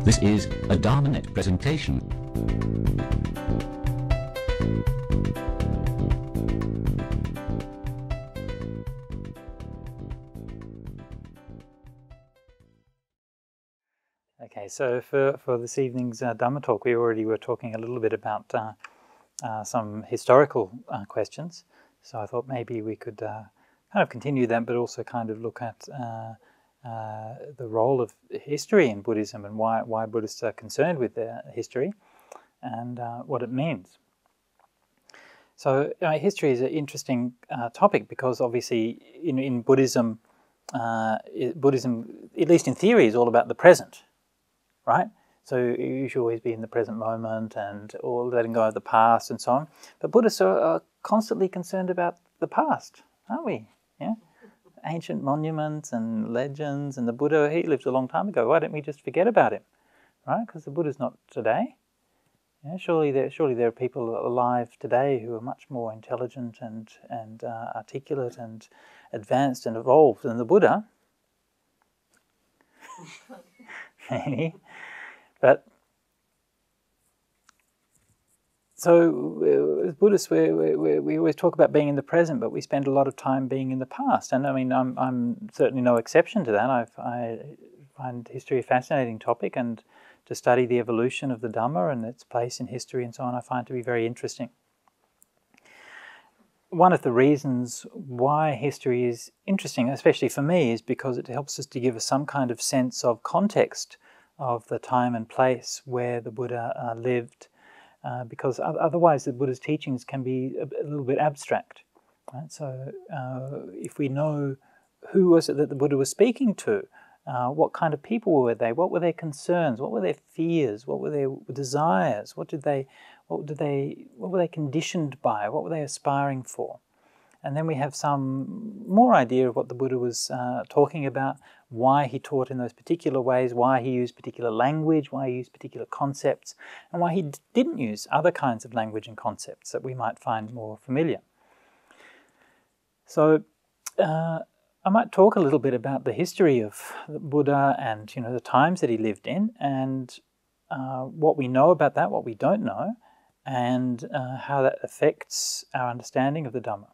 This is a DharmaNet presentation. Okay, so for this evening's Dhamma talk, we already were talking a little bit about some historical questions. So I thought maybe we could kind of continue that, but also kind of look at the role of history in Buddhism and why Buddhists are concerned with their history and what it means. So history is an interesting topic because obviously in Buddhism, Buddhism, at least in theory, is all about the present, right? So you should always be in the present moment and or letting go of the past and so on. But Buddhists are constantly concerned about the past, aren't we? Yeah, ancient monuments and legends, and the Buddha, he lived a long time ago. Why don't we just forget about him, right? Because the Buddha's not today. Yeah, surely there are people alive today who are much more intelligent and articulate and advanced and evolved than the Buddha. Maybe. But so as Buddhists, we always talk about being in the present, but we spend a lot of time being in the past. And I mean, I'm certainly no exception to that. I find history a fascinating topic, and to study the evolution of the Dhamma and its place in history and so on, I find to be very interesting. One of the reasons why history is interesting, especially for me, is because it helps us to give us some kind of sense of context of the time and place where the Buddha lived, because otherwise the Buddha's teachings can be a little bit abstract. Right? So if we know who was it that the Buddha was speaking to, what kind of people were they? What were their concerns? What were their fears? What were their desires? What were they conditioned by? What were they aspiring for? And then we have some more idea of what the Buddha was talking about, why he taught in those particular ways, why he used particular language, why he used particular concepts, and why he didn't use other kinds of language and concepts that we might find more familiar. So I might talk a little bit about the history of the Buddha and the times that he lived in, and what we know about that, what we don't know, and how that affects our understanding of the Dhamma.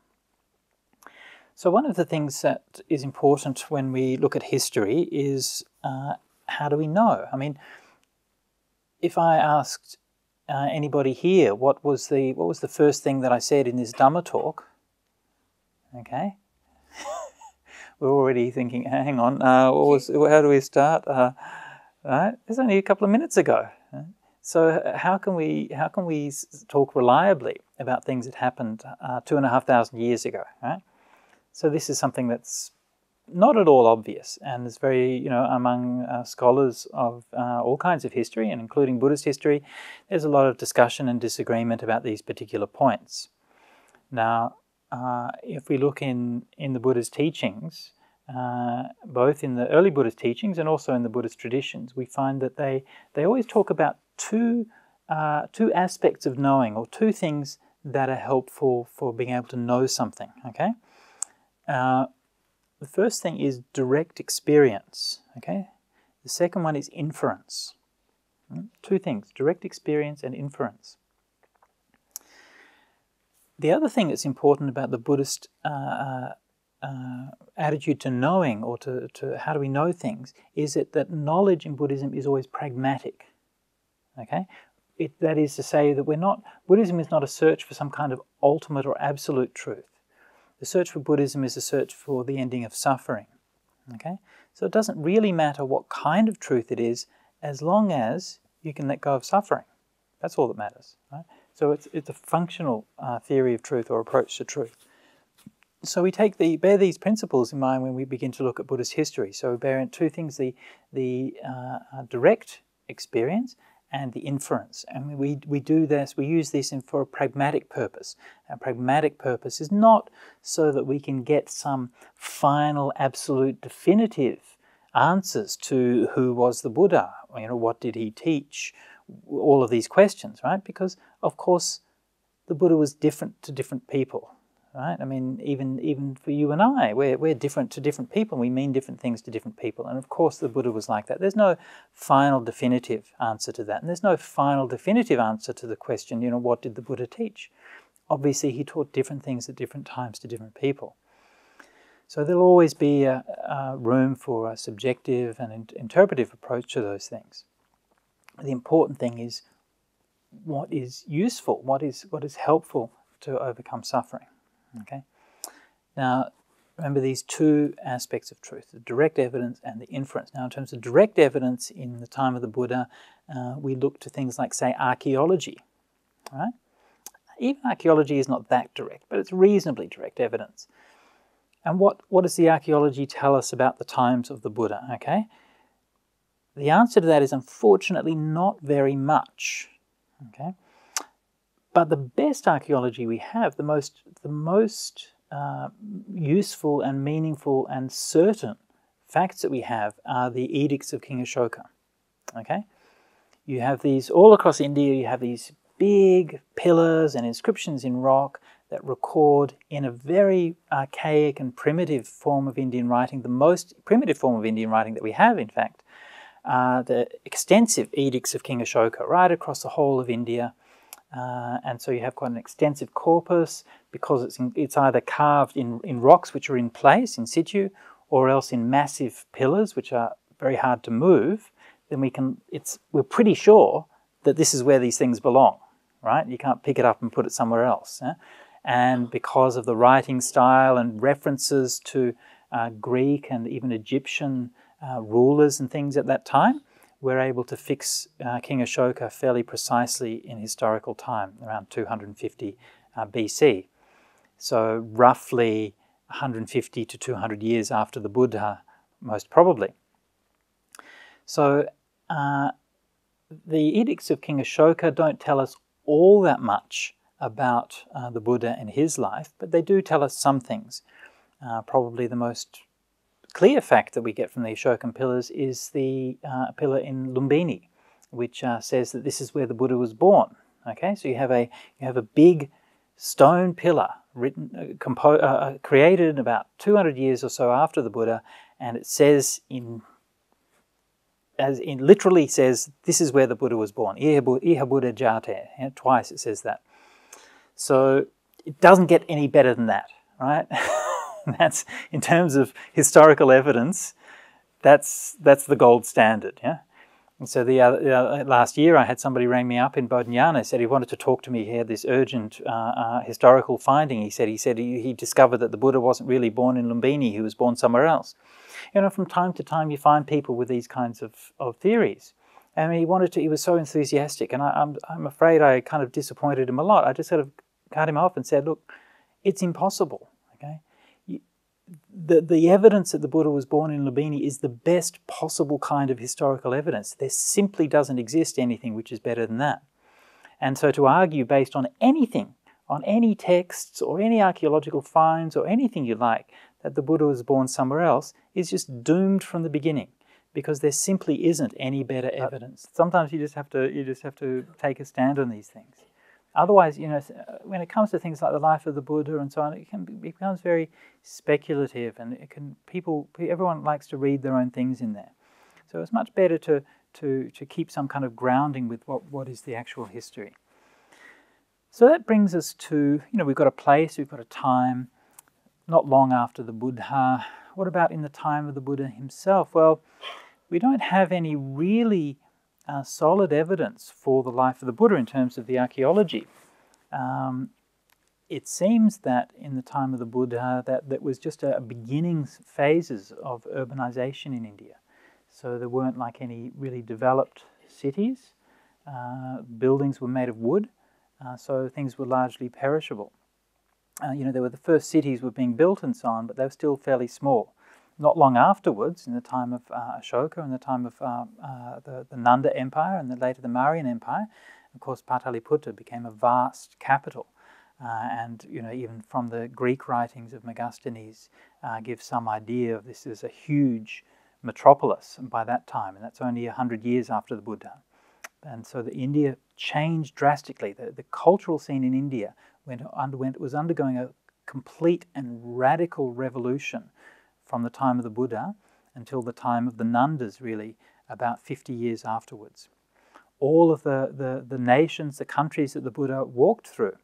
So one of the things that is important when we look at history is how do we know? I mean, if I asked anybody here what was the first thing that I said in this Dhamma talk, okay, we're already thinking, hang on, how do we start? Right, it's only a couple of minutes ago. Right? So how can we talk reliably about things that happened 2,500 years ago? Right. So this is something that's not at all obvious, and it's very, among scholars of all kinds of history, and including Buddhist history, there's a lot of discussion and disagreement about these particular points. Now, if we look in the Buddha's teachings, both in the early Buddhist teachings and also in the Buddhist traditions, we find that they always talk about two aspects of knowing, or two things that are helpful for being able to know something, okay? The first thing is direct experience, okay? The second one is inference. Two things, direct experience and inference. The other thing that's important about the Buddhist attitude to knowing, or to how do we know things, is that knowledge in Buddhism is always pragmatic, okay? That is to say that Buddhism is not a search for some kind of ultimate or absolute truth. The search for Buddhism is a search for the ending of suffering. Okay? So it doesn't really matter what kind of truth it is, as long as you can let go of suffering. That's all that matters. Right? So it's a functional theory of truth, or approach to truth. So we bear these principles in mind when we begin to look at Buddhist history. So we bear in two things: the direct experience and the inference. And we do this, we use this for a pragmatic purpose. Our pragmatic purpose is not so that we can get some final, absolute, definitive answers to who was the Buddha, what did he teach, all of these questions, right? Because, of course, the Buddha was different to different people, right? I mean, even for you and I, we're different to different people. We mean different things to different people. And of course the Buddha was like that. There's no final definitive answer to that. And there's no final definitive answer to the question, what did the Buddha teach? Obviously he taught different things at different times to different people. So there'll always be a room for a subjective and interpretive approach to those things. The important thing is what is useful, what is helpful to overcome suffering. Okay. Now, remember these two aspects of truth: the direct evidence and the inference. Now, in terms of direct evidence, in the time of the Buddha, we look to things like, say, archaeology. Right? Even archaeology is not that direct, but it's reasonably direct evidence. And what does the archaeology tell us about the times of the Buddha? Okay. The answer to that is unfortunately not very much. Okay. But the best archaeology we have, the most useful and meaningful and certain facts that we have are the edicts of King Ashoka. Okay, you have these all across India. You have these big pillars and inscriptions in rock that record in a very archaic and primitive form of Indian writing, the most primitive form of Indian writing that we have, in fact, the extensive edicts of King Ashoka right across the whole of India. And so you have quite an extensive corpus because it's either carved in rocks which are in place, in situ, or else in massive pillars which are very hard to move. Then we're pretty sure that this is where these things belong, right? You can't pick it up and put it somewhere else. And because of the writing style and references to Greek and even Egyptian rulers and things at that time, we're able to fix King Ashoka fairly precisely in historical time, around 250 BC. So roughly 150 to 200 years after the Buddha, most probably. So the edicts of King Ashoka don't tell us all that much about the Buddha and his life, but they do tell us some things. Probably the most clear fact that we get from the Ashokan pillars is the pillar in Lumbini, which says that this is where the Buddha was born. Okay, so you have a big stone pillar created about 200 years or so after the Buddha, and it says literally says this is where the Buddha was born. Iha Buddha Jate. Twice it says that. So it doesn't get any better than that, right? That's, in terms of historical evidence, that's the gold standard. Yeah. And so last year I had somebody ring me up in Bodhinyana, said he wanted to talk to me. He had this urgent historical finding. He said he discovered that the Buddha wasn't really born in Lumbini, he was born somewhere else. From time to time you find people with these kinds of theories. I mean, he was so enthusiastic, and I'm afraid I kind of disappointed him a lot. I just sort of cut him off and said, look, it's impossible. Okay. The evidence that the Buddha was born in Lumbini is the best possible kind of historical evidence. There simply doesn't exist anything which is better than that. And so to argue based on anything, on any texts or any archaeological finds or anything you like, that the Buddha was born somewhere else is just doomed from the beginning, because there simply isn't any better evidence. Sometimes you just have to take a stand on these things. Otherwise, when it comes to things like the life of the Buddha and so on, it becomes very speculative, and everyone likes to read their own things in there. So it's much better to keep some kind of grounding with what is the actual history. So that brings us to, we've got a place, we've got a time, not long after the Buddha. What about in the time of the Buddha himself? Well, we don't have any really solid evidence for the life of the Buddha in terms of the archaeology. It seems that in the time of the Buddha that was just a beginning phases of urbanization in India. So there weren't like any really developed cities. Buildings were made of wood, so things were largely perishable. There were the first cities were being built and so on, but they were still fairly small. Not long afterwards, in the time of Ashoka, in the time of the Nanda Empire and later the Mauryan Empire, of course Pataliputra became a vast capital. And even from the Greek writings of Megasthenes give some idea of this as a huge metropolis by that time, and that's only 100 years after the Buddha. And so India changed drastically. The cultural scene in India was undergoing a complete and radical revolution from the time of the Buddha until the time of the Nandas, really, about 50 years afterwards. All of the nations, the countries that the Buddha walked through,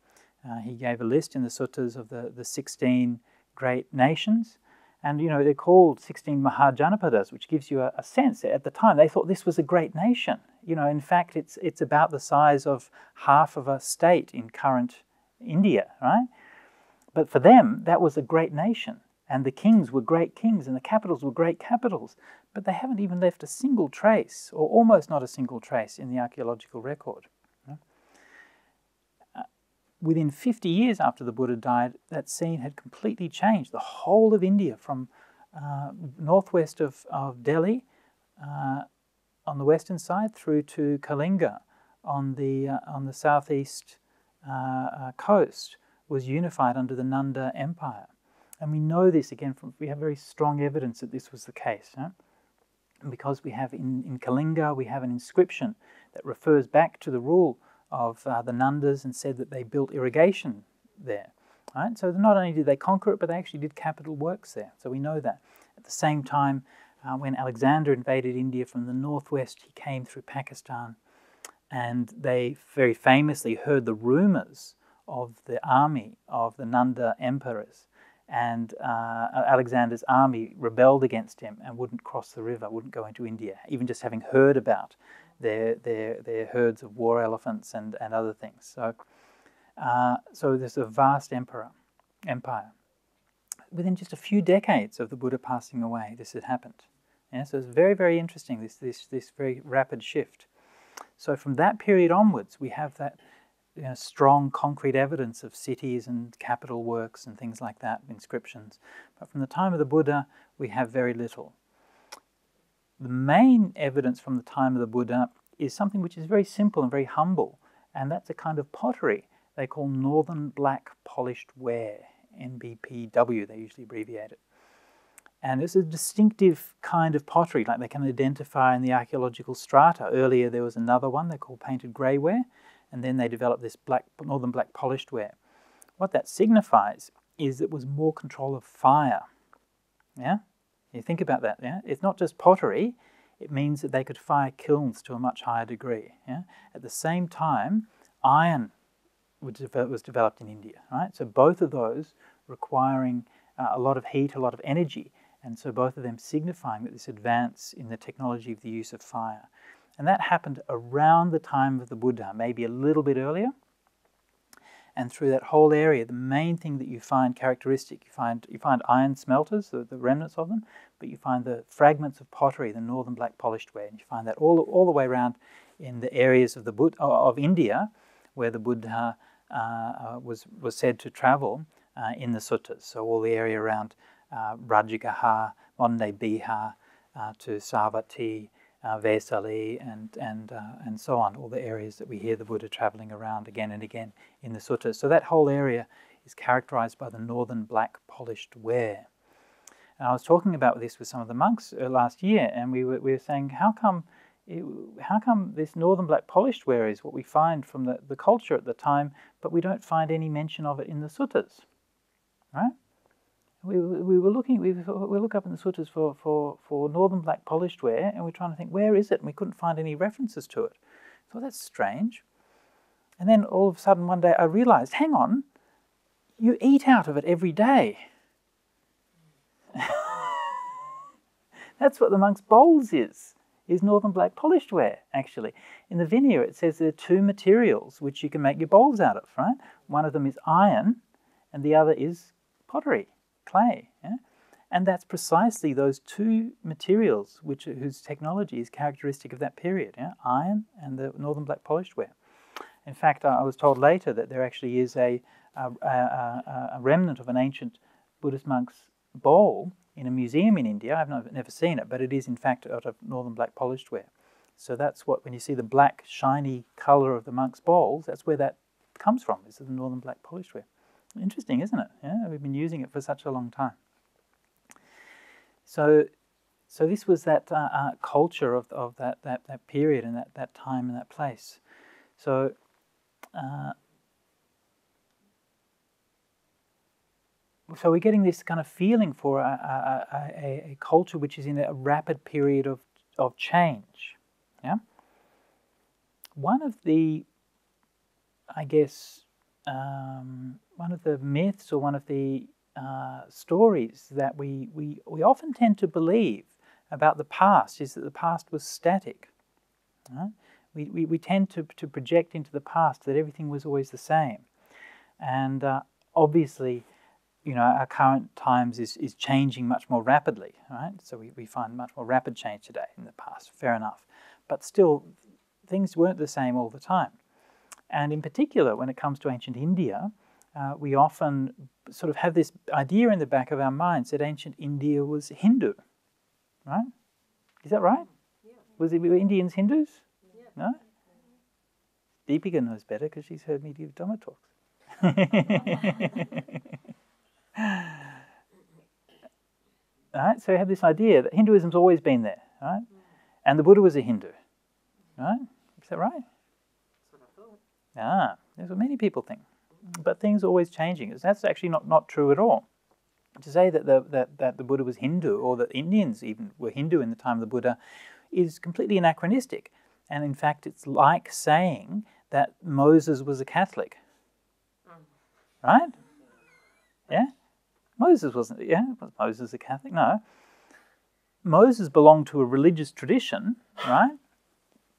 he gave a list in the suttas of the 16 great nations. And, you know, they're called 16 Mahajanapadas, which gives you a sense. At the time, they thought this was a great nation. You know, in fact, it's about the size of half of a state in current India, right? But for them, that was a great nation. And the kings were great kings, and the capitals were great capitals. But they haven't even left a single trace, or almost not a single trace, in the archaeological record. Within 50 years after the Buddha died, that scene had completely changed. The whole of India, from northwest of Delhi on the western side through to Kalinga on the southeast coast, was unified under the Nanda Empire. And we know this again we have very strong evidence that this was the case. Because we have in Kalinga, we have an inscription that refers back to the rule of the Nandas and said that they built irrigation there. Right? So not only did they conquer it, but they actually did capital works there. So we know that. At the same time, when Alexander invaded India from the northwest, he came through Pakistan, and they very famously heard the rumors of the army of the Nanda emperors. And Alexander's army rebelled against him and wouldn't cross the river, wouldn't go into India, even just having heard about their herds of war elephants and other things. So there's a vast empire. Within just a few decades of the Buddha passing away, this had happened. Yeah, so it's very, very interesting, this very rapid shift. So from that period onwards, we have that strong concrete evidence of cities and capital works and things like that, inscriptions. But from the time of the Buddha, we have very little. The main evidence from the time of the Buddha is something which is very simple and very humble, and that's a kind of pottery they call Northern Black Polished Ware, NBPW, they usually abbreviate it. And it's a distinctive kind of pottery, like they can identify in the archaeological strata. Earlier there was another one they called painted grey ware, and then they developed this Northern Black Polished Ware. What that signifies is it was more control of fire. Yeah? You think about that, yeah? It's not just pottery, it means that they could fire kilns to a much higher degree. Yeah? At the same time, iron was developed in India, right? So both of those requiring a lot of heat, a lot of energy, and so both of them signifying that this advance in the technology of the use of fire. And that happened around the time of the Buddha, maybe a little bit earlier. And through that whole area, the main thing that you find characteristic, you find iron smelters, the remnants of them, but you find the fragments of pottery, the Northern Black Polished Ware, and you find that all the way around in the areas of of India, where the Buddha was said to travel in the suttas. So all the area around Rajagaha, modern-day Bihar, to Savatthi, Vesali, and so on, all the areas that we hear the Buddha travelling around again and again in the suttas. So that whole area is characterised by the Northern Black Polished Ware. And I was talking about this with some of the monks last year, and we were saying, how come this Northern Black Polished Ware is what we find from the culture at the time, but we don't find any mention of it in the suttas, right? We look up in the suttas for Northern Black Polished Ware, and we're trying to think, where is it? And we couldn't find any references to it. So that's strange. And then all of a sudden one day I realised, hang on, you eat out of it every day. That's what the monks' bowls is Northern Black Polished Ware, actually. In the Vinaya it says there are two materials which you can make your bowls out of, right? One of them is iron, and the other is pottery, clay. Yeah? And that's precisely those two materials whose technology is characteristic of that period, yeah? Iron and the Northern Black Polished Ware. In fact, I was told later that there actually is a remnant of an ancient Buddhist monk's bowl in a museum in India. I've never seen it, but it is in fact out of Northern Black Polished Ware. So that's what, when you see the black, shiny colour of the monk's bowls, that's where that comes from, is the Northern Black Polished Ware. Interesting, isn't it? Yeah, we've been using it for such a long time. So this was that culture of that period and that time and that place. So so we're getting this kind of feeling for a culture which is in a rapid period of change. Yeah. One of the, I guess, one of the myths or one of the stories that we often tend to believe about the past is that the past was static. Right? We tend to project into the past that everything was always the same. And obviously, our current times is changing much more rapidly, right? So we find much more rapid change today in the past, fair enough. But still, things weren't the same all the time. And in particular, when it comes to ancient India, we often sort of have this idea in the back of our minds that ancient India was Hindu, right? Is that right? Yeah. Were Indians Hindus? Yeah. No? Deepika knows better because she's heard me give Dhamma talks. Right? So we have this idea that Hinduism's always been there, right? And the Buddha was a Hindu, right? Is that right? That's what I thought. That's what many people think. But things are always changing. That's actually not true at all. To say that the Buddha was Hindu, or that Indians even were Hindu in the time of the Buddha, is completely anachronistic. And in fact, it's like saying that Moses was a Catholic. Right? Yeah? Moses wasn't, was Moses a Catholic? No. Moses belonged to a religious tradition, right,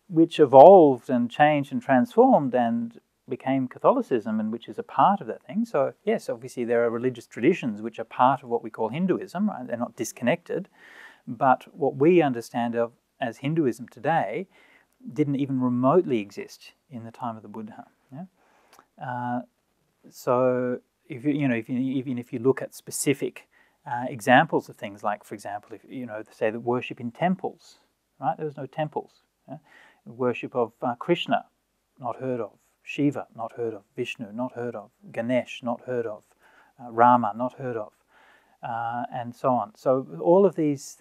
which evolved and changed and transformed and became Catholicism, and which is a part of that thing. So yes, obviously there are religious traditions which are part of what we call Hinduism, right? They're not disconnected, but what we understand of as Hinduism today didn't even remotely exist in the time of the Buddha. Yeah? So if you look at specific examples of things, like for example, if say that worship in temples, right? There was no temples. Yeah? Worship of Krishna, not heard of. Shiva, not heard of. Vishnu, not heard of. Ganesh, not heard of. Rama, not heard of. And so on. So all of these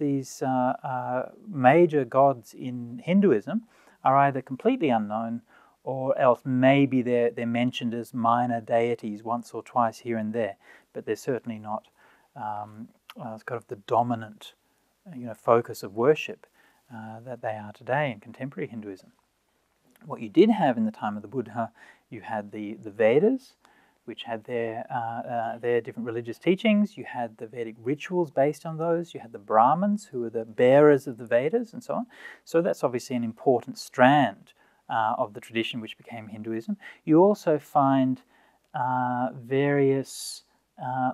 major gods in Hinduism are either completely unknown, or else maybe they're mentioned as minor deities once or twice here and there, but they're certainly not kind of the dominant focus of worship that they are today in contemporary Hinduism. What you did have in the time of the Buddha, you had the Vedas, which had their different religious teachings. You had the Vedic rituals based on those. You had the Brahmins, who were the bearers of the Vedas, and so on. So that's obviously an important strand of the tradition which became Hinduism. You also find various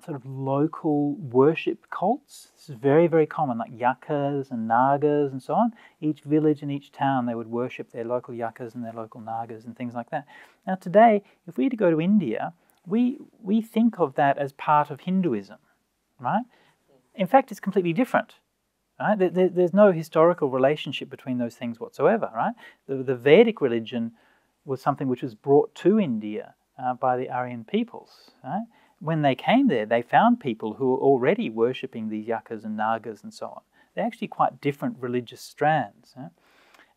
sort of local worship cults. This is very, very common, like yakas and nagas and so on. Each village and each town, they would worship their local yakas and their local nagas and things like that. Now today, if we were to go to India, we think of that as part of Hinduism, right? In fact, it's completely different. Right? There's no historical relationship between those things whatsoever, right? The Vedic religion was something which was brought to India by the Aryan peoples, right? When they came there, they found people who were already worshipping these yakas and nagas and so on. They're actually quite different religious strands. Right?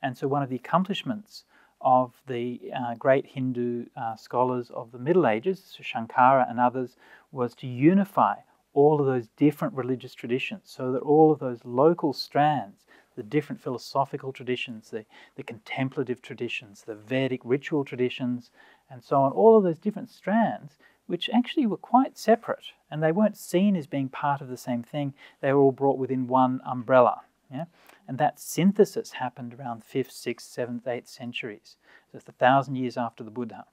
And so one of the accomplishments of the great Hindu scholars of the Middle Ages, Shankara and others, was to unify all of those different religious traditions, so that all of those local strands, the different philosophical traditions, the contemplative traditions, the Vedic ritual traditions, and so on, all of those different strands, which actually were quite separate, and they weren't seen as being part of the same thing. They were all brought within one umbrella. Yeah? And that synthesis happened around 5th, 6th, 7th, 8th centuries. So it's 1,000 years after the Buddha.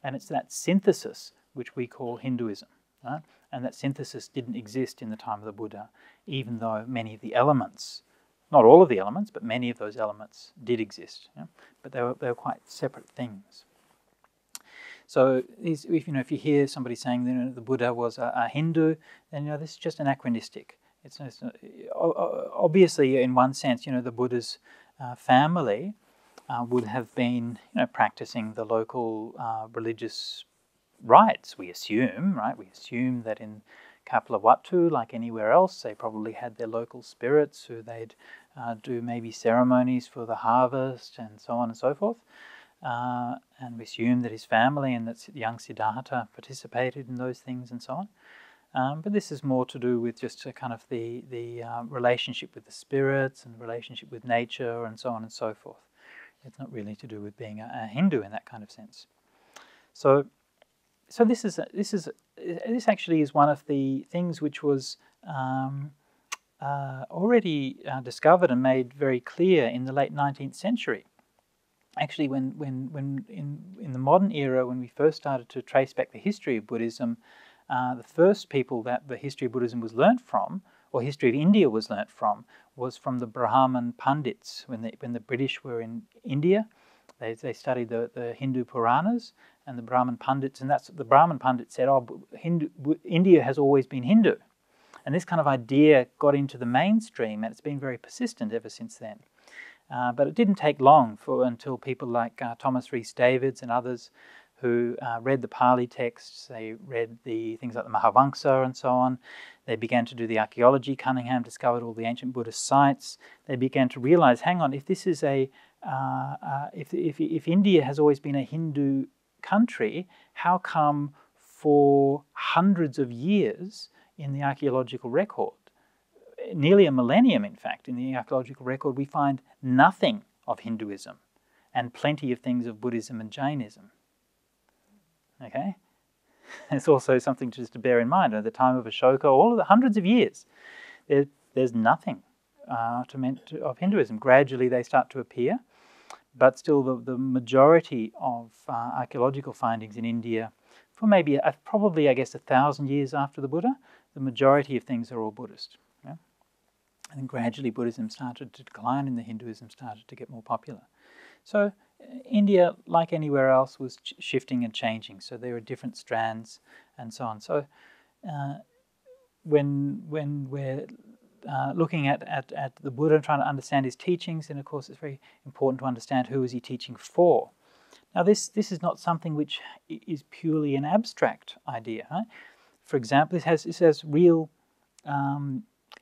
And it's that synthesis which we call Hinduism. Right? And that synthesis didn't exist in the time of the Buddha, even though many of the elements, not all of the elements, but many of those elements did exist. Yeah? But they were quite separate things. So if you hear somebody saying the Buddha was a Hindu, then this is just anachronistic. It's obviously, in one sense, the Buddha's family would have been practicing the local religious rites, we assume, right? We assume that in Kapilavatthu, like anywhere else, they probably had their local spirits who they'd do maybe ceremonies for the harvest and so on and so forth. And we assume that his family and that young Siddhartha participated in those things and so on. But this is more to do with just a kind of the relationship with the spirits and relationship with nature and so on and so forth. It's not really to do with being a Hindu in that kind of sense. So this actually is one of the things which was already discovered and made very clear in the late 19th century. Actually, when in the modern era, when we first started to trace back the history of Buddhism, the first people that the history of Buddhism was learnt from, or history of India was learnt from, was from the Brahman Pandits. When the British were in India, they studied the Hindu Puranas and the Brahman Pandits, and that's the Brahman Pandits said, "Oh, India has always been Hindu," and this kind of idea got into the mainstream, and it's been very persistent ever since then. But it didn't take long until people like Thomas Rhys Davids and others who read the Pali texts, they read the things like the Mahavamsa and so on. They began to do the archaeology. Cunningham discovered all the ancient Buddhist sites. They began to realize, hang on, if this is if India has always been a Hindu country, how come for hundreds of years in the archaeological record, nearly a millennium, in fact, in the archaeological record, we find nothing of Hinduism and plenty of things of Buddhism and Jainism. Okay? It's also something just to bear in mind. At the time of Ashoka, all of the hundreds of years, there's nothing of Hinduism. Gradually they start to appear, but still the majority of archaeological findings in India, for maybe probably, I guess, 1,000 years after the Buddha, the majority of things are all Buddhist. Yeah? And then gradually Buddhism started to decline and the Hinduism started to get more popular. So India, like anywhere else, was shifting and changing. So there are different strands and so on. So when we're looking at the Buddha and trying to understand his teachings, then of course it's very important to understand who is he teaching for. Now this is not something which is purely an abstract idea. Right? For example, this has real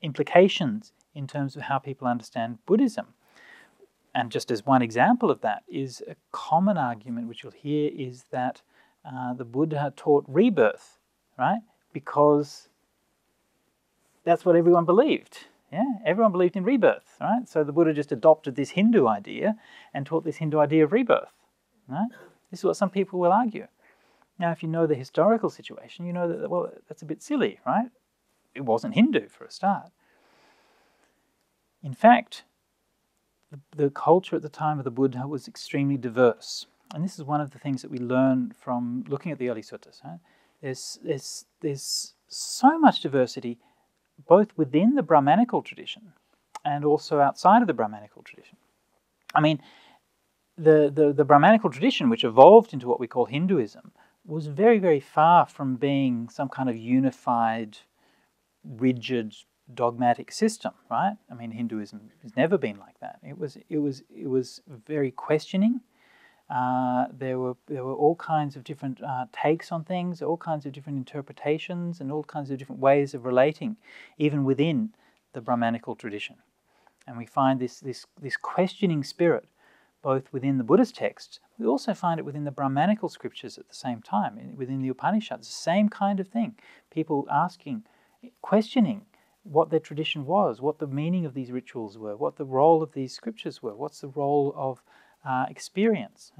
implications in terms of how people understand Buddhism. And just as one example of that is a common argument which you'll hear is that the Buddha taught rebirth, right? Because that's what everyone believed. Yeah, everyone believed in rebirth, right? So the Buddha just adopted this Hindu idea and taught this Hindu idea of rebirth, right? This is what some people will argue. Now, if you know the historical situation, you know that, well, that's a bit silly, right? It wasn't Hindu for a start. In fact, the culture at the time of the Buddha was extremely diverse. And this is one of the things that we learn from looking at the early suttas. Right? There's so much diversity both within the Brahmanical tradition and also outside of the Brahmanical tradition. I mean, the Brahmanical tradition, which evolved into what we call Hinduism, was very, very far from being some kind of unified, rigid, dogmatic system, right? I mean, Hinduism has never been like that. It was very questioning. There were all kinds of different takes on things, all kinds of different interpretations, and all kinds of different ways of relating, even within the Brahmanical tradition. And we find this questioning spirit both within the Buddhist texts. We also find it within the Brahmanical scriptures at the same time, within the Upanishads. The same kind of thing. People asking, questioning what their tradition was, what the meaning of these rituals were, what the role of these scriptures were, what's the role of experience.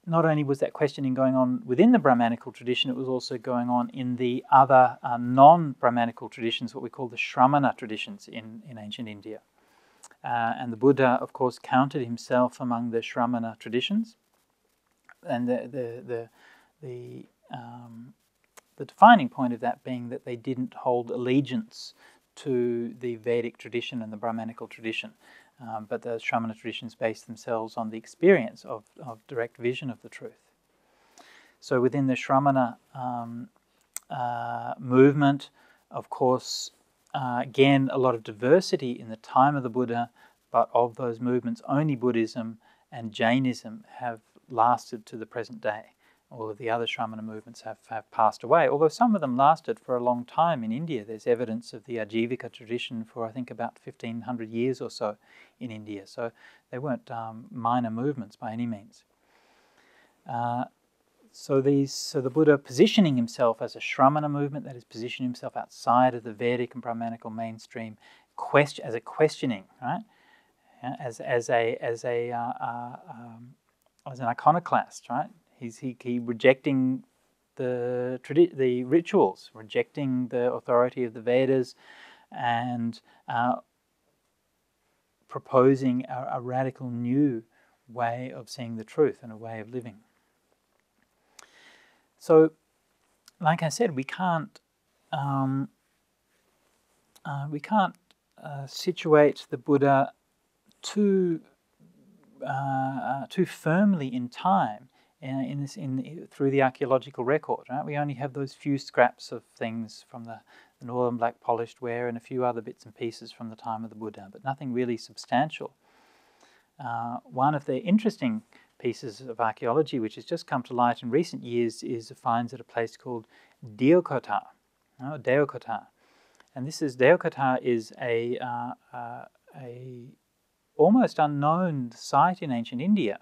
Not only was that questioning going on within the Brahmanical tradition, it was also going on in the other non-Brahmanical traditions, what we call the Shramana traditions in ancient India. And the Buddha, of course, counted himself among the Shramana traditions. And the defining point of that being that they didn't hold allegiance to the Vedic tradition and the Brahmanical tradition, but the Shramana traditions based themselves on the experience of direct vision of the truth. So within the Shramana movement, of course, again, a lot of diversity in the time of the Buddha, but of those movements, only Buddhism and Jainism have lasted to the present day. All of the other Shramana movements have passed away, although some of them lasted for a long time in India. There's evidence of the Ajivika tradition for, I think, about 1,500 years or so in India. So they weren't minor movements by any means. So the Buddha positioning himself as a Shramana movement, that is, positioning himself outside of the Vedic and Brahmanical mainstream, as a questioning, right? Yeah, as an iconoclast, right? He rejecting the rituals, rejecting the authority of the Vedas, and proposing a radical new way of seeing the truth and a way of living. So, like I said, we can't situate the Buddha too firmly in time through the archaeological record. Right? We only have those few scraps of things from the northern black polished ware and a few other bits and pieces from the time of the Buddha, but nothing really substantial. One of the interesting pieces of archaeology which has just come to light in recent years is the finds at a place called Deokota. Deokota. And Deokota is a almost unknown site in ancient India,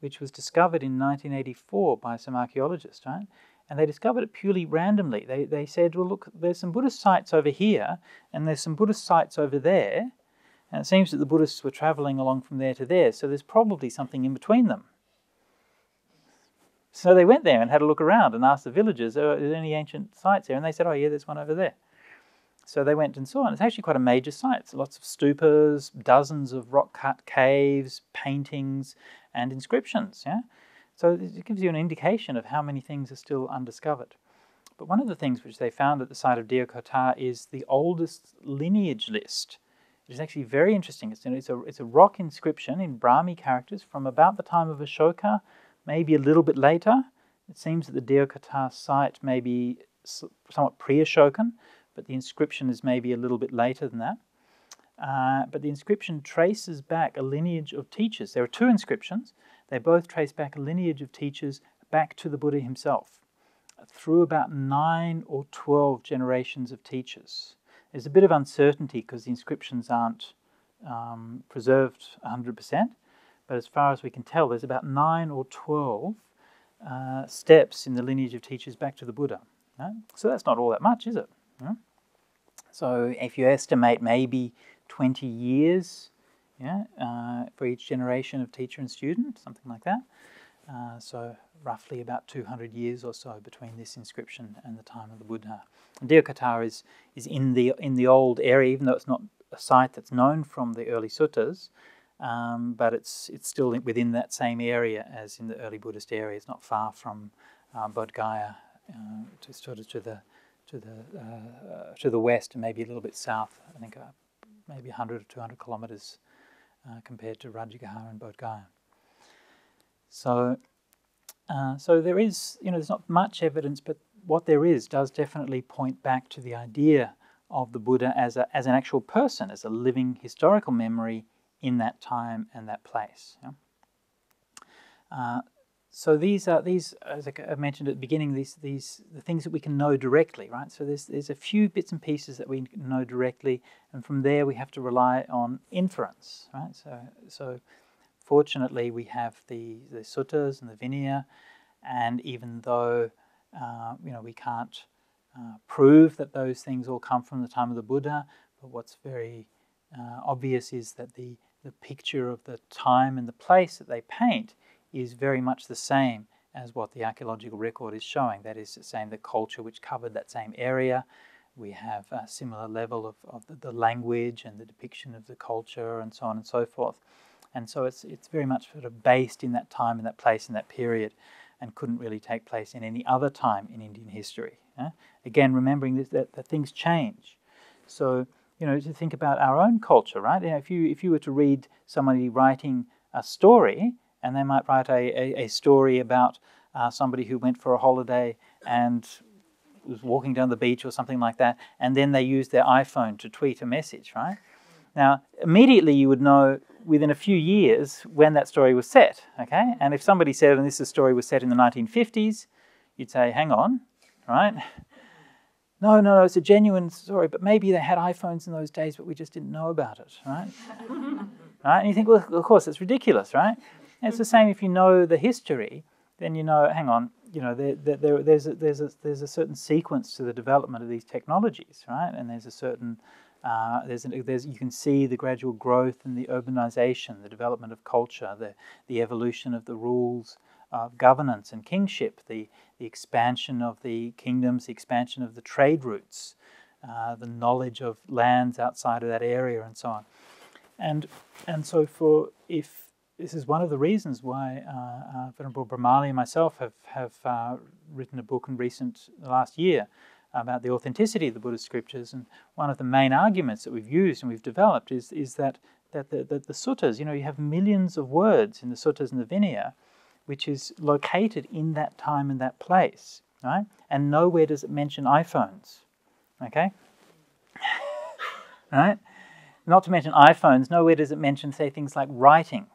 which was discovered in 1984 by some archaeologists, right? And they discovered it purely randomly. They said, well, look, there's some Buddhist sites over here, and there's some Buddhist sites over there, and it seems that the Buddhists were travelling along from there to there, so there's probably something in between them. So they went there and had a look around and asked the villagers, are there any ancient sites here? And they said, oh yeah, there's one over there. So they went and saw, and it's actually quite a major site. It's lots of stupas, dozens of rock-cut caves, paintings, and inscriptions. Yeah, so it gives you an indication of how many things are still undiscovered. But one of the things which they found at the site of Deokota is the oldest lineage list. It is actually very interesting. It's a rock inscription in Brahmi characters from about the time of Ashoka, maybe a little bit later. It seems that the Deokota site may be somewhat pre-Ashokan, but the inscription is maybe a little bit later than that. But the inscription traces back a lineage of teachers. There are two inscriptions. They both trace back a lineage of teachers back to the Buddha himself, through about 9 or 12 generations of teachers. There's a bit of uncertainty because the inscriptions aren't preserved 100%, but as far as we can tell, there's about 9 or 12 steps in the lineage of teachers back to the Buddha. Right? So that's not all that much, is it? Yeah? So if you estimate maybe 20 years for each generation of teacher and student, something like that, so roughly about 200 years or so between this inscription and the time of the Buddha. And Deokota is in the old area, even though it's not a site that's known from the early suttas, but it's still within that same area as in the early Buddhist area. It's not far from Bodh Gaya, to the west and maybe a little bit south. I think maybe 100 or 200 kilometers compared to Rajagaha and Bodh Gaya. So there is, there's not much evidence, but what there is does definitely point back to the idea of the Buddha as an actual person, as a living historical memory in that time and that place. Yeah? So these, as I mentioned at the beginning, the things that we can know directly, right? So there's a few bits and pieces that we know directly, and from there we have to rely on inference, right? So fortunately we have the suttas and the Vinaya, and even though we can't prove that those things all come from the time of the Buddha, but what's very obvious is that the picture of the time and the place that they paint is very much the same as what the archaeological record is showing. That is, saying the culture which covered that same area. We have a similar level of the language and the depiction of the culture and so on and so forth. And so it's very much sort of based in that time, in that place, in that period, and couldn't really take place in any other time in Indian history. Again, remembering that things change. So, to think about our own culture, right? If you were to read somebody writing a story, and they might write a story about somebody who went for a holiday and was walking down the beach or something like that, and then they used their iPhone to tweet a message, right? Now, immediately you would know within a few years when that story was set, okay? And if somebody said, and this story was set in the 1950s, you'd say, hang on, right? No, it's a genuine story, but maybe they had iPhones in those days, but we just didn't know about it, right? Right? And you think, well, of course, it's ridiculous, right? And it's the same if you know the history, then you know, hang on, there's a certain sequence to the development of these technologies, right? And there's a certain you can see the gradual growth and the urbanization, the development of culture, the evolution of the rules of governance and kingship, the expansion of the kingdoms, the expansion of the trade routes, the knowledge of lands outside of that area, and so on. And so this is one of the reasons why Venerable Brahmali and myself have written a book in the last year about the authenticity of the Buddhist scriptures. And one of the main arguments that we've used and we've developed is that the suttas, you have millions of words in the suttas and the Vinaya, which is located in that time and that place, right? And nowhere does it mention iPhones, okay? Right? Not to mention iPhones, nowhere does it mention, say, things like writing,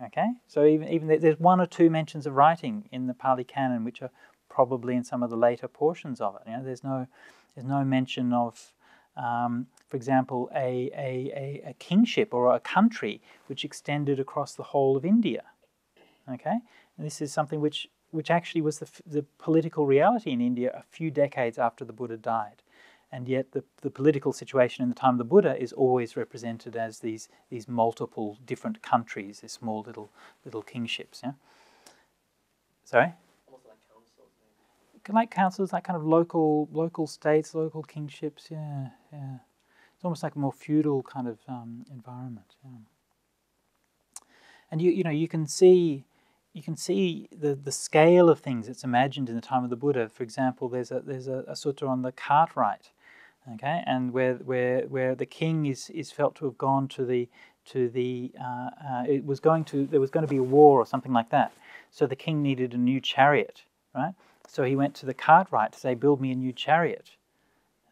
okay? So even there's one or two mentions of writing in the Pali Canon, which are probably in some of the later portions of it. There's no mention of, for example, a kingship or a country which extended across the whole of India, okay? And this is something which actually was the political reality in India a few decades after the Buddha died. And yet the political situation in the time of the Buddha is always represented as these multiple different countries, these small little kingships. Yeah. Sorry? Almost like councils, maybe. Like councils, like kind of local states, local kingships. Yeah. It's almost like a more feudal kind of environment. Yeah. And you can see the scale of things that's imagined in the time of the Buddha. For example, there's a sutta on the cartwright, okay, and where the king is felt to have gone there was going to be a war or something like that. So the king needed a new chariot, right? So he went to the cartwright to say, "Build me a new chariot,"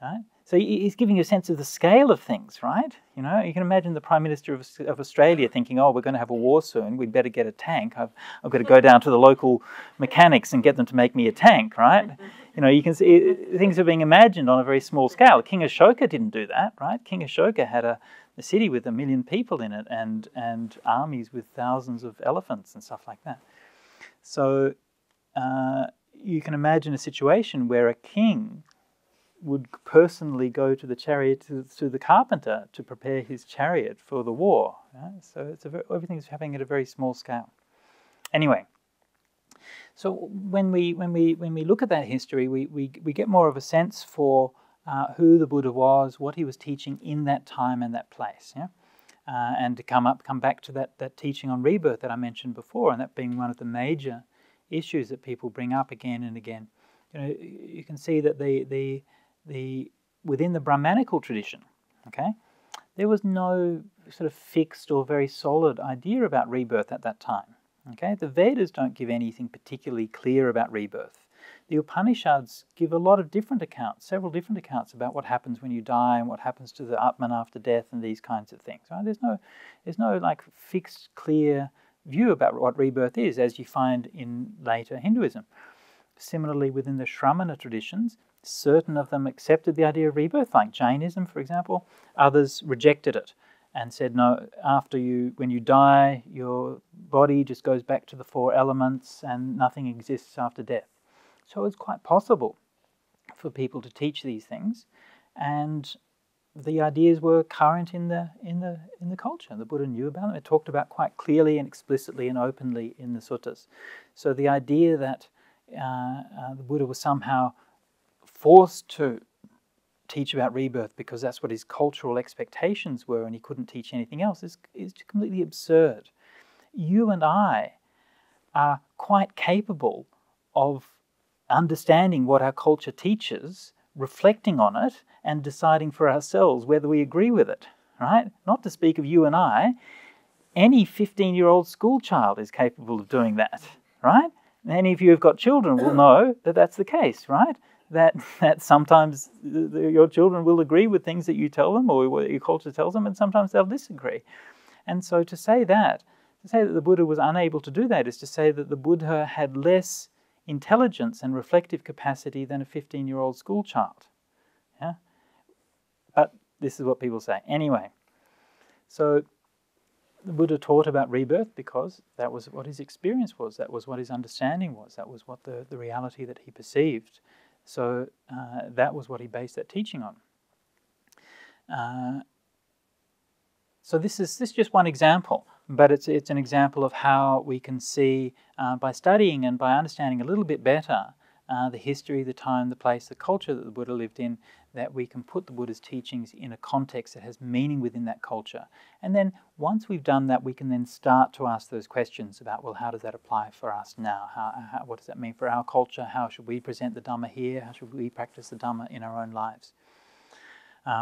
right? So he's giving you a sense of the scale of things, right? You can imagine the Prime Minister of Australia thinking, "Oh, we're going to have a war soon. We'd better get a tank. I've got to go down to the local mechanics and get them to make me a tank," right? You can see things are being imagined on a very small scale. King Ashoka didn't do that, right? King Ashoka had a city with 1 million people in it and armies with thousands of elephants and stuff like that. So you can imagine a situation where a king would personally go to the chariot to the carpenter to prepare his chariot for the war. Right? So everything's happening at a very small scale. Anyway, so when we look at that history, we get more of a sense for who the Buddha was, what he was teaching in that time and that place. Yeah, and to come back to that teaching on rebirth that I mentioned before, and that being one of the major issues that people bring up again and again. You can see that within the Brahmanical tradition, okay, there was no sort of fixed or very solid idea about rebirth at that time. Okay, the Vedas don't give anything particularly clear about rebirth. The Upanishads give a lot of different accounts, several different accounts about what happens when you die and what happens to the Atman after death and these kinds of things. Right? There's no like fixed, clear view about what rebirth is, as you find in later Hinduism. Similarly, within the Shramana traditions, certain of them accepted the idea of rebirth, like Jainism, for example. Others rejected it and said, no, when you die, your body just goes back to the 4 elements and nothing exists after death. So it's quite possible for people to teach these things, and the ideas were current in the culture. The Buddha knew about them. It talked about quite clearly and explicitly and openly in the suttas. So the idea that the Buddha was somehow forced to teach about rebirth because that's what his cultural expectations were and he couldn't teach anything else is completely absurd. You and I are quite capable of understanding what our culture teaches, reflecting on it, and deciding for ourselves whether we agree with it, right? Not to speak of you and I, any 15-year-old school child is capable of doing that, right? Any of you who've got children will know that that's the case, right? That sometimes your children will agree with things that you tell them or what your culture tells them, and sometimes they'll disagree. And so to say that the Buddha was unable to do that is to say that the Buddha had less intelligence and reflective capacity than a 15-year-old school child. Yeah? But this is what people say. Anyway, so the Buddha taught about rebirth because that was what his experience was, that was what his understanding was, that was what the reality that he perceived. So that was what he based that teaching on. So this is just one example, but it's an example of how we can see by studying and by understanding a little bit better the history, the time, the place, the culture that the Buddha lived in, that we can put the Buddha's teachings in a context that has meaning within that culture. And then once we've done that, we can then start to ask those questions about, well, how does that apply for us now? What does that mean for our culture? How should we present the Dhamma here? How should we practice the Dhamma in our own lives?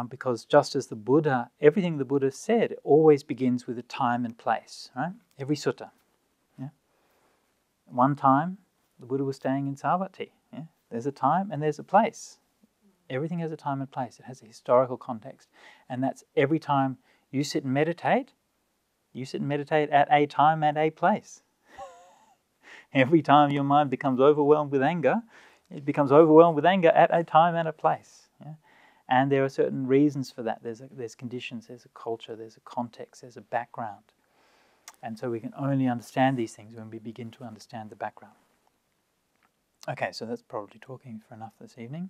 Because just as the Buddha, everything the Buddha said always begins with a time and place, right? Every sutta. Yeah? One time, the Buddha was staying in Savatthi. Yeah? There's a time and there's a place. Everything has a time and place. It has a historical context. And that's every time you sit and meditate at a time and a place. Every time your mind becomes overwhelmed with anger, it becomes overwhelmed with anger at a time and a place. Yeah? And there are certain reasons for that. There's conditions, there's a culture, there's a context, there's a background. And so we can only understand these things when we begin to understand the background. Okay, so that's probably talking for enough this evening.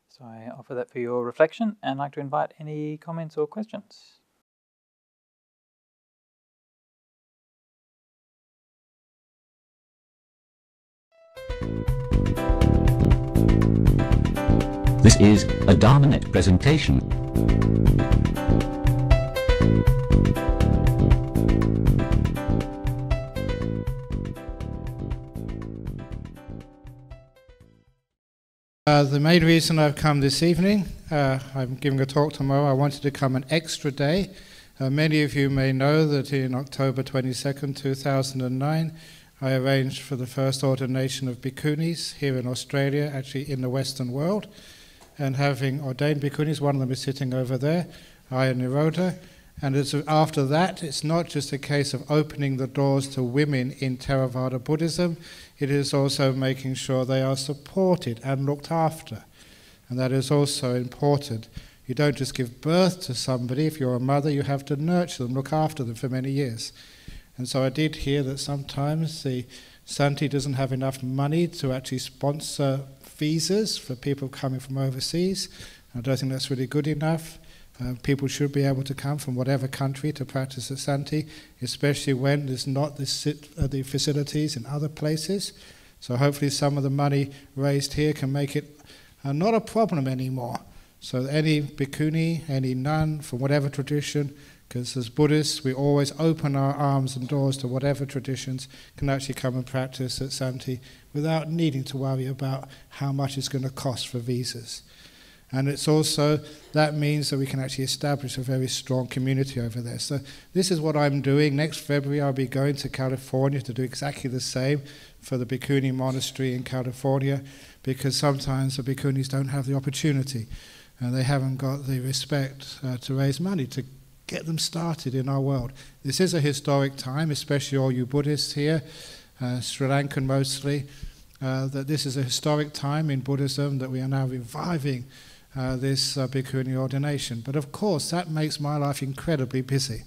So I offer that for your reflection and I'd like to invite any comments or questions. This is a Dharmanet presentation. The main reason I've come this evening, I'm giving a talk tomorrow. I wanted to come an extra day. Many of you may know that in October 22nd, 2009, I arranged for the first ordination of bhikkhunis here in Australia, actually in the Western world. And having ordained bhikkhunis, one of them is sitting over there, Ayya Nirodha. And after that, it's not just a case of opening the doors to women in Theravada Buddhism, it is also making sure they are supported and looked after. And that is also important. You don't just give birth to somebody. If you're a mother, you have to nurture them, look after them for many years. And so I did hear that sometimes the Santi doesn't have enough money to actually sponsor visas for people coming from overseas. I don't think that's really good enough. People should be able to come from whatever country to practice at Santi, especially when there's not the facilities in other places. So hopefully some of the money raised here can make it not a problem anymore. So any bhikkhuni, any nun, from whatever tradition, because as Buddhists we always open our arms and doors to whatever traditions can actually come and practice at Santi without needing to worry about how much it's going to cost for visas. And it's also, that means that we can actually establish a very strong community over there. So this is what I'm doing. Next February I'll be going to California to do exactly the same for the Bhikkhuni monastery in California, because sometimes the Bhikkhunis don't have the opportunity and they haven't got the respect to raise money to get them started in our world. This is a historic time, especially all you Buddhists here, Sri Lankan mostly, that this is a historic time in Buddhism, that we are now reviving this bhikkhuni ordination. But of course that makes my life incredibly busy.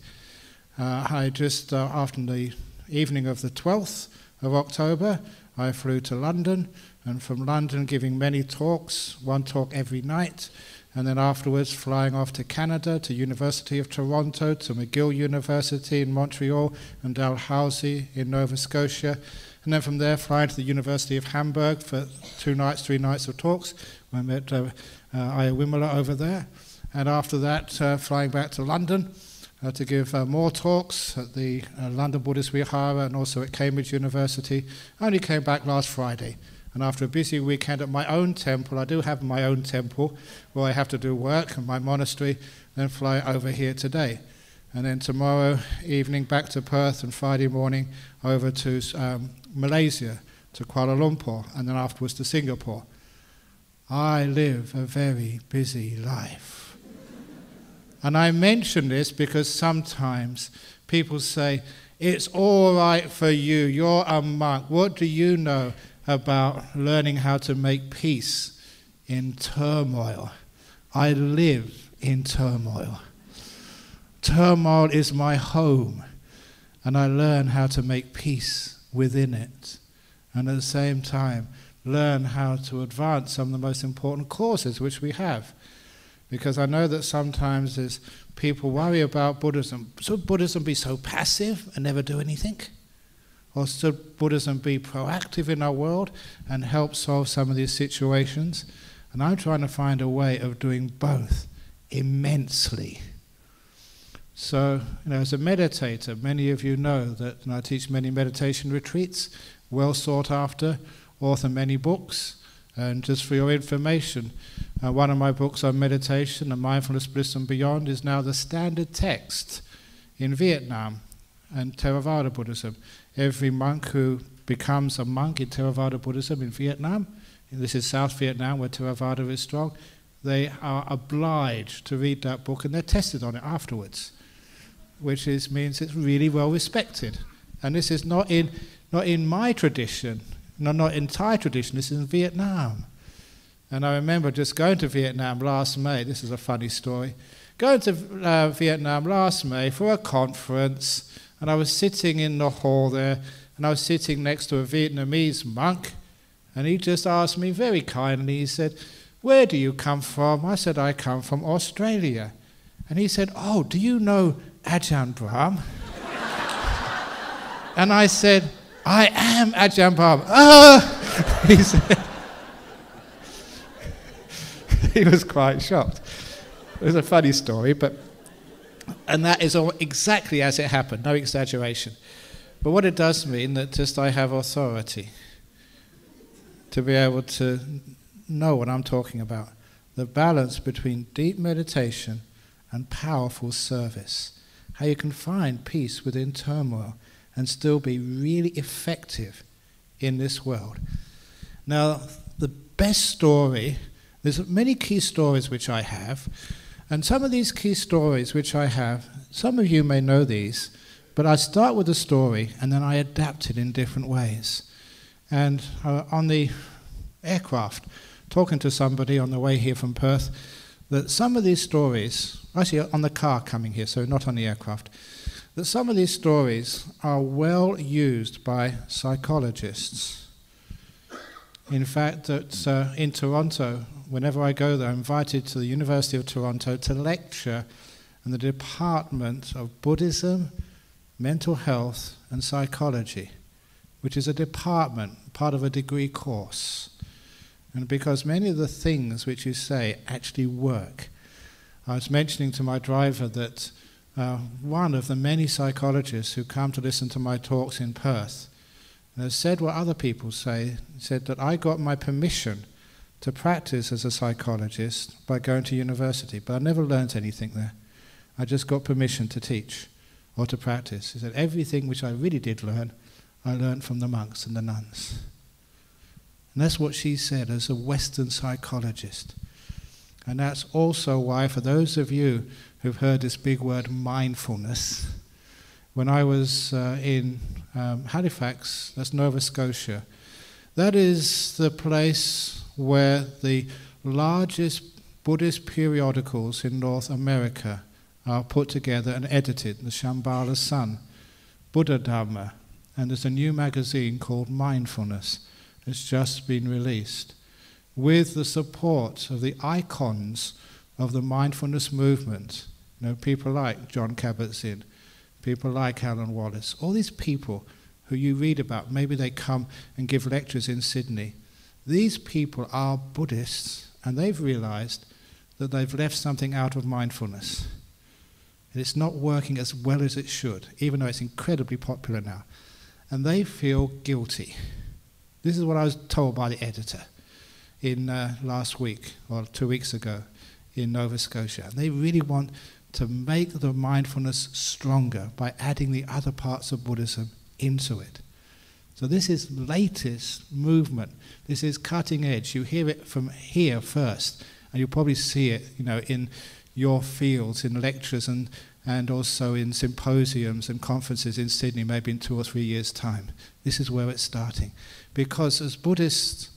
I just, after the evening of the 12th of October, I flew to London, and from London giving many talks, one talk every night, and then afterwards flying off to Canada, to University of Toronto, to McGill University in Montreal, and Dalhousie in Nova Scotia, and then from there flying to the University of Hamburg for 2 nights, 3 nights of talks. I met Ayya Wimala over there, and after that flying back to London to give more talks at the London Buddhist Vihara and also at Cambridge University. I only came back last Friday, and after a busy weekend at my own temple, I do have my own temple where I have to do work, and my monastery, then fly over here today. And then tomorrow evening back to Perth, and Friday morning over to Malaysia, to Kuala Lumpur, and then afterwards to Singapore. I live a very busy life. And I mention this because sometimes people say, it's all right for you, you're a monk. What do you know about learning how to make peace in turmoil? I live in turmoil. Turmoil is my home. and I learn how to make peace within it, and at the same time learn how to advance some of the most important causes which we have. Because I know that sometimes as people worry about Buddhism, should Buddhism be so passive and never do anything? Or should Buddhism be proactive in our world and help solve some of these situations? And I'm trying to find a way of doing both immensely. So, as a meditator, many of you know that I teach many meditation retreats, well sought after, author many books. And just for your information, one of my books on meditation and mindfulness, bliss and beyond is now the standard text in Vietnam and Theravada Buddhism. Every monk who becomes a monk in Theravada Buddhism in Vietnam, and this is South Vietnam where Theravada is strong, they are obliged to read that book and they're tested on it afterwards, which means it's really well respected. And this is not in my tradition, not in Thai tradition, this is in Vietnam. And I remember just going to Vietnam last May, this is a funny story, going to Vietnam last May for a conference, and I was sitting in the hall there, and I was sitting next to a Vietnamese monk, and he just asked me very kindly, he said, "Where do you come from?" I said, "I come from Australia." And he said, "Oh, do you know Ajahn Brahm?" And I said, "I am Ajahn Brahm." "Oh!" He said. He was quite shocked. It was a funny story, and that is all exactly as it happened, no exaggeration. But what it does mean that just I have authority to be able to know what I'm talking about. The balance between deep meditation and powerful service. How you can find peace within turmoil and still be really effective in this world. Now, the best story, there's many key stories which I have, and some of these key stories which I have, some of you may know these, but I start with a story and then I adapt it in different ways. And on the aircraft, talking to somebody on the way here from Perth, that some of these stories, actually on the car coming here, so not on the aircraft, that some of these stories are well used by psychologists. In fact, that in Toronto, whenever I go there, I'm invited to the University of Toronto to lecture in the Department of Buddhism, Mental Health and Psychology, which is a department, part of a degree course. And because many of the things which you say actually work. I was mentioning to my driver that one of the many psychologists who come to listen to my talks in Perth has said what other people say, said that I got my permission to practice as a psychologist by going to university, but I never learned anything there. I just got permission to teach or to practice. He said everything which I really did learn, I learned from the monks and the nuns. And that's what she said as a Western psychologist. And that's also why, for those of you who've heard this big word mindfulness, when I was in Halifax, that's Nova Scotia, that is the place where the largest Buddhist periodicals in North America are put together and edited, the Shambhala Sun, Buddha Dhamma, and there's a new magazine called Mindfulness. It's just been released with the support of the icons of the mindfulness movement. You know, people like John Kabat-Zinn, people like Alan Wallace, all these people who you read about, maybe they come and give lectures in Sydney. These people are Buddhists, and they've realized that they've left something out of mindfulness. And it's not working as well as it should, even though it's incredibly popular now. And they feel guilty. This is what I was told by the editor in last week, or 2 weeks ago, in Nova Scotia. And they really want to make the mindfulness stronger by adding the other parts of Buddhism into it. So this is latest movement. This is cutting edge. You hear it from here first, and you'll probably see it, in your fields, in lectures and also in symposiums and conferences in Sydney, maybe in 2 or 3 years' time. This is where it's starting. Because as Buddhists,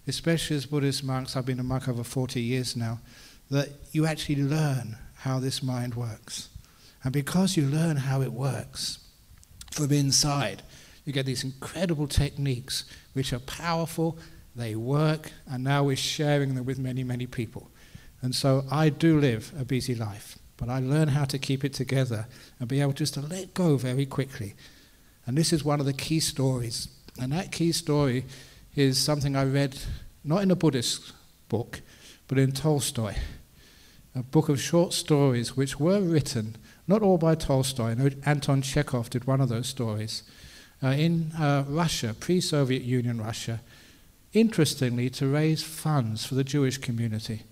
especially as Buddhist monks, I've been a monk over 40 years now, that you actually learn how this mind works. And because you learn how it works, from inside. You get these incredible techniques which are powerful, they work, and now we're sharing them with many, many people. And so I do live a busy life, but I learn how to keep it together and be able just to let go very quickly. And this is one of the key stories. And that key story is something I read, not in a Buddhist book, but in Tolstoy, a book of short stories which were written, not all by Tolstoy. I know Anton Chekhov did one of those stories, in Russia, pre-Soviet Union Russia, interestingly to raise funds for the Jewish community,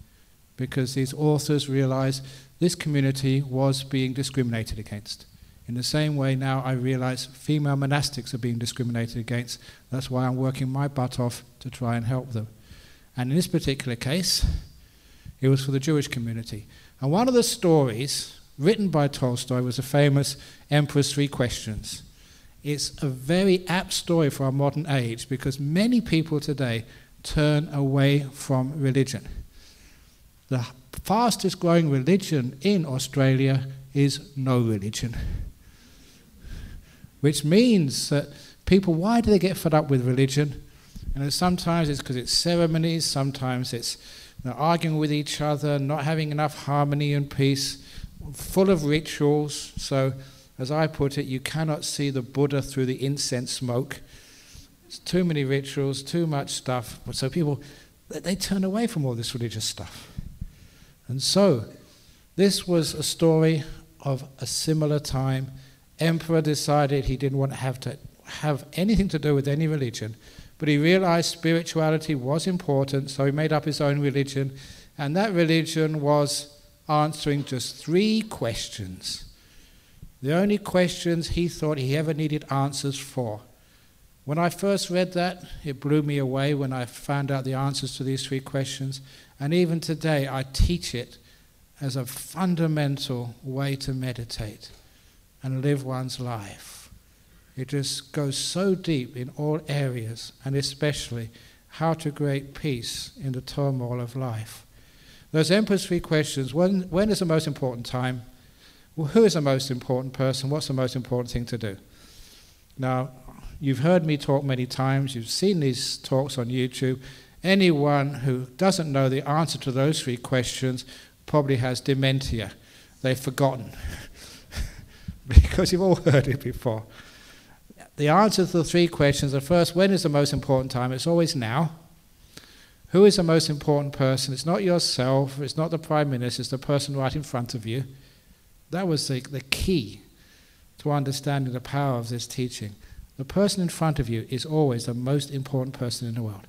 because these authors realized this community was being discriminated against. In the same way now I realize female monastics are being discriminated against. That's why I'm working my butt off to try and help them. And in this particular case, it was for the Jewish community. And one of the stories written by Tolstoy was the famous Emperor's Three Questions. It's a very apt story for our modern age because many people today turn away from religion. The fastest growing religion in Australia is no religion. Which means that people, why do they get fed up with religion? And sometimes it's because it's ceremonies, sometimes it's arguing with each other, not having enough harmony and peace, full of rituals. So, as I put it, you cannot see the Buddha through the incense smoke. It's too many rituals, too much stuff. So people, they turn away from all this religious stuff. And so, this was a story of a similar time. Emperor decided he didn't want to have anything to do with any religion, but he realized spirituality was important, so he made up his own religion, and that religion was answering just 3 questions. The only questions he thought he ever needed answers for. When I first read that, it blew me away when I found out the answers to these 3 questions, and even today I teach it as a fundamental way to meditate and live one's life. It just goes so deep in all areas, and especially how to create peace in the turmoil of life. Those Emperor's 3 questions, when is the most important time? Well, who is the most important person? What's the most important thing to do? Now, you've heard me talk many times, you've seen these talks on YouTube. Anyone who doesn't know the answer to those 3 questions probably has dementia. They've forgotten. Because you've all heard it before. The answer to the 3 questions are first, when is the most important time? It's always now. Who is the most important person? It's not yourself, it's not the Prime Minister, it's the person right in front of you. That was the key to understanding the power of this teaching. The person in front of you is always the most important person in the world.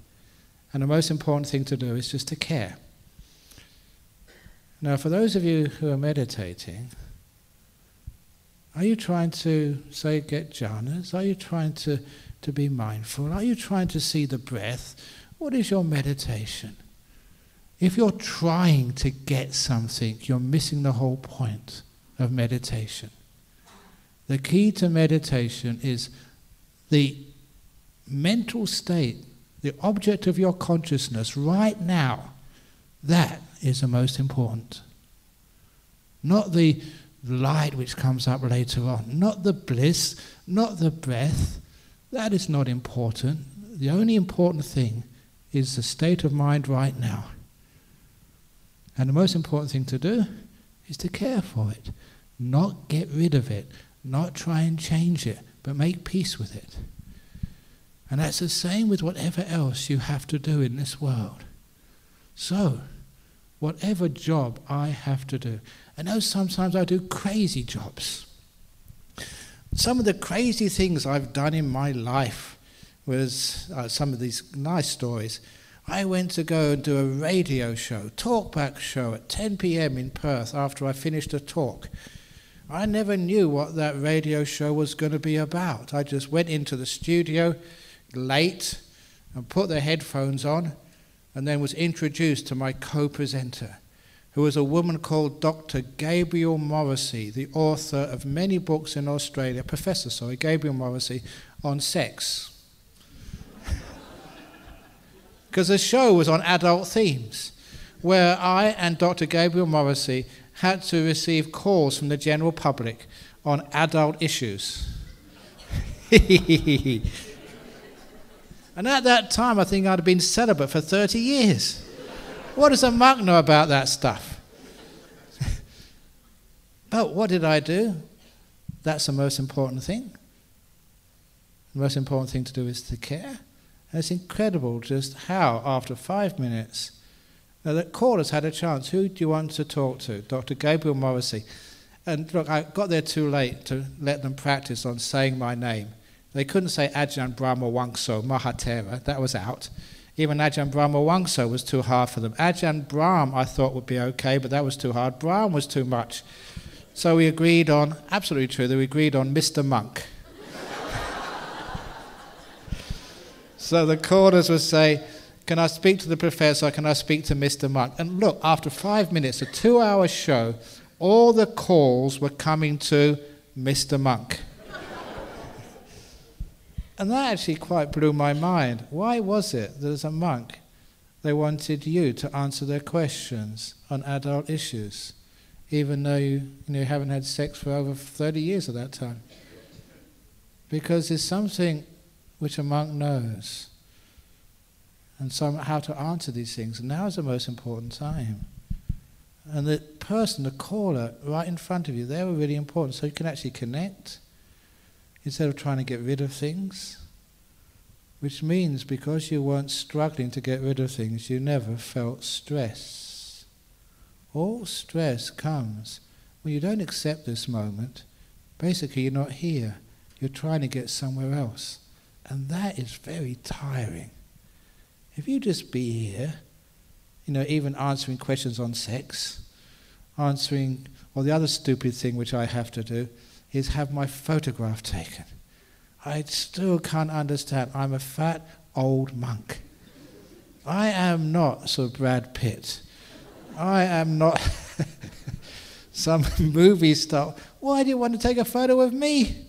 And the most important thing to do is just to care. Now, for those of you who are meditating, are you trying to, say, get jhanas? Are you trying to be mindful? Are you trying to see the breath? What is your meditation? If you're trying to get something, you're missing the whole point of meditation. The key to meditation is the mental state, the object of your consciousness right now. That is the most important. Not the light which comes up later on, not the bliss, not the breath. That is not important. The only important thing is the state of mind right now. And the most important thing to do is to care for it, not get rid of it, not try and change it, but make peace with it. And that's the same with whatever else you have to do in this world. So, whatever job I have to do, I know sometimes I do crazy jobs. Some of the crazy things I've done in my life was some of these nice stories. I went to go and do a radio show, talkback show at 10 p.m. in Perth after I finished a talk. I never knew what that radio show was going to be about. I just went into the studio late and put the headphones on and then was introduced to my co-presenter, who was a woman called Dr. Gabrielle Morrissey, the author of many books in Australia, Professor Gabrielle Morrissey, on sex. Because the show was on adult themes, where I and Dr. Gabrielle Morrissey had to receive calls from the general public on adult issues. And at that time, I think I'd been celibate for 30 years. What does a monk know about that stuff? But what did I do? That's the most important thing. The most important thing to do is to care. And it's incredible just how, after 5 minutes, the callers had a chance. Who do you want to talk to? Dr. Gabriel Morrissey. And look, I got there too late to let them practice on saying my name. They couldn't say Ajahn Brahma Wangso Mahatera. That was out. Even Ajahn Brahma Wangso was too hard for them. Ajahn Brahm I thought would be okay, but that was too hard. Brahm was too much. So we agreed on, absolutely true, we agreed on Mr. Monk. So the callers would say, can I speak to the professor, or can I speak to Mr. Monk? And look, after 5 minutes, a 2-hour show, all the calls were coming to Mr. Monk. And that actually quite blew my mind. Why was it that as a monk, they wanted you to answer their questions on adult issues, even though you haven't had sex for over 30 years at that time? Because there's something which a monk knows, and how to answer these things. And now is the most important time. And the person, the caller, right in front of you, they were really important, so you can actually connect instead of trying to get rid of things. Which means because you weren't struggling to get rid of things, you never felt stress. All stress comes when you don't accept this moment. Basically, you're not here. You're trying to get somewhere else. And that is very tiring. If you just be here, even answering questions on sex, or the other stupid thing which I have to do is have my photograph taken. I still can't understand. I'm a fat old monk. I am not Sir Brad Pitt. I am not some movie star. Why do you want to take a photo of me?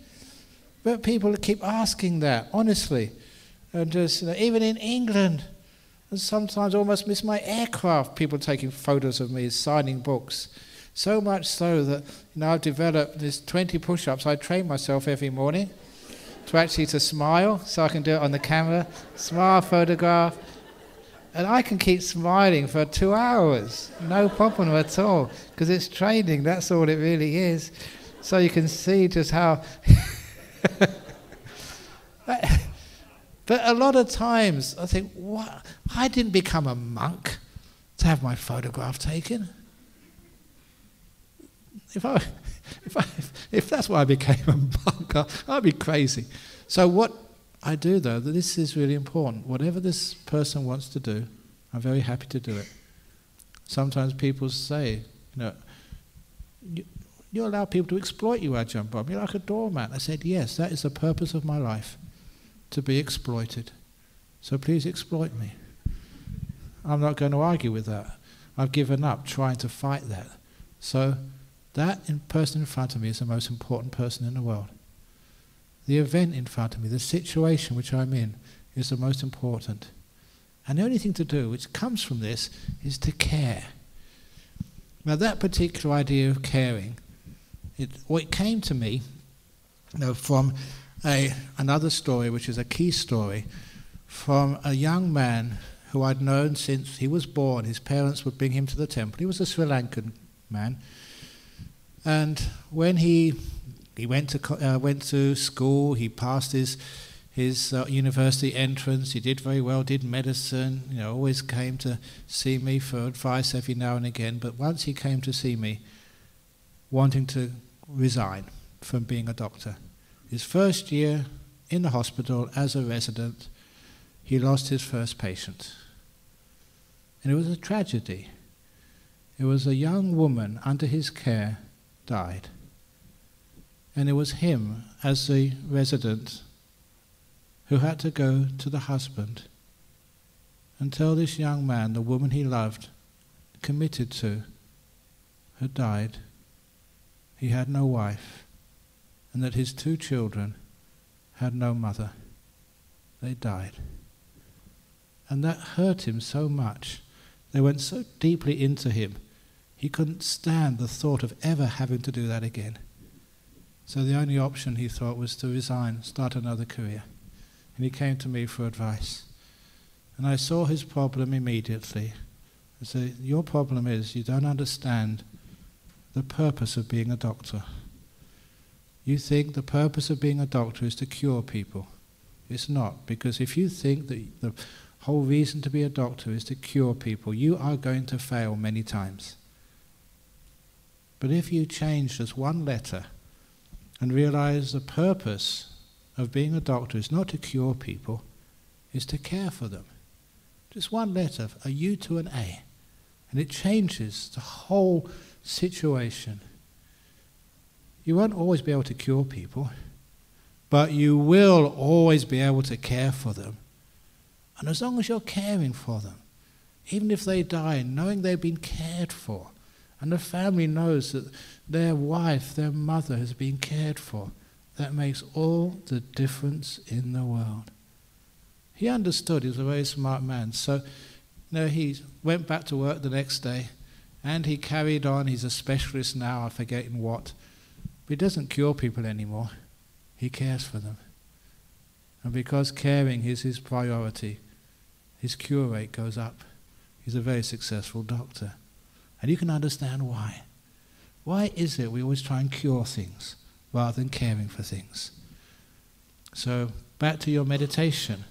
But people keep asking that, honestly. And just, even in England, and sometimes I almost miss my aircraft, people taking photos of me, signing books. So much so that I've developed this 20 push-ups. I train myself every morning to smile, so I can do it on the camera, smile, photograph. And I can keep smiling for 2 hours, no problem at all, because it's training, that's all it really is. So you can see just how... But a lot of times I think, what? I didn't become a monk to have my photograph taken. If that's why I became a monk, I'd be crazy. So what I do, though, this is really important. Whatever this person wants to do, I'm very happy to do it. Sometimes people say, you allow people to exploit you, Ajahn Brahm. You're like a doormat. I said, yes, that is the purpose of my life, to be exploited. So please exploit me. I'm not going to argue with that. I've given up trying to fight that. So that person in front of me is the most important person in the world. The event in front of me, the situation which I'm in, is the most important. And the only thing to do, which comes from this, is to care. Now that particular idea of caring, it came to me from another story, which is a key story, from a young man who I'd known since he was born. His parents would bring him to the temple. He was a Sri Lankan man. And when he went to school, he passed his university entrance, he did very well, did medicine, always came to see me for advice every now and again. But once he came to see me, wanting to resign from being a doctor. His first year in the hospital as a resident, he lost his first patient. And it was a tragedy. It was a young woman under his care died. And it was him, as the resident, who had to go to the husband and tell this young man, the woman he loved, committed to, had died. He had no wife, and that his 2 children had no mother. They died. And that hurt him so much. They went so deeply into him, he couldn't stand the thought of ever having to do that again. So the only option, he thought, was to resign, start another career. And he came to me for advice. And I saw his problem immediately. I said, your problem is you don't understand the purpose of being a doctor. You think the purpose of being a doctor is to cure people. It's not, because if you think that the whole reason to be a doctor is to cure people, you are going to fail many times. But if you change just one letter and realize the purpose of being a doctor is not to cure people, is to care for them. Just one letter, a U to an A, and it changes the whole situation. You won't always be able to cure people, but you will always be able to care for them. And as long as you're caring for them, even if they die, knowing they've been cared for, and the family knows that their wife, their mother has been cared for, that makes all the difference in the world. He understood. He was a very smart man. So he went back to work the next day, and he carried on. He's a specialist now, I forget in what. But he doesn't cure people anymore. He cares for them. And because caring is his priority, his cure rate goes up. He's a very successful doctor. And you can understand why. Why is it we always try and cure things rather than caring for things? So back to your meditation.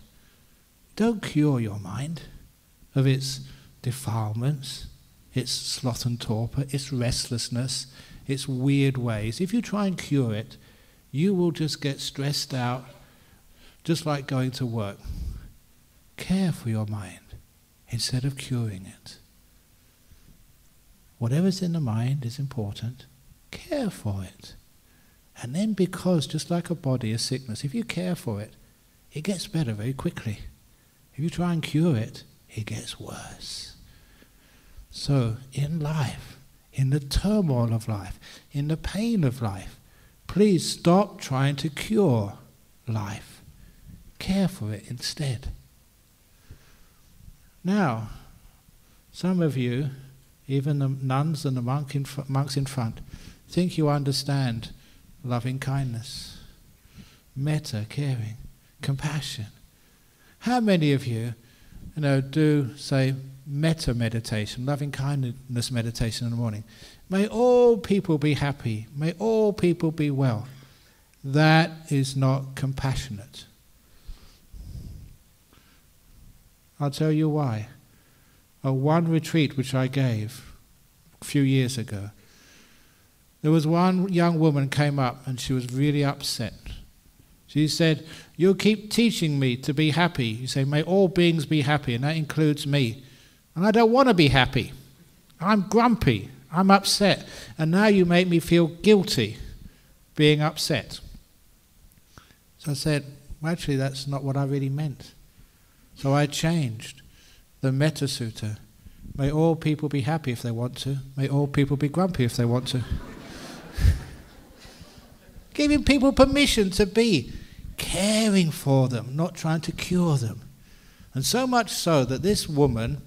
Don't cure your mind of its defilements, its sloth and torpor, its restlessness, its weird ways. If you try and cure it, you will just get stressed out, just like going to work. Care for your mind instead of curing it. Whatever's in the mind is important. Care for it. And then, because just like a body, a sickness, if you care for it, it gets better very quickly. If you try and cure it, it gets worse. So in life, in the turmoil of life, in the pain of life, please stop trying to cure life. Care for it instead. Now, some of you, even the nuns and the monks in front, think you understand loving kindness, metta, caring, compassion. How many of you, do, say, metta meditation, loving kindness meditation in the morning? May all people be happy. May all people be well. That is not compassionate. I'll tell you why. One retreat which I gave a few years ago, there was one young woman came up and she was really upset. She said, "You keep teaching me to be happy. You say, may all beings be happy, and that includes me. And I don't want to be happy. I'm grumpy. I'm upset. And now you make me feel guilty being upset." So I said, well, actually, that's not what I really meant. So I changed the Metta Sutta. May all people be happy if they want to. May all people be grumpy if they want to. Giving people permission to be, caring for them, not trying to cure them. And so much so that this woman,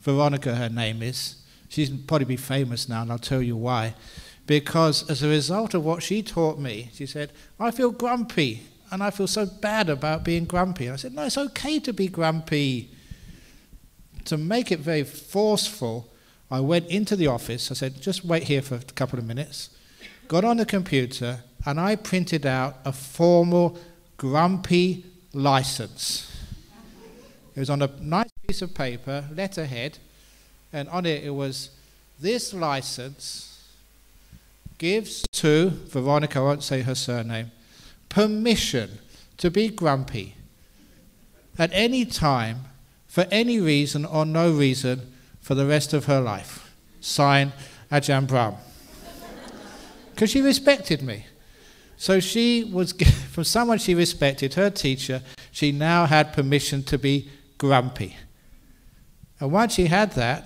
Veronica her name is, she's probably be famous now, and I'll tell you why. Because as a result of what she taught me, she said, I feel grumpy, and I feel so bad about being grumpy. And I said, no, it's okay to be grumpy. To make it very forceful, I went into the office. I said, just wait here for a couple of minutes. Got on the computer, and I printed out a formal grumpy license. It was on a nice piece of paper, letterhead, and on it was, this license gives to, Veronica, I won't say her surname, permission to be grumpy at any time, for any reason or no reason, for the rest of her life. Signed, Ajahn Brahm. Because she respected me. So she was, from someone she respected, her teacher, she now had permission to be grumpy. And once she had that,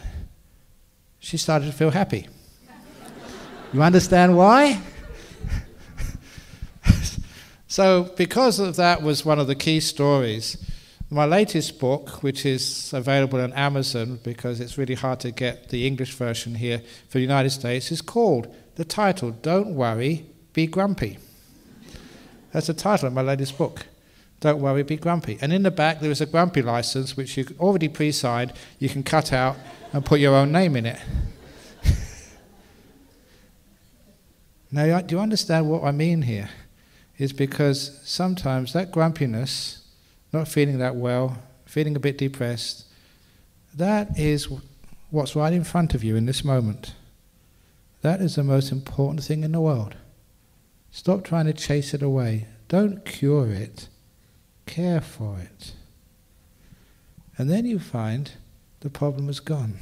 she started to feel happy. You understand why? So because of that was one of the key stories. My latest book, which is available on Amazon because it's really hard to get the English version here for the United States, is called, the title, Don't Worry, Be Grumpy. That's the title of my latest book. Don't worry, be grumpy. And in the back there is a grumpy license which you already pre-signed. You can cut out and put your own name in it. Now, do you understand what I mean here? It's because sometimes that grumpiness, not feeling that well, feeling a bit depressed, that is what's right in front of you in this moment. That is the most important thing in the world. Stop trying to chase it away. Don't cure it. Care for it. And then you find the problem is gone.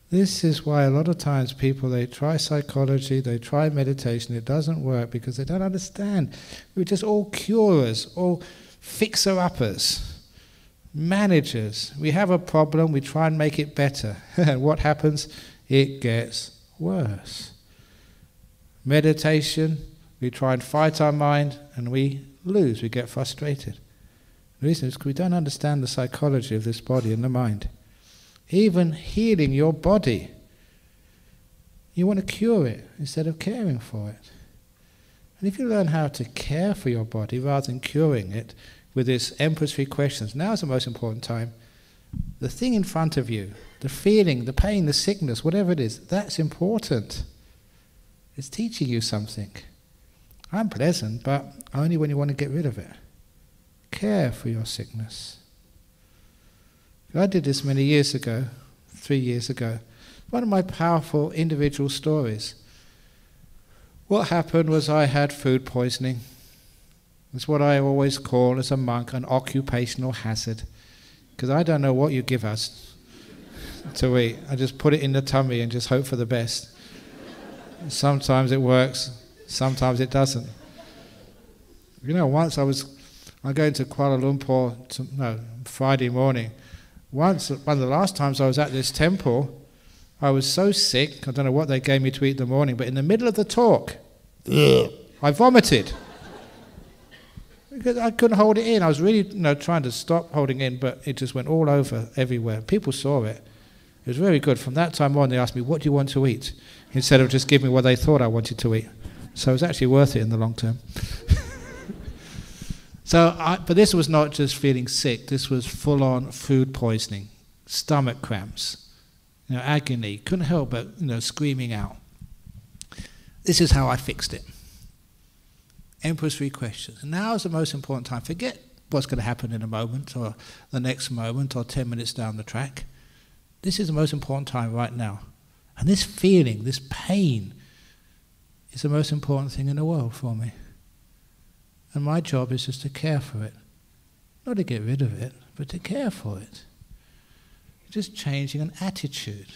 This is why a lot of times people, they try psychology, they try meditation, it doesn't work because they don't understand. We're just all curers, all fixer-uppers, managers. We have a problem, we try and make it better. And what happens? It gets worse. Meditation, we try and fight our mind and we lose, we get frustrated. The reason is because we don't understand the psychology of this body and the mind. Even healing your body, you want to cure it instead of caring for it. And if you learn how to care for your body rather than curing it with this Emperor's Three Questions, now is the most important time. The thing in front of you, the feeling, the pain, the sickness, whatever it is, that's important. It's teaching you something. Unpleasant, but only when you want to get rid of it. Care for your sickness. I did this many years ago, 3 years ago. One of my powerful individual stories. What happened was I had food poisoning. It's what I always call as a monk an occupational hazard. Because I don't know what you give us to eat. I just put it in the tummy and just hope for the best. Sometimes it works, sometimes it doesn't. You know, once I'm going to Kuala Lumpur, Friday morning. Once, one of the last times I was at this temple, I was so sick, I don't know what they gave me to eat in the morning, but in the middle of the talk, I vomited. Because I couldn't hold it in. I was really trying to stop holding in, but it just went all over everywhere. People saw it. It was very good. From that time on, they asked me, what do you want to eat? Instead of just giving me what they thought I wanted to eat. So it was actually worth it in the long term. But this was not just feeling sick. This was full-on food poisoning, stomach cramps, agony. Couldn't help but screaming out. This is how I fixed it. Emperor's Three Questions. And now is the most important time. Forget what's going to happen in a moment or the next moment or 10 minutes down the track. This is the most important time right now. And this feeling, this pain, is the most important thing in the world for me. And my job is just to care for it. Not to get rid of it, but to care for it. Just changing an attitude.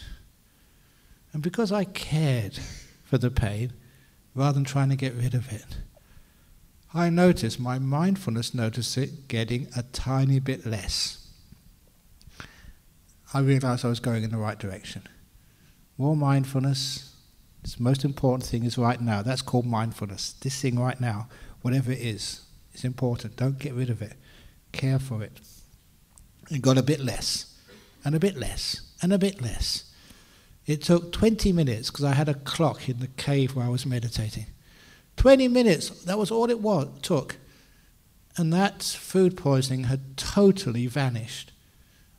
And because I cared for the pain, rather than trying to get rid of it, I noticed, my mindfulness noticed it getting a tiny bit less. I realized I was going in the right direction. More mindfulness. This most important thing is right now. That's called mindfulness. This thing right now, whatever it is important. Don't get rid of it. Care for it. It got a bit less, and a bit less, and a bit less. It took 20 minutes, because I had a clock in the cave where I was meditating. 20 minutes, that was all it took. And that food poisoning had totally vanished.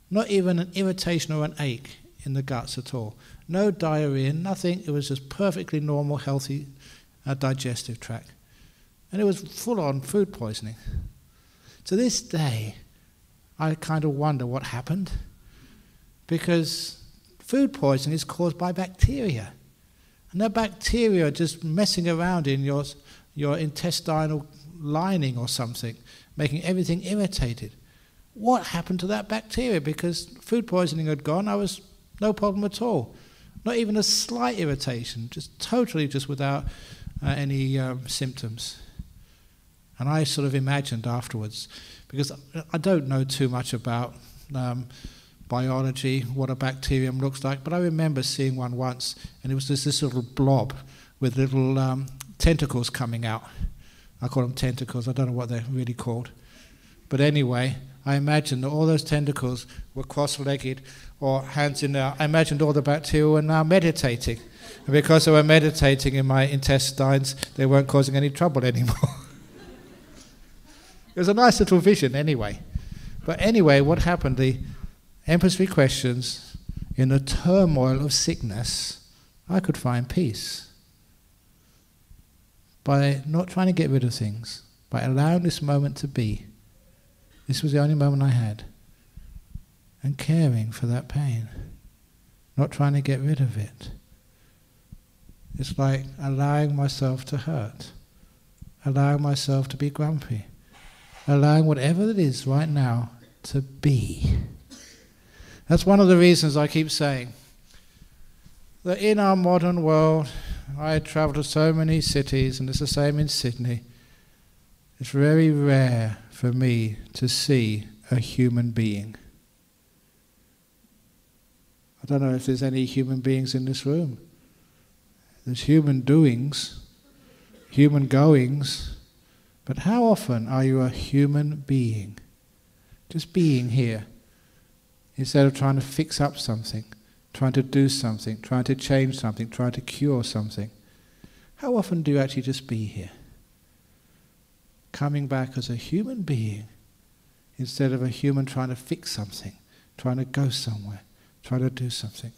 Not even an irritation or an ache in the guts at all. No diarrhea, nothing. It was just perfectly normal, healthy digestive tract. And it was full-on food poisoning. To this day, I kind of wonder what happened. Because food poisoning is caused by bacteria. And that bacteria are just messing around in your intestinal lining or something, making everything irritated. What happened to that bacteria? Because food poisoning had gone, I was no problem at all. Not even a slight irritation, just totally just without any symptoms. And I sort of imagined afterwards, because I don't know too much about biology, what a bacterium looks like, but I remember seeing one once, and it was just this little blob with little tentacles coming out. I call them tentacles, I don't know what they're really called. But anyway, I imagined that all those tentacles were cross-legged or hands in there. I imagined all the bacteria were now meditating. And because they were meditating in my intestines, they weren't causing any trouble anymore. It was a nice little vision anyway. But anyway, what happened? The Emperor's Three Questions, in the turmoil of sickness, I could find peace. By not trying to get rid of things, by allowing this moment to be. This was the only moment I had. And caring for that pain. Not trying to get rid of it. It's like allowing myself to hurt. Allowing myself to be grumpy. Allowing whatever it is right now to be. That's one of the reasons I keep saying that in our modern world, I travel to so many cities, and it's the same in Sydney. It's very rare for me to see a human being. I don't know if there's any human beings in this room. There's human doings, human goings, but how often are you a human being? Just being here, instead of trying to fix up something, trying to do something, trying to change something, trying to cure something. How often do you actually just be here? Coming back as a human being, instead of a human trying to fix something, trying to go somewhere, trying to do something.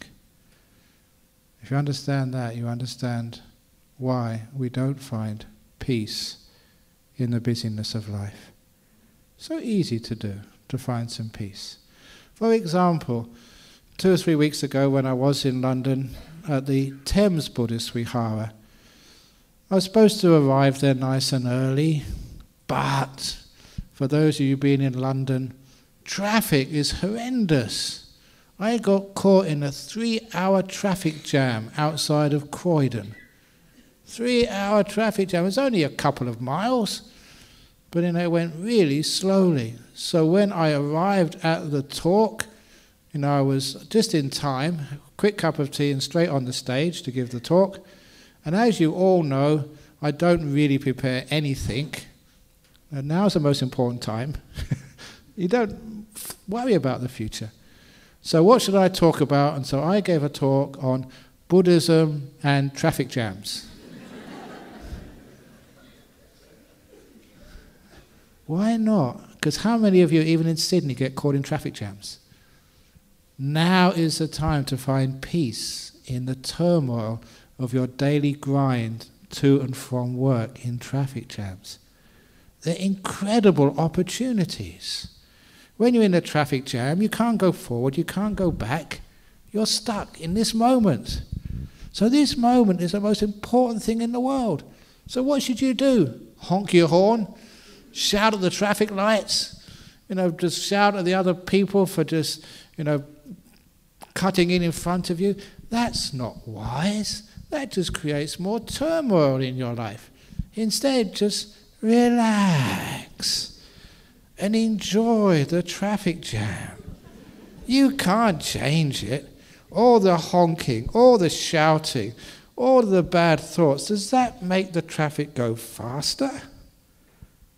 If you understand that, you understand why we don't find peace in the busyness of life. So easy to do, to find some peace. For example, 2 or 3 weeks ago when I was in London at the Thames Buddhist Vihara, I was supposed to arrive there nice and early, but for those of you being in London, traffic is horrendous. I got caught in a 3-hour traffic jam outside of Croydon. 3-hour traffic jam. It was only a couple of miles, but it went really slowly. So when I arrived at the talk, I was just in time, quick cup of tea and straight on the stage to give the talk. And as you all know, I don't really prepare anything. And now's the most important time. You don't worry about the future. So what should I talk about? And so I gave a talk on Buddhism and traffic jams. Why not? Because how many of you, even in Sydney, get caught in traffic jams? Now is the time to find peace in the turmoil of your daily grind to and from work in traffic jams. They're incredible opportunities. When you're in a traffic jam, you can't go forward, you can't go back. You're stuck in this moment. So this moment is the most important thing in the world. So what should you do? Honk your horn? Shout at the traffic lights? Just shout at the other people for just, cutting in front of you? That's not wise. That just creates more turmoil in your life. Instead, just relax and enjoy the traffic jam. You can't change it. All the honking, all the shouting, all the bad thoughts, does that make the traffic go faster?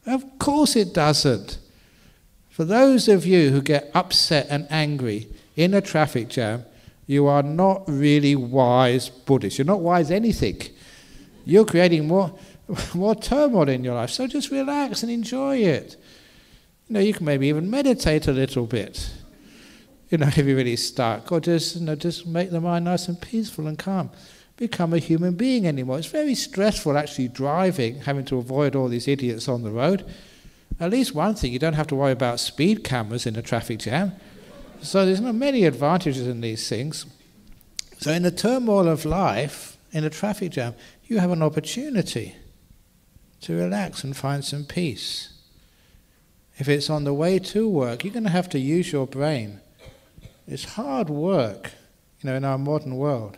Of course it doesn't. For those of you who get upset and angry in a traffic jam, you are not really wise Buddhists. You're not wise anything. You're creating more turmoil in your life. So just relax and enjoy it. You can maybe even meditate a little bit. If you're really stuck, or just make the mind nice and peaceful and calm. Become a human being anymore. It's very stressful actually driving, having to avoid all these idiots on the road. At least one thing, you don't have to worry about speed cameras in a traffic jam. So there's not many advantages in these things. So in the turmoil of life, in a traffic jam, you have an opportunity to relax and find some peace. If it's on the way to work, you're going to have to use your brain. It's hard work, in our modern world.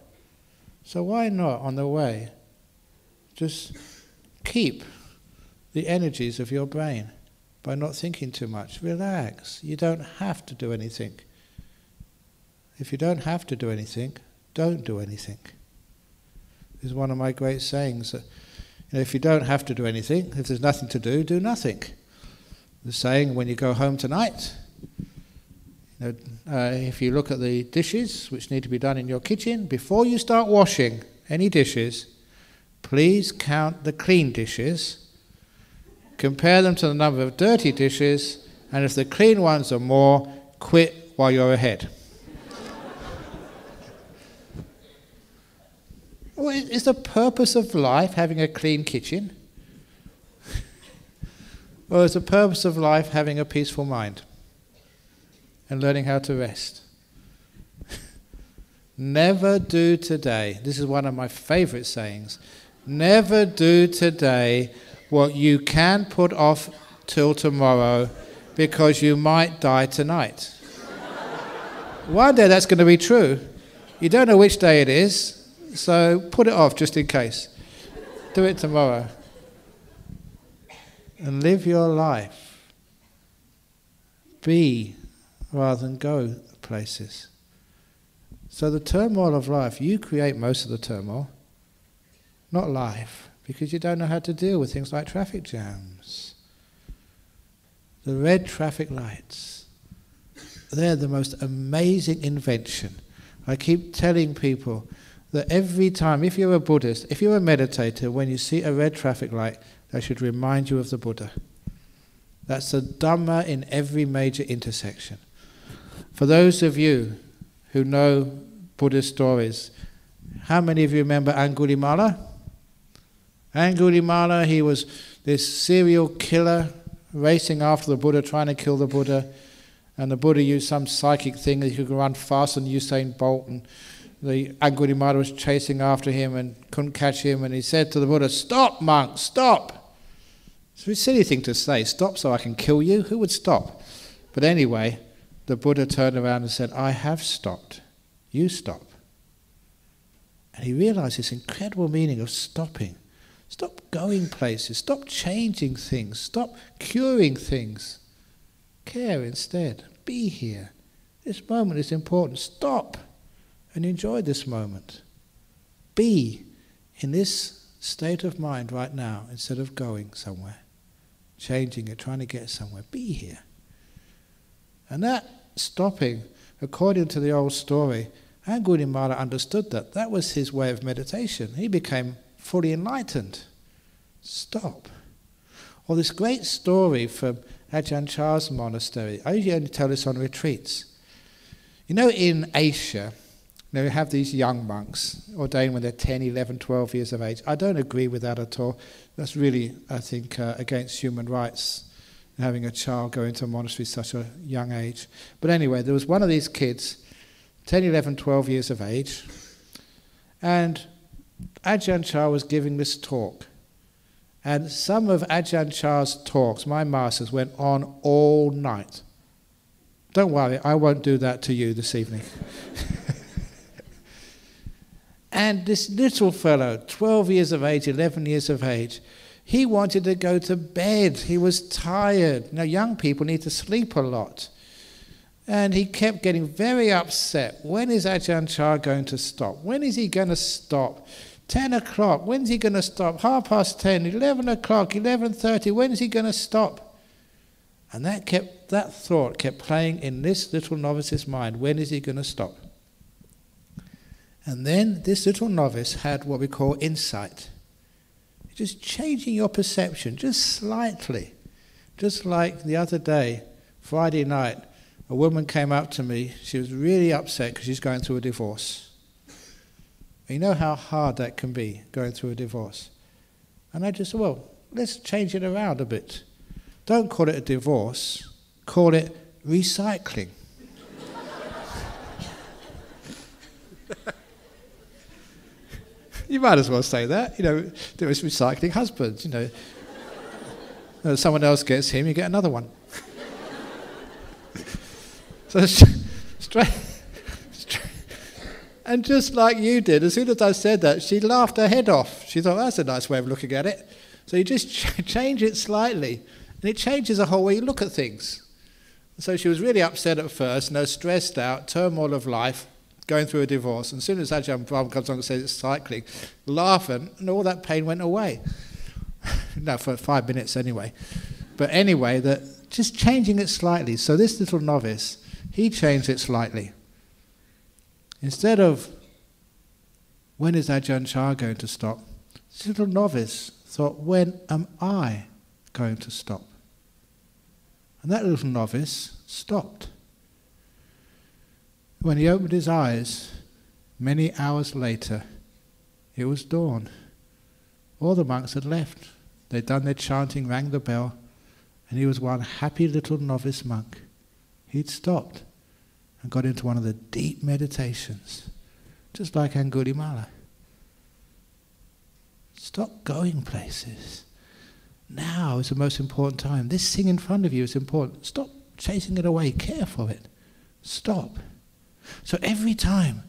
So why not, on the way, just keep the energies of your brain by not thinking too much. Relax. You don't have to do anything. If you don't have to do anything, don't do anything. This is one of my great sayings that if you don't have to do anything, if there's nothing to do, do nothing. The saying, when you go home tonight, if you look at the dishes which need to be done in your kitchen, before you start washing any dishes, please count the clean dishes, compare them to the number of dirty dishes, and if the clean ones are more, quit while you're ahead. Well, is the purpose of life having a clean kitchen? Or is the purpose of life having a peaceful mind and learning how to rest? Never do today, this is one of my favorite sayings, never do today what you can put off till tomorrow because you might die tonight. One day that's going to be true. You don't know which day it is, so put it off just in case. Do it tomorrow. And live your life. Be rather than go places. So the turmoil of life, you create most of the turmoil, not life, because you don't know how to deal with things like traffic jams. The red traffic lights, they're the most amazing invention. I keep telling people that every time, if you're a Buddhist, if you're a meditator, when you see a red traffic light, that should remind you of the Buddha. That's the Dhamma in every major intersection. For those of you who know Buddhist stories, how many of you remember Angulimala? Angulimala, he was this serial killer racing after the Buddha, trying to kill the Buddha, and the Buddha used some psychic thing that he could run faster than Usain Bolt, and the Angulimala was chasing after him and couldn't catch him, and he said to the Buddha, "Stop, monk, stop!" It's a silly thing to say, stop so I can kill you. Who would stop? But anyway, the Buddha turned around and said, "I have stopped. You stop." And he realized this incredible meaning of stopping. Stop going places. Stop changing things. Stop curing things. Care instead. Be here. This moment is important. Stop and enjoy this moment. Be in this state of mind right now instead of going somewhere, changing it, trying to get somewhere. Be here. And that stopping, according to the old story, Angulimala understood that. That was his way of meditation. He became fully enlightened. Stop. Or this great story from Ajahn Chah's monastery. I usually only tell this on retreats. You know, in Asia, we have these young monks ordained when they're 10, 11, 12 years of age. I don't agree with that at all. That's really, I think, against human rights, having a child go into a monastery at such a young age. But anyway, there was one of these kids, 10, 11, 12 years of age, and Ajahn Chah was giving this talk. And some of Ajahn Chah's talks, my masters, went on all night. Don't worry, I won't do that to you this evening. And this little fellow, 12 years of age, 11 years of age, he wanted to go to bed. He was tired. Now, young people need to sleep a lot. And he kept getting very upset. When is Ajahn Chah going to stop? When is he going to stop? 10 o'clock, when's he going to stop? 10:30, 11 o'clock, 11:30, when is he going to stop? And that thought kept playing in this little novice's mind. When is he going to stop? And then this little novice had what we call insight. Just changing your perception, just slightly. Just like the other day, Friday night, a woman came up to me. She was really upset because she's going through a divorce. You know how hard that can be, going through a divorce. And I just said, well, let's change it around a bit. Don't call it a divorce, call it recycling. You might as well say that, there was recycling husbands, Someone else gets him, you get another one. So straight. And just like you did, as soon as I said that, she laughed her head off. She thought, that's a nice way of looking at it. So you just change it slightly, and it changes the whole way you look at things. So she was really upset at first, stressed out, turmoil of life, going through a divorce. And as soon as Ajahn Brahm comes along and says it's cycling, laughing, and all that pain went away. No, for 5 minutes anyway. But anyway, just changing it slightly. So this little novice, he changed it slightly. Instead of, when is Ajahn Chah going to stop? This little novice thought, when am I going to stop? And that little novice stopped. When he opened his eyes, many hours later, it was dawn. All the monks had left. They'd done their chanting, rang the bell, and he was one happy little novice monk. He'd stopped and got into one of the deep meditations, just like Angulimala. Stop going places. Now is the most important time. This thing in front of you is important. Stop chasing it away. Care for it. Stop. So every time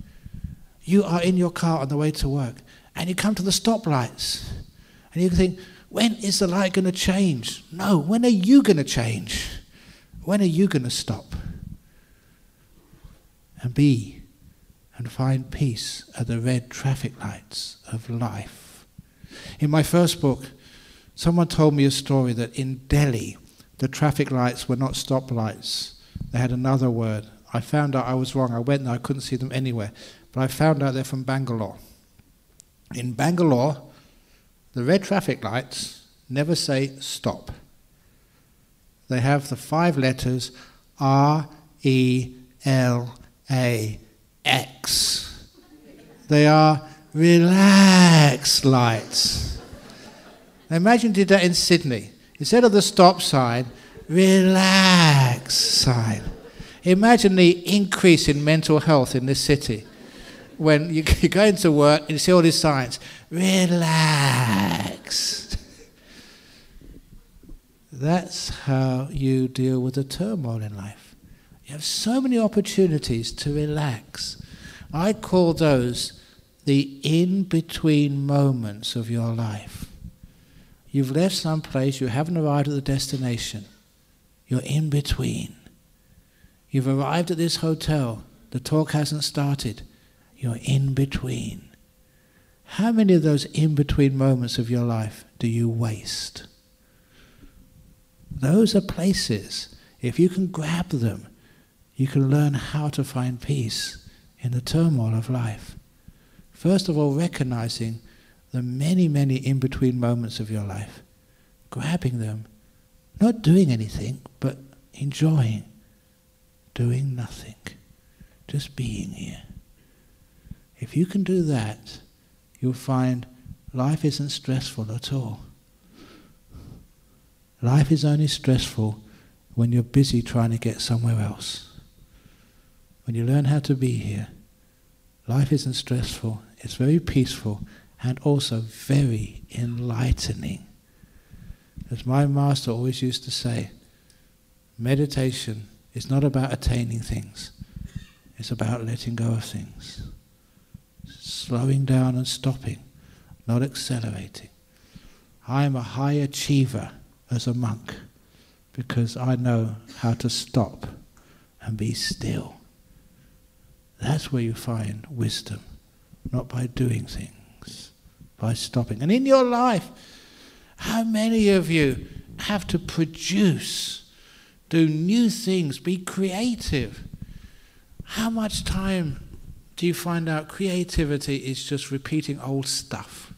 you are in your car on the way to work and you come to the stoplights and you think, when is the light going to change? No, when are you going to change? When are you going to stop? And be and find peace at the red traffic lights of life. In my first book, someone told me a story that in Delhi, the traffic lights were not stoplights. They had another word. I found out I was wrong. I went there, I couldn't see them anywhere. But I found out they're from Bangalore. In Bangalore, the red traffic lights never say stop. They have the 5 letters RELAX. They are relax lights. Now imagine you did that in Sydney. Instead of the stop sign, relax sign. Imagine the increase in mental health in this city. When you go into work and you see all these signs, relax. That's how you deal with the turmoil in life. You have so many opportunities to relax. I call those the in-between moments of your life. You've left some place, you haven't arrived at the destination. You're in between. You've arrived at this hotel, the talk hasn't started. You're in between. How many of those in-between moments of your life do you waste? Those are places, if you can grab them, you can learn how to find peace in the turmoil of life. First of all, recognizing the many, many in-between moments of your life, grabbing them, not doing anything, but enjoying, doing nothing, just being here. If you can do that, you'll find life isn't stressful at all. Life is only stressful when you're busy trying to get somewhere else. When you learn how to be here, life isn't stressful, it's very peaceful and also very enlightening. As my master always used to say, meditation is not about attaining things, it's about letting go of things. Slowing down and stopping, not accelerating. I am a high achiever as a monk because I know how to stop and be still. That's where you find wisdom, not by doing things, by stopping. And in your life, how many of you have to produce, do new things, be creative? How much time do you find out creativity is just repeating old stuff?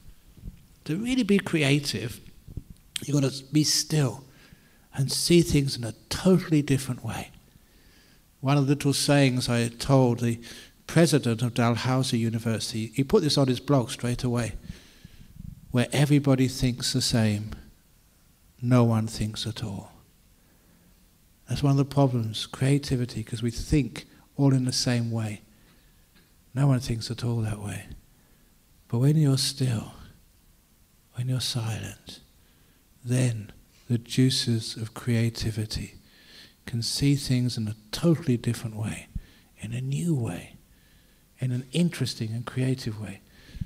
To really be creative, you've got to be still and see things in a totally different way. One of the little sayings I told the president of Dalhousie University, he put this on his blog straight away, where everybody thinks the same, no one thinks at all. That's one of the problems, creativity, because we think all in the same way. No one thinks at all that way. But when you're still, when you're silent, then the juices of creativity can see things in a totally different way, in a new way, in an interesting and creative way.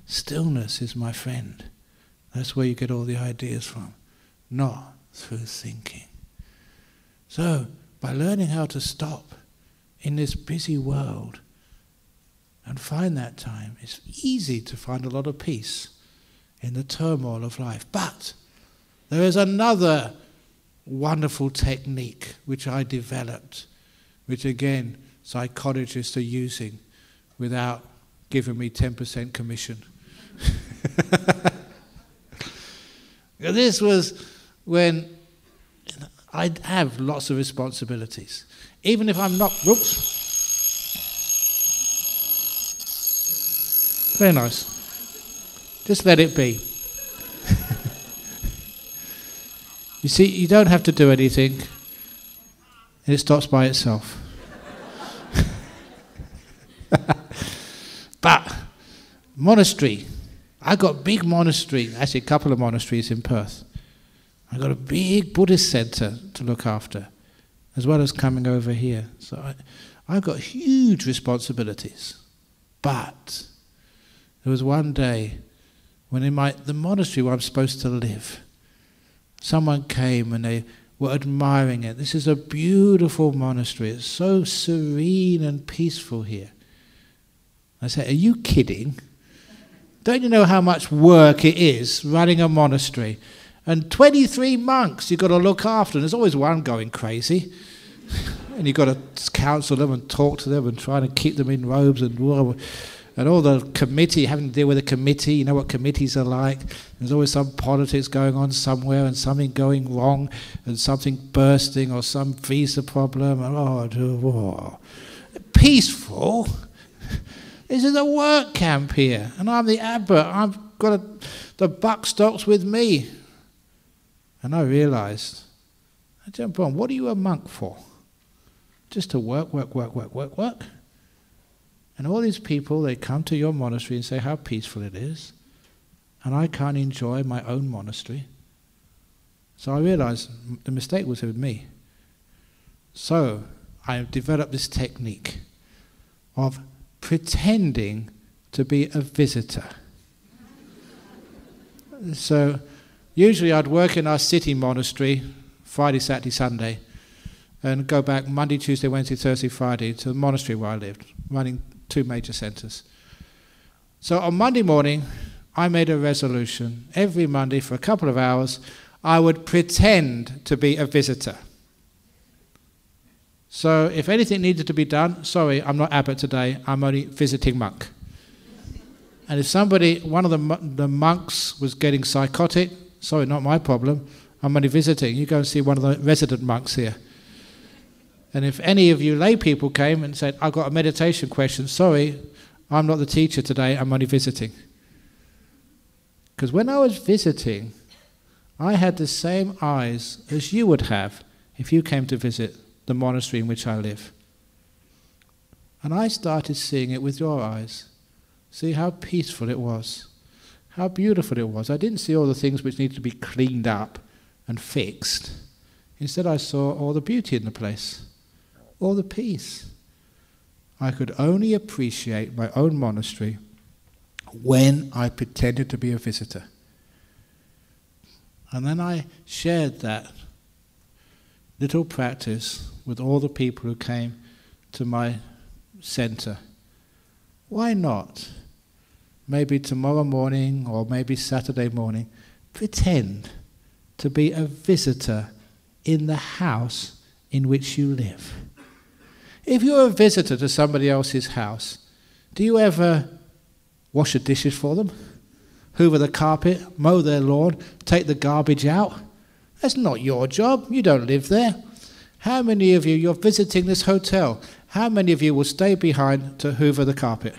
Stillness is my friend. That's where you get all the ideas from, not through thinking. So, by learning how to stop in this busy world and find that time, it's easy to find a lot of peace in the turmoil of life. But there is another wonderful technique which I developed, which again psychologists are using without giving me 10% commission. This was when I'd have lots of responsibilities. Even if I'm not, whoops. Very nice. Just let it be. You see, you don't have to do anything, and it stops by itself. But monastery, I got a big monastery, actually a couple of monasteries in Perth. I got a big Buddhist centre to look after, as well as coming over here. So I've got huge responsibilities. But there was one day when in the monastery where I'm supposed to live, someone came and they were admiring it. This is a beautiful monastery. It's so serene and peaceful here. I said, are you kidding? Don't you know how much work it is running a monastery? And 23 monks you've got to look after, and there's always one going crazy. And you've got to counsel them and talk to them and try to keep them in robes and all the committee, having to deal with a committee. You know what committees are like. There's always some politics going on somewhere and something going wrong and something bursting or some visa problem. Oh, peaceful. This is a work camp here, and I'm the abbot. I've got the buck stops with me. And I realised, I jumped on, what are you a monk for? Just to work. And all these people, they come to your monastery and say how peaceful it is, and I can't enjoy my own monastery. So I realised the mistake was with me. So I developed this technique of pretending to be a visitor. So usually I'd work in our city monastery Friday, Saturday, Sunday, and go back Monday, Tuesday, Wednesday, Thursday, Friday to the monastery where I lived, running 2 major centres. So on Monday morning, I made a resolution. Every Monday for a couple of hours, I would pretend to be a visitor. So if anything needed to be done, sorry, I'm not abbot today, I'm only visiting monk. And if one of the monks was getting psychotic, sorry, not my problem, I'm only visiting. You go and see one of the resident monks here. And if any of you lay people came and said, I've got a meditation question, sorry, I'm not the teacher today, I'm only visiting. Because when I was visiting, I had the same eyes as you would have if you came to visit the monastery in which I live. And I started seeing it with your eyes. See how peaceful it was, how beautiful it was. I didn't see all the things which needed to be cleaned up and fixed. Instead I saw all the beauty in the place, all the peace. I could only appreciate my own monastery when I pretended to be a visitor. And then I shared that little practice with all the people who came to my centre. Why not? Maybe tomorrow morning or maybe Saturday morning, pretend to be a visitor in the house in which you live. If you're a visitor to somebody else's house, do you ever wash the dishes for them? Hoover the carpet, mow their lawn, take the garbage out? That's not your job. You don't live there. How many of you're visiting this hotel, how many of you will stay behind to hoover the carpet?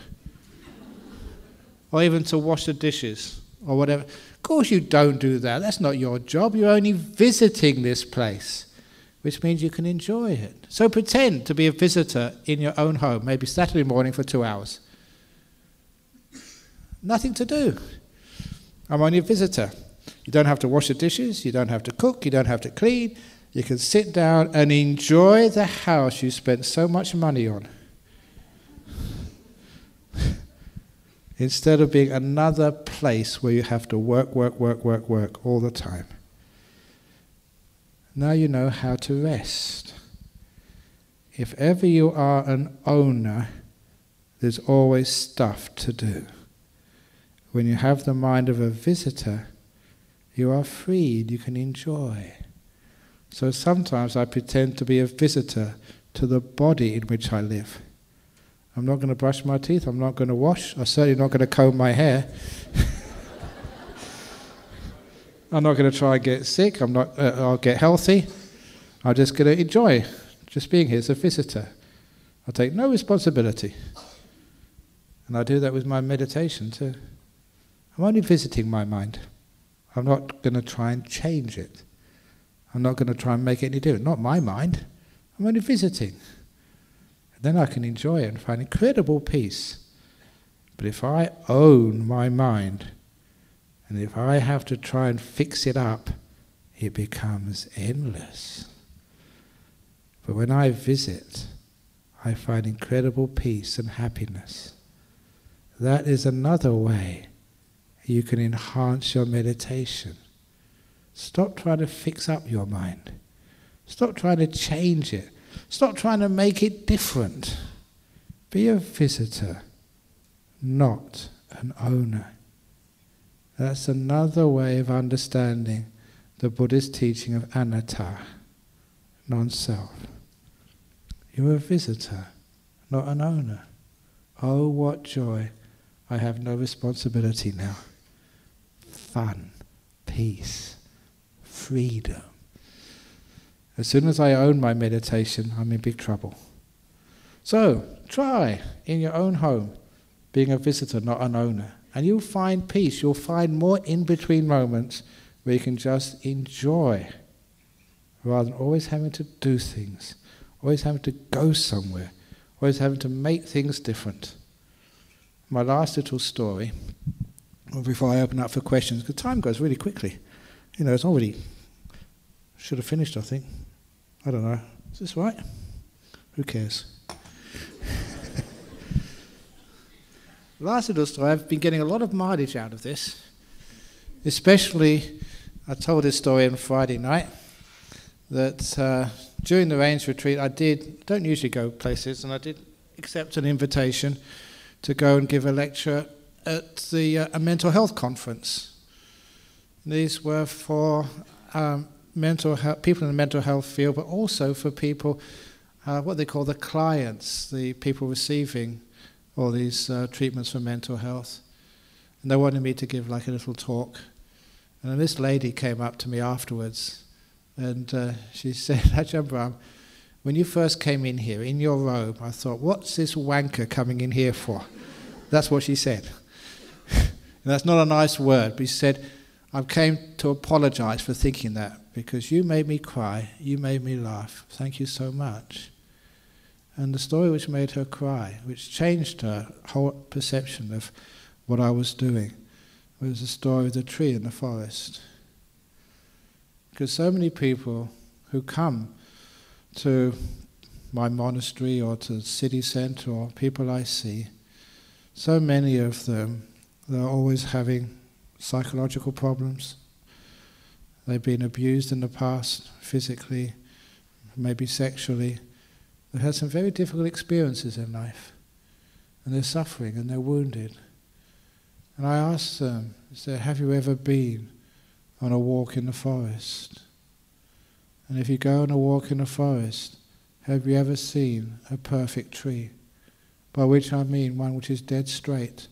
Or even to wash the dishes, or whatever? Of course you don't do that. That's not your job. You're only visiting this place, which means you can enjoy it. So pretend to be a visitor in your own home, maybe Saturday morning for 2 hours. Nothing to do. I'm only a visitor. You don't have to wash the dishes, you don't have to cook, you don't have to clean. You can sit down and enjoy the house you spent so much money on. Instead of being another place where you have to work all the time. Now you know how to rest. If ever you are an owner, there's always stuff to do. When you have the mind of a visitor, you are freed, you can enjoy. So sometimes I pretend to be a visitor to the body in which I live. I'm not going to brush my teeth, I'm not going to wash, I'm certainly not going to comb my hair. I'm not going to try and get sick, I'll get healthy. I'm just going to enjoy just being here as a visitor. I take no responsibility. And I do that with my meditation too. I'm only visiting my mind. I'm not going to try and change it. I'm not going to try and make it any different. Not my mind. I'm only visiting. And then I can enjoy it and find incredible peace. But if I own my mind, and if I have to try and fix it up, it becomes endless. But when I visit, I find incredible peace and happiness. That is another way you can enhance your meditation. Stop trying to fix up your mind. Stop trying to change it. Stop trying to make it different. Be a visitor, not an owner. That's another way of understanding the Buddhist teaching of anatta, non-self. You're a visitor, not an owner. Oh, what joy. I have no responsibility now. Fun, peace, freedom. As soon as I own my meditation, I'm in big trouble. So, try in your own home, being a visitor, not an owner. And you'll find peace. You'll find more in-between moments where you can just enjoy, rather than always having to do things, always having to go somewhere, always having to make things different. My last little story, before I open up for questions, because time goes really quickly. You know, it's already, should have finished, I think. I don't know. Is this right? Who cares? Last little story, I've been getting a lot of mileage out of this. Especially, I told this story on Friday night, that during the Rains retreat don't usually go places, and I did accept an invitation to go and give a lecture at a mental health conference. These were for mental health, people in the mental health field, but also for people, what they call the clients, the people receiving all these treatments for mental health. And they wanted me to give like a little talk. And then this lady came up to me afterwards, and she said, Ajahn Brahm, when you first came in here, in your robe, I thought, what's this wanker coming in here for? That's what she said. And that's not a nice word, but she said, I came to apologize for thinking that, because you made me cry, you made me laugh. Thank you so much. And the story which made her cry, which changed her whole perception of what I was doing, was the story of the tree in the forest. Because so many people who come to my monastery or to the city centre or people I see, so many of them, they're always having psychological problems. They've been abused in the past, physically, maybe sexually. They've had some very difficult experiences in life. And they're suffering and they're wounded. And I asked them, have you ever been on a walk in the forest? And if you go on a walk in the forest, have you ever seen a perfect tree? By which I mean one which is dead straight,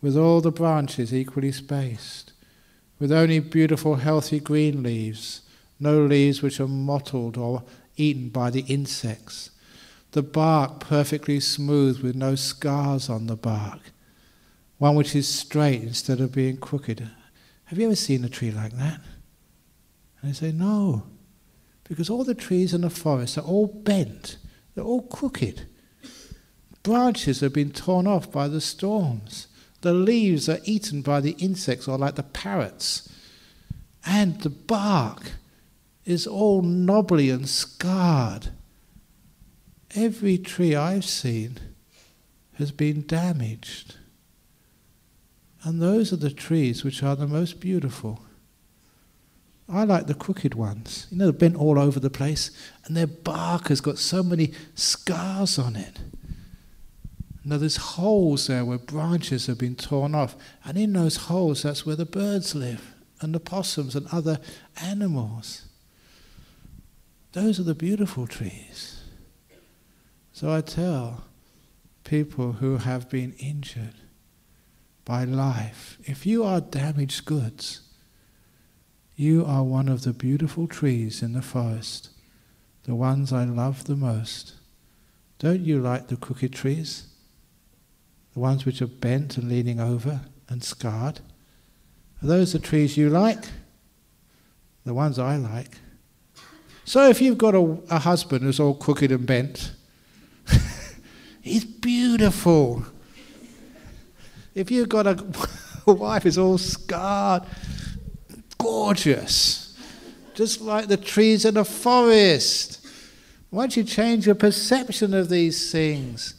with all the branches equally spaced, with only beautiful healthy green leaves, no leaves which are mottled or eaten by the insects, the bark perfectly smooth with no scars on the bark, one which is straight instead of being crooked. Have you ever seen a tree like that? And they say, no, because all the trees in the forest are all bent, they're all crooked. Branches have been torn off by the storms. The leaves are eaten by the insects, or like the parrots. And the bark is all knobbly and scarred. Every tree I've seen has been damaged. And those are the trees which are the most beautiful. I like the crooked ones. You know, they're bent all over the place, and their bark has got so many scars on it. Now there's holes there where branches have been torn off, and in those holes that's where the birds live, and the possums and other animals. Those are the beautiful trees. So I tell people who have been injured by life, if you are damaged goods, you are one of the beautiful trees in the forest, the ones I love the most. Don't you like the crooked trees? The ones which are bent and leaning over and scarred? Are those the trees you like? The ones I like. So if you've got a husband who's all crooked and bent, he's beautiful. If you've got a wife who's all scarred, gorgeous, just like the trees in the forest. Once you change your perception of these things,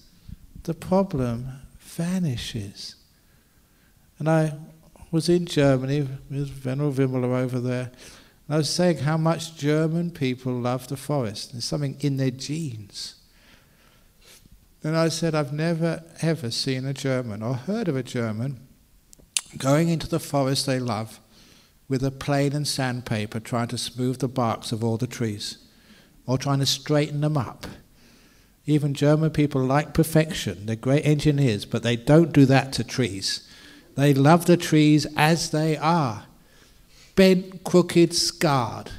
the problem vanishes. And I was in Germany with Venerable Wimala over there, and I was saying how much German people love the forest. There's something in their genes. And I said, I've never ever seen a German or heard of a German going into the forest they love with a plane and sandpaper trying to smooth the barks of all the trees or trying to straighten them up. Even German people like perfection. They're great engineers, but they don't do that to trees. They love the trees as they are. Bent, crooked, scarred.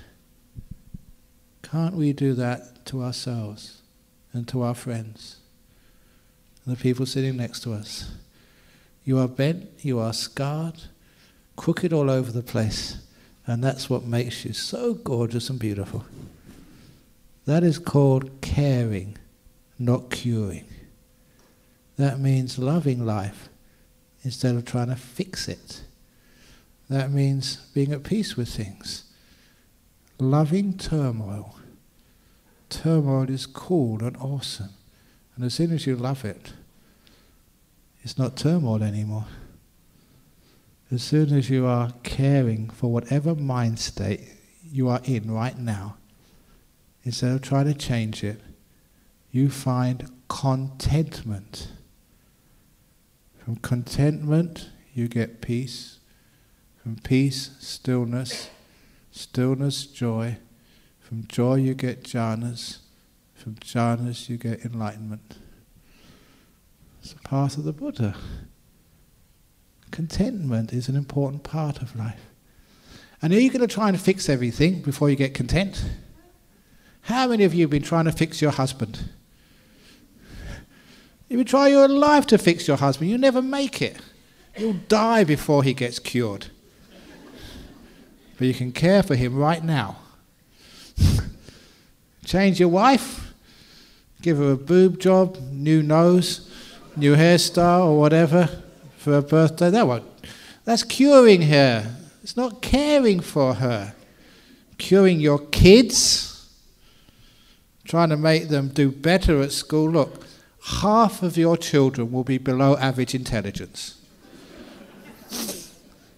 Can't we do that to ourselves and to our friends and the people sitting next to us? You are bent, you are scarred, crooked all over the place, and that's what makes you so gorgeous and beautiful. That is called caring, not curing. That means loving life instead of trying to fix it. That means being at peace with things. Loving turmoil. Turmoil is cool and awesome. And as soon as you love it, it's not turmoil anymore. As soon as you are caring for whatever mind state you are in right now, instead of trying to change it, you find contentment. From contentment, you get peace. From peace, stillness. Stillness, joy. From joy, you get jhanas. From jhanas, you get enlightenment. It's the path of the Buddha. Contentment is an important part of life. And are you going to try and fix everything before you get content? How many of you have been trying to fix your husband? You've been trying your life to fix your husband. You never make it. You'll die before he gets cured. But you can care for him right now. Change your wife, give her a boob job, new nose, new hairstyle or whatever for her birthday. That's curing her. It's not caring for her. Curing your kids, trying to make them do better at school. Look, half of your children will be below average intelligence.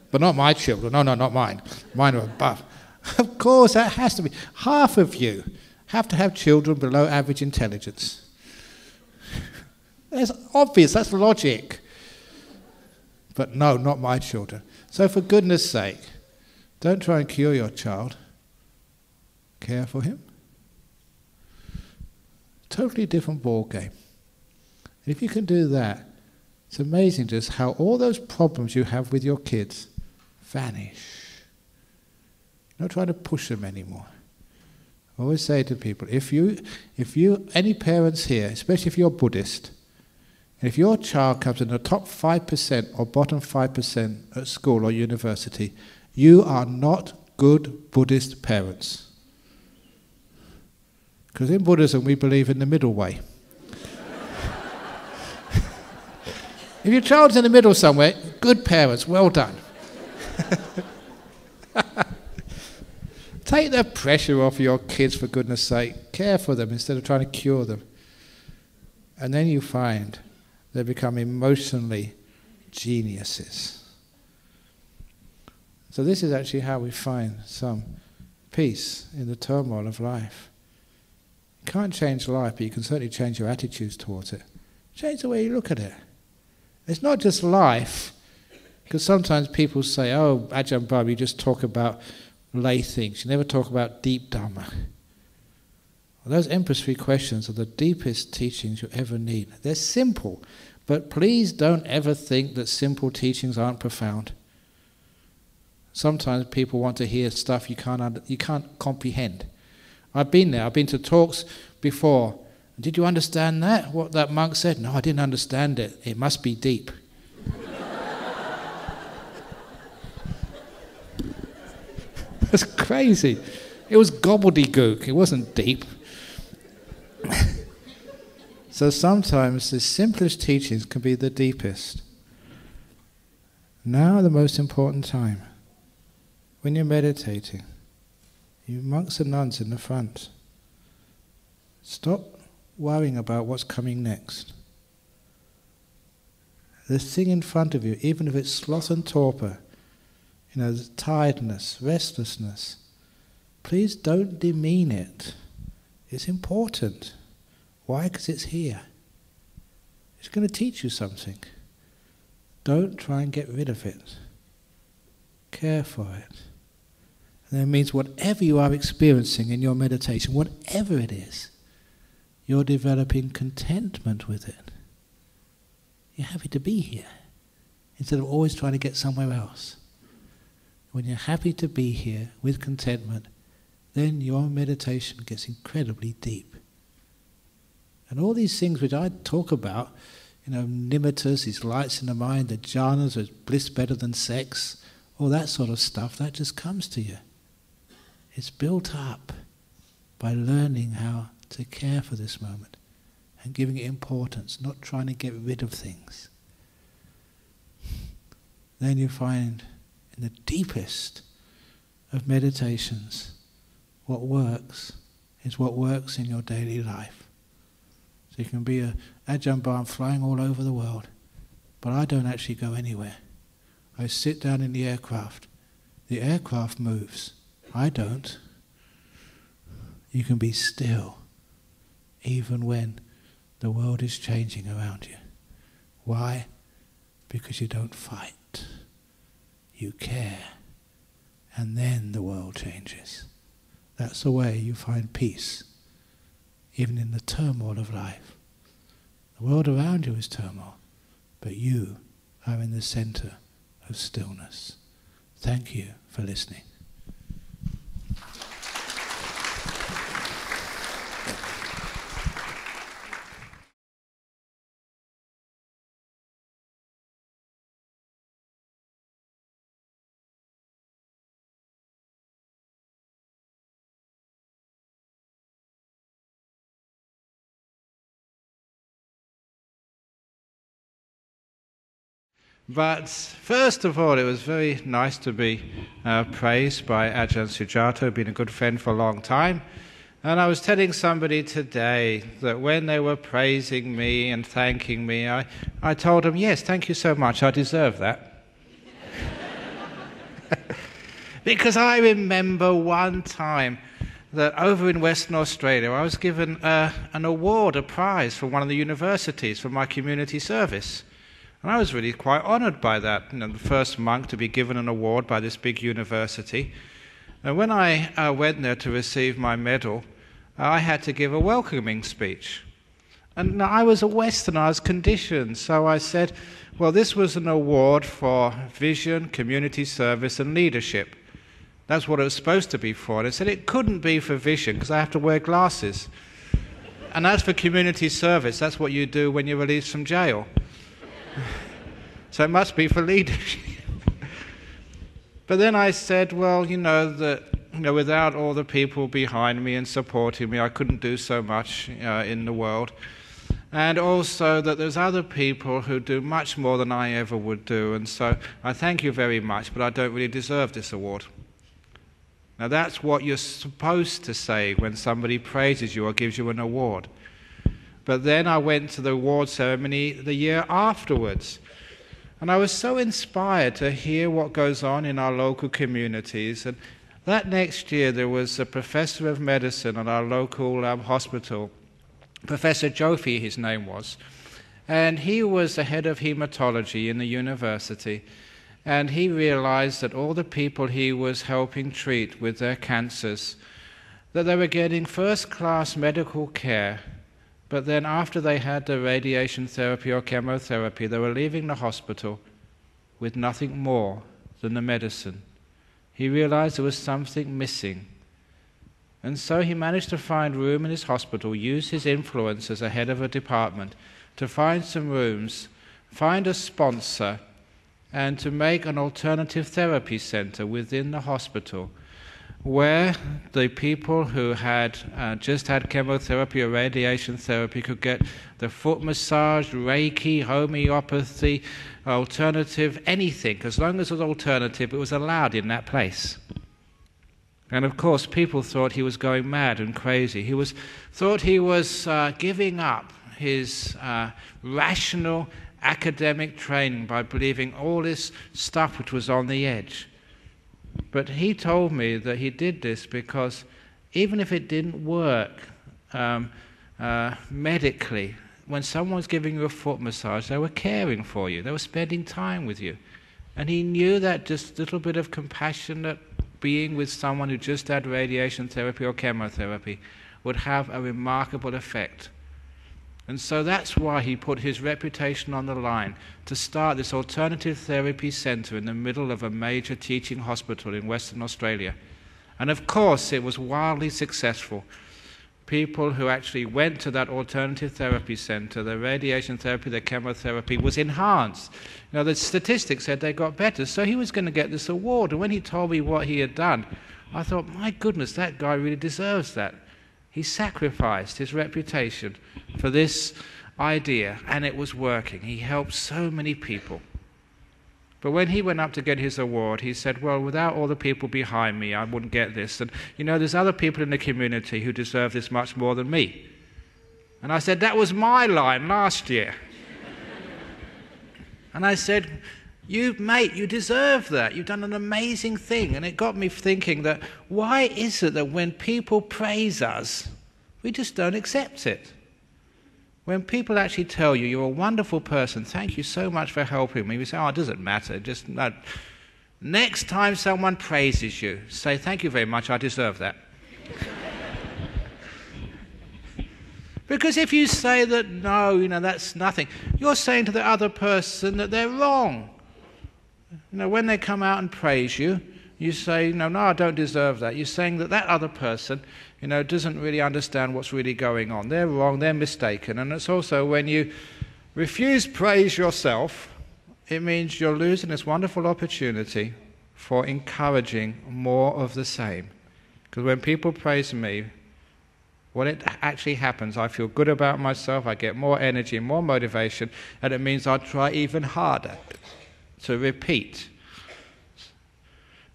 But not my children. No, not mine. Mine are above. Of course, that has to be. Half of you have to have children below average intelligence. That's obvious. That's logic. But no, not my children. So for goodness sake, don't try and cure your child. Care for him. Totally different ball game. And if you can do that, it's amazing just how all those problems you have with your kids vanish. You're not trying to push them anymore. I always say to people, if you, any parents here, especially if you're Buddhist, and if your child comes in the top 5% or bottom 5% at school or university, you are not good Buddhist parents. Because in Buddhism we believe in the middle way. If your child's in the middle somewhere, good parents, well done. Take the pressure off your kids, for goodness sake. Care for them instead of trying to cure them. And then you find they become emotionally geniuses. So this is actually how we find some peace in the turmoil of life. You can't change life, but you can certainly change your attitudes towards it. Change the way you look at it. It's not just life, because sometimes people say, oh, Ajahn Brahm, you just talk about lay things. You never talk about deep Dhamma. Those Empress 3 questions are the deepest teachings you ever need. They're simple, but please don't ever think that simple teachings aren't profound. Sometimes people want to hear stuff you can't comprehend. I've been there. I've been to talks before. Did you understand that? What that monk said? No, I didn't understand it. It must be deep. That's crazy. It was gobbledygook. It wasn't deep. So sometimes the simplest teachings can be the deepest. Now the most important time. When you're meditating, you monks and nuns in the front, stop worrying about what's coming next. The thing in front of you, even if it's sloth and torpor, tiredness, restlessness, please don't demean it. It's important. Why? Because it's here. It's going to teach you something. Don't try and get rid of it. Care for it. And that means whatever you are experiencing in your meditation, whatever it is, you're developing contentment with it. You're happy to be here, instead of always trying to get somewhere else. When you're happy to be here with contentment, then your meditation gets incredibly deep. And all these things which I talk about, nimittas, these lights in the mind, the jhanas, is bliss better than sex, all that sort of stuff, that just comes to you. It's built up by learning how to care for this moment and giving it importance, not trying to get rid of things. Then you find in the deepest of meditations, what works is what works in your daily life. So you can be a Ajahn Brahm flying all over the world, but I don't actually go anywhere. I sit down in the aircraft. The aircraft moves. I don't. You can be still, even when the world is changing around you. Why? Because you don't fight. You care. And then the world changes. That's the way you find peace, even in the turmoil of life. The world around you is turmoil, but you are in the center of stillness. Thank you for listening. But first of all, it was very nice to be praised by Ajahn Sujato, been a good friend for a long time. And I was telling somebody today that when they were praising me and thanking me, I told them, yes, thank you so much, I deserve that. Because I remember one time that over in Western Australia, I was given an award, a prize from one of the universities for my community service. And I was really quite honoured by that, the first monk to be given an award by this big university. And when I went there to receive my medal, I had to give a welcoming speech. And I was a Westerner, I was conditioned, so I said, well, this was an award for vision, community service and leadership. That's what it was supposed to be for. And I said it couldn't be for vision because I have to wear glasses. And as for community service, that's what you do when you're released from jail. So it must be for leadership. But then I said, well, without all the people behind me and supporting me, I couldn't do so much in the world. And also that there's other people who do much more than I ever would do. And so I thank you very much, but I don't really deserve this award. Now that's what you're supposed to say when somebody praises you or gives you an award. But then I went to the award ceremony the year afterwards. And I was so inspired to hear what goes on in our local communities. And that next year there was a professor of medicine at our local hospital, Professor Jofi his name was. And he was the head of hematology in the university. And he realized that all the people he was helping treat with their cancers that they were getting first-class medical care, but then after they had the radiation therapy or chemotherapy, they were leaving the hospital with nothing more than the medicine. He realized there was something missing. And so he managed to find room in his hospital, use his influence as a head of a department to find some rooms, find a sponsor, and to make an alternative therapy center within the hospital where the people who had just had chemotherapy or radiation therapy could get the foot massage, Reiki, homeopathy, alternative, anything. As long as it was alternative, it was allowed in that place. And of course, people thought he was going mad and crazy. Thought he was giving up his rational academic training by believing all this stuff which was on the edge. But he told me that he did this because even if it didn't work medically, when someone was giving you a foot massage, they were caring for you. They were spending time with you. And he knew that just a little bit of compassionate being with someone who just had radiation therapy or chemotherapy would have a remarkable effect. And so that's why he put his reputation on the line to start this alternative therapy centre in the middle of a major teaching hospital in Western Australia. And of course it was wildly successful. People who actually went to that alternative therapy centre, the radiation therapy, the chemotherapy was enhanced. You know, the statistics said they got better, so he was going to get this award. And when he told me what he had done, I thought, my goodness, that guy really deserves that. He sacrificed his reputation for this idea, and it was working. He helped so many people. But when he went up to get his award, he said, well, without all the people behind me, I wouldn't get this. And, you know, there's other people in the community who deserve this much more than me. And I said, that was my line last year. And I said, mate, you deserve that. You've done an amazing thing. And it got me thinking that why is it that when people praise us, we just don't accept it? When people actually tell you, you're a wonderful person, thank you so much for helping me, we say, oh, it doesn't matter, just no. Next time someone praises you, say, thank you very much, I deserve that. Because if you say that, no, you know, that's nothing, you're saying to the other person that they're wrong. You know, when they come out and praise you, you say, no, I don't deserve that. You're saying that that other person, you know, doesn't really understand what's really going on. They're wrong, they're mistaken. And it's also when you refuse praise yourself, it means you're losing this wonderful opportunity for encouraging more of the same. Because when people praise me, when it actually happens, I feel good about myself, I get more energy, more motivation, and it means I'll try even harder to repeat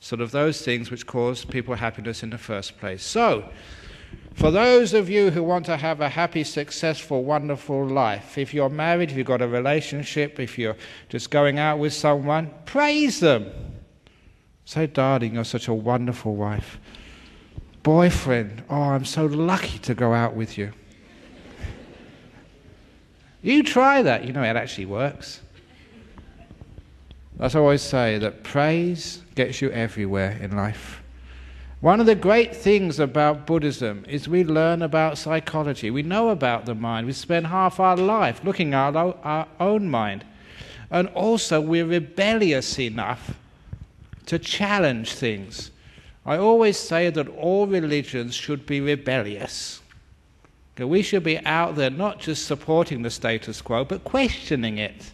sort of those things which cause people happiness in the first place. So, for those of you who want to have a happy, successful, wonderful life, if you're married, if you've got a relationship, if you're just going out with someone, praise them. Say, darling, you're such a wonderful wife. Boyfriend, oh, I'm so lucky to go out with you. You try that. You know it actually works. As I always say, that praise gets you everywhere in life. One of the great things about Buddhism is we learn about psychology. We know about the mind. We spend half our life looking at our own mind. And also we're rebellious enough to challenge things. I always say that all religions should be rebellious. We should be out there not just supporting the status quo, but questioning it.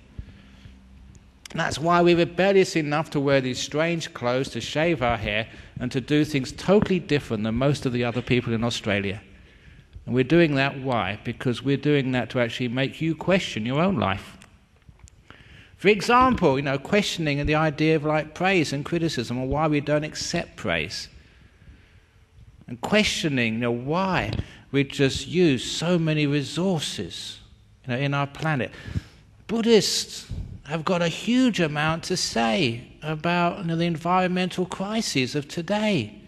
And that's why we're rebellious enough to wear these strange clothes, to shave our hair, and to do things totally different than most of the other people in Australia. And we're doing that, why? Because we're doing that to actually make you question your own life. For example, you know, questioning the idea of like praise and criticism, and why we don't accept praise. And questioning, you know, why we just use so many resources, you know, in our planet. Buddhists have got a huge amount to say about, you know, the environmental crises of today.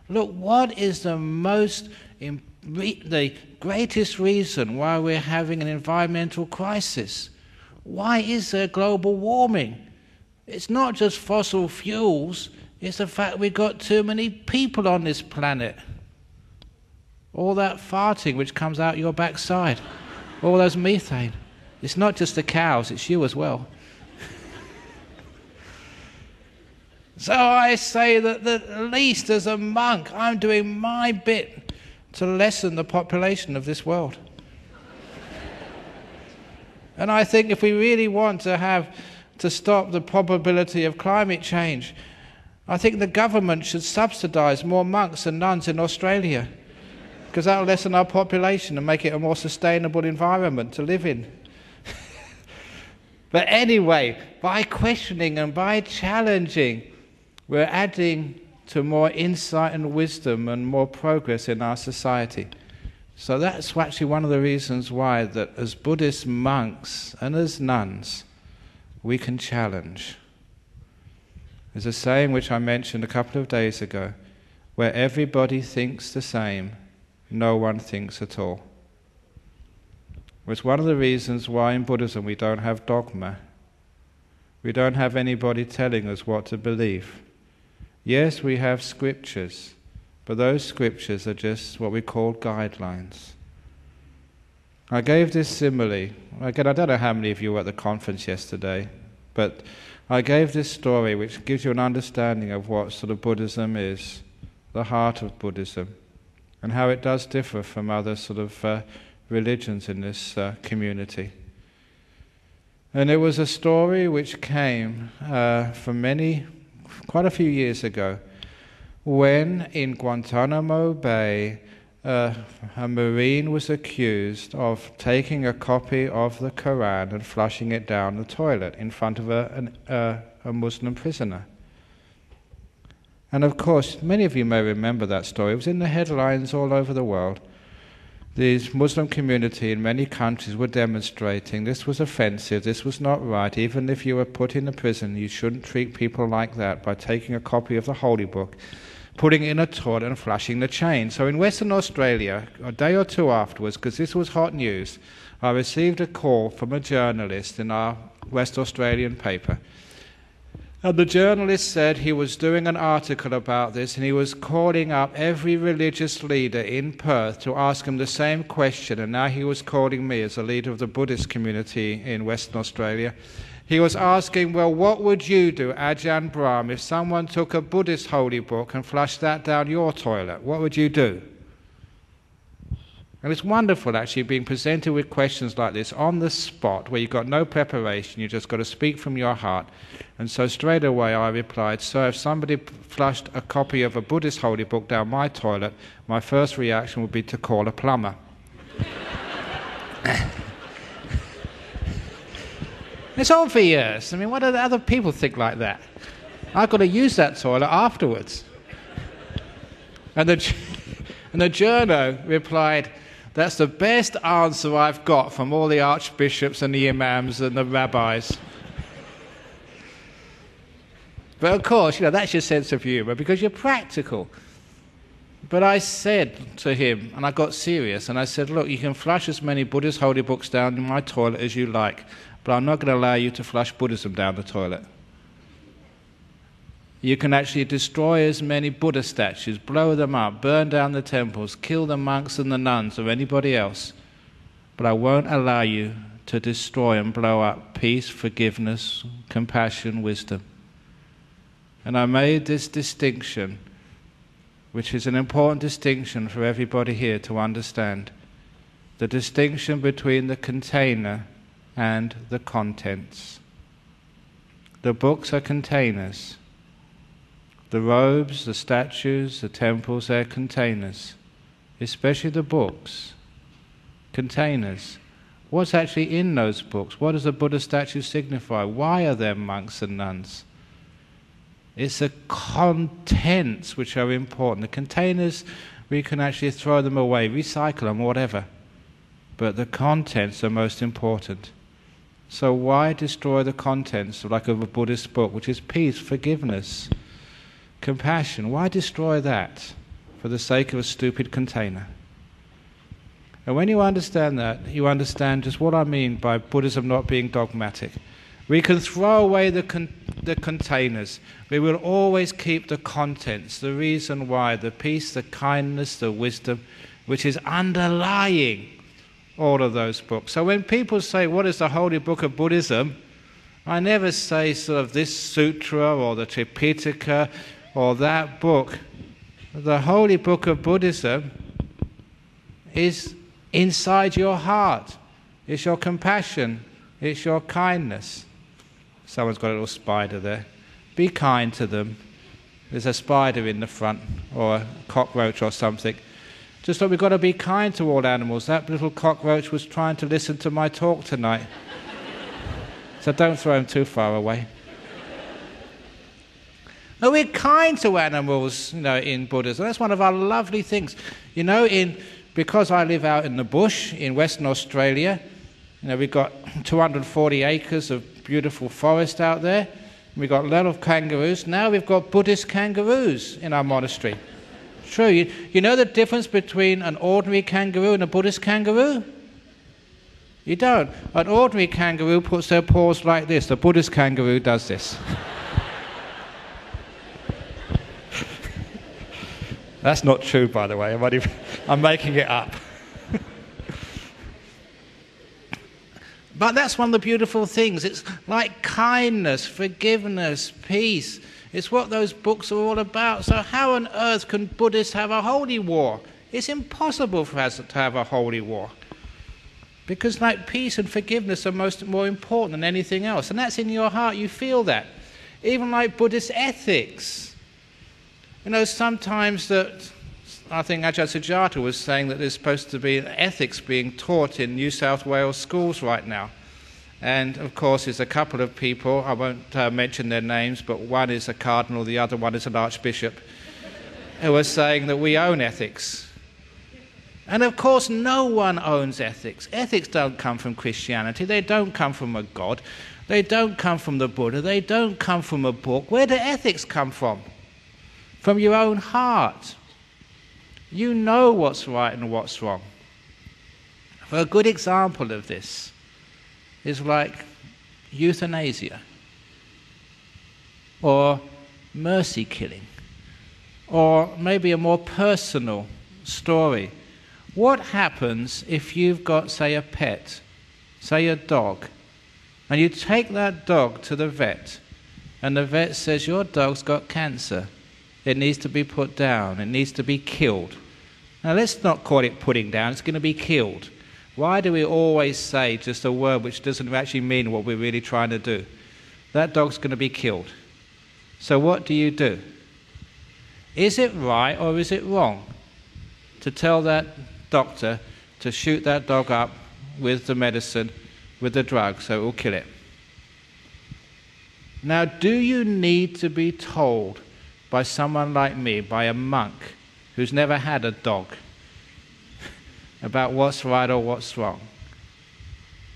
Look, what is the greatest reason why we're having an environmental crisis? Why is there global warming? It's not just fossil fuels, it's the fact we've got too many people on this planet. All that farting which comes out your backside, all those methane. It's not just the cows, it's you as well. So I say that at least as a monk, I'm doing my bit to lessen the population of this world. And I think if we really want to stop the probability of climate change, I think the government should subsidise more monks and nuns in Australia, because that will lessen our population and make it a more sustainable environment to live in. But anyway, by questioning and by challenging, we're adding to more insight and wisdom and more progress in our society. So that's actually one of the reasons why that as Buddhist monks and as nuns, we can challenge. There's a saying which I mentioned a couple of days ago, where everybody thinks the same, no one thinks at all. It's one of the reasons why in Buddhism we don't have dogma. We don't have anybody telling us what to believe. Yes, we have scriptures, but those scriptures are just what we call guidelines. I gave this simile. Again, I don't know how many of you were at the conference yesterday, but I gave this story which gives you an understanding of what sort of Buddhism is, the heart of Buddhism, and how it does differ from other sort of religions in this community. And it was a story which came from quite a few years ago, when in Guantanamo Bay a Marine was accused of taking a copy of the Quran and flushing it down the toilet in front of a Muslim prisoner. And of course, many of you may remember that story. It was in the headlines all over the world. The Muslim community in many countries were demonstrating this was offensive, this was not right. Even if you were put in a prison, you shouldn't treat people like that by taking a copy of the Holy Book, putting it in a toilet and flushing the chain. So in Western Australia, a day or two afterwards, because this was hot news, I received a call from a journalist in our West Australian paper. And the journalist said he was doing an article about this, and he was calling up every religious leader in Perth to ask him the same question, and now he was calling me as a leader of the Buddhist community in Western Australia. He was asking, well, what would you do, Ajahn Brahm, if someone took a Buddhist holy book and flushed that down your toilet? What would you do? And it's wonderful actually being presented with questions like this on the spot, where you've got no preparation, you've just got to speak from your heart. And so straight away I replied, so if somebody flushed a copy of a Buddhist holy book down my toilet, my first reaction would be to call a plumber. It's obvious. I mean, what do the other people think like that? I've got to use that toilet afterwards. And the journo replied, that's the best answer I've got from all the archbishops and the imams and the rabbis. But of course, that's your sense of humour, because you're practical. But I said to him, and I got serious, and I said, look, you can flush as many Buddhist holy books down in my toilet as you like, but I'm not going to allow you to flush Buddhism down the toilet. You can actually destroy as many Buddha statues, blow them up, burn down the temples, kill the monks and the nuns or anybody else, but I won't allow you to destroy and blow up peace, forgiveness, compassion, wisdom. And I made this distinction, which is an important distinction for everybody here to understand. The distinction between the container and the contents. The books are containers. The robes, the statues, the temples, they're containers. Especially the books. Containers. What's actually in those books? What does the Buddha statue signify? Why are there monks and nuns? It's the contents which are important. The containers, we can actually throw them away, recycle them, whatever. But the contents are most important. So why destroy the contents like of a Buddhist book, which is peace, forgiveness, compassion? Why destroy that for the sake of a stupid container? And when you understand that, you understand just what I mean by Buddhism not being dogmatic. We can throw away the containers. We will always keep the contents, the reason why, the peace, the kindness, the wisdom. which is underlying all of those books. So when people say, what is the holy book of Buddhism? I never say sort of this sutra or the Tripitaka or that book. The holy book of Buddhism is inside your heart. It's your compassion. It's your kindness. Someone's got a little spider there. Be kind to them. There's a spider in the front, or a cockroach or something. Just like we've got to be kind to all animals. That little cockroach was trying to listen to my talk tonight. So don't throw him too far away. No, we're kind to animals, in Buddhism. That's one of our lovely things. Because I live out in the bush in Western Australia, we've got 240 acres of beautiful forest out there. We've got a lot of kangaroos. Now we've got Buddhist kangaroos in our monastery. True. You know the difference between an ordinary kangaroo and a Buddhist kangaroo? You don't. An ordinary kangaroo puts their paws like this. The Buddhist kangaroo does this. That's not true, by the way. I'm making it up. But that's one of the beautiful things. It's like kindness, forgiveness, peace. It's what those books are all about. So how on earth can Buddhists have a holy war? It's impossible for us to have a holy war. Because peace and forgiveness are more important than anything else. And that's in your heart. You feel that. Even like Buddhist ethics. Sometimes that, I think Ajahn Sujato was saying that there's supposed to be ethics being taught in New South Wales schools right now. And of course there's a couple of people, I won't mention their names, but one is a cardinal, the other one is an archbishop, who are saying that we own ethics. And of course no one owns ethics. Ethics don't come from Christianity, they don't come from a God, they don't come from the Buddha, they don't come from a book. Where do ethics come from? From your own heart. You know what's right and what's wrong. A good example of this is like euthanasia, or mercy killing, or maybe a more personal story. What happens if you've got, say, a pet, say a dog, and you take that dog to the vet, and the vet says, your dog's got cancer. It needs to be put down. It needs to be killed. Now let's not call it putting down. It's going to be killed. Why do we always say just a word which doesn't actually mean what we're really trying to do? That dog's going to be killed. So what do you do? Is it right or is it wrong to tell that doctor to shoot that dog up with the medicine, with the drug, so it will kill it? Now, do you need to be told by someone like me, by a monk who's never had a dog, about what's right or what's wrong?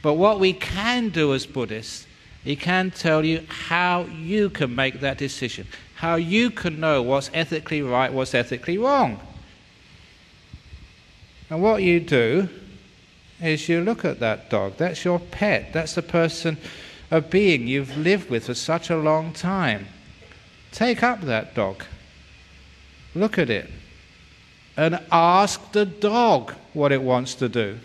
But what we can do as Buddhists, he can tell you how you can make that decision, how you can know what's ethically right, what's ethically wrong. And what you do is you look at that dog. That's your pet. That's the person, a being you've lived with for such a long time. Take up that dog, look at it, and ask the dog what it wants to do.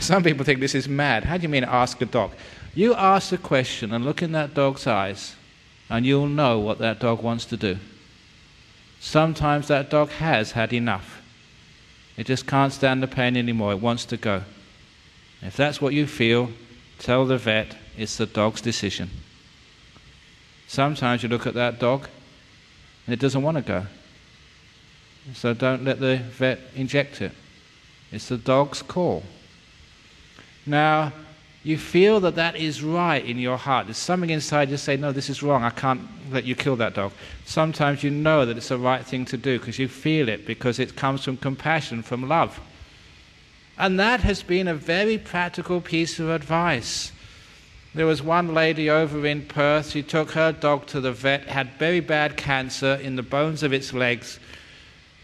Some people think this is mad. How do you mean ask a dog? You ask the question and look in that dog's eyes, and you'll know what that dog wants to do. Sometimes that dog has had enough. It just can't stand the pain anymore. It wants to go. If that's what you feel, tell the vet it's the dog's decision. Sometimes you look at that dog and it doesn't want to go. So don't let the vet inject it. It's the dog's call. Now, you feel that that is right in your heart. There's something inside you say, no, this is wrong. I can't let you kill that dog. Sometimes you know that it's the right thing to do because you feel it, because it comes from compassion, from love. And that has been a very practical piece of advice. There was one lady over in Perth, she took her dog to the vet, had very bad cancer in the bones of its legs.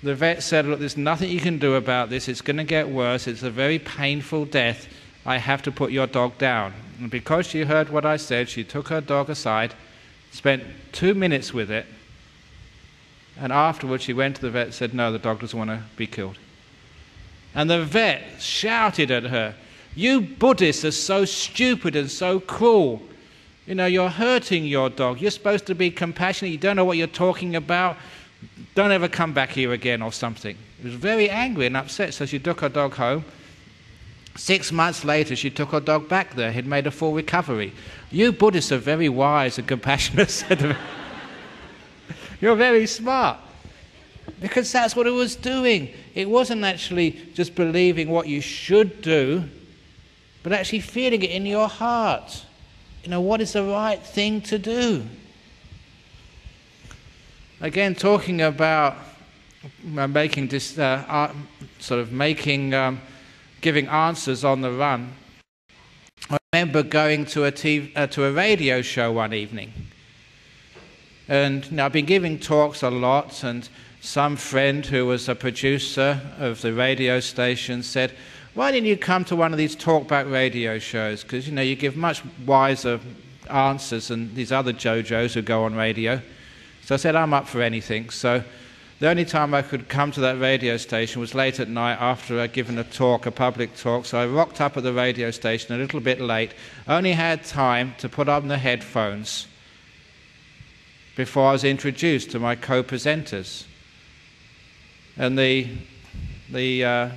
The vet said, look, there's nothing you can do about this, it's going to get worse, it's a very painful death, I have to put your dog down. And because she heard what I said, she took her dog aside, spent 2 minutes with it, And afterwards she went to the vet and said, no, the dog doesn't want to be killed. And the vet shouted at her, you Buddhists are so stupid and so cruel. You know, you're hurting your dog. You're supposed to be compassionate. You don't know what you're talking about. Don't ever come back here again or something. She was very angry and upset, so she took her dog home. 6 months later, she took her dog back there. He'd made a full recovery. You Buddhists are very wise and compassionate, said the vet. You're very smart. Because that's what it was doing. It wasn't actually just believing what you should do, but actually feeling it in your heart. You know, what is the right thing to do? Again, talking about making this, giving answers on the run. I remember going to a radio show one evening. And you know, I've been giving talks a lot, and some friend who was a producer of the radio station said, why didn't you come to one of these talkback radio shows? Because, you know, you give much wiser answers than these other JoJos who go on radio. So I said, I'm up for anything. So the only time I could come to that radio station was late at night after I'd given a talk, a public talk. So I rocked up at the radio station a little bit late, only had time to put on the headphones before I was introduced to my co-presenters. And I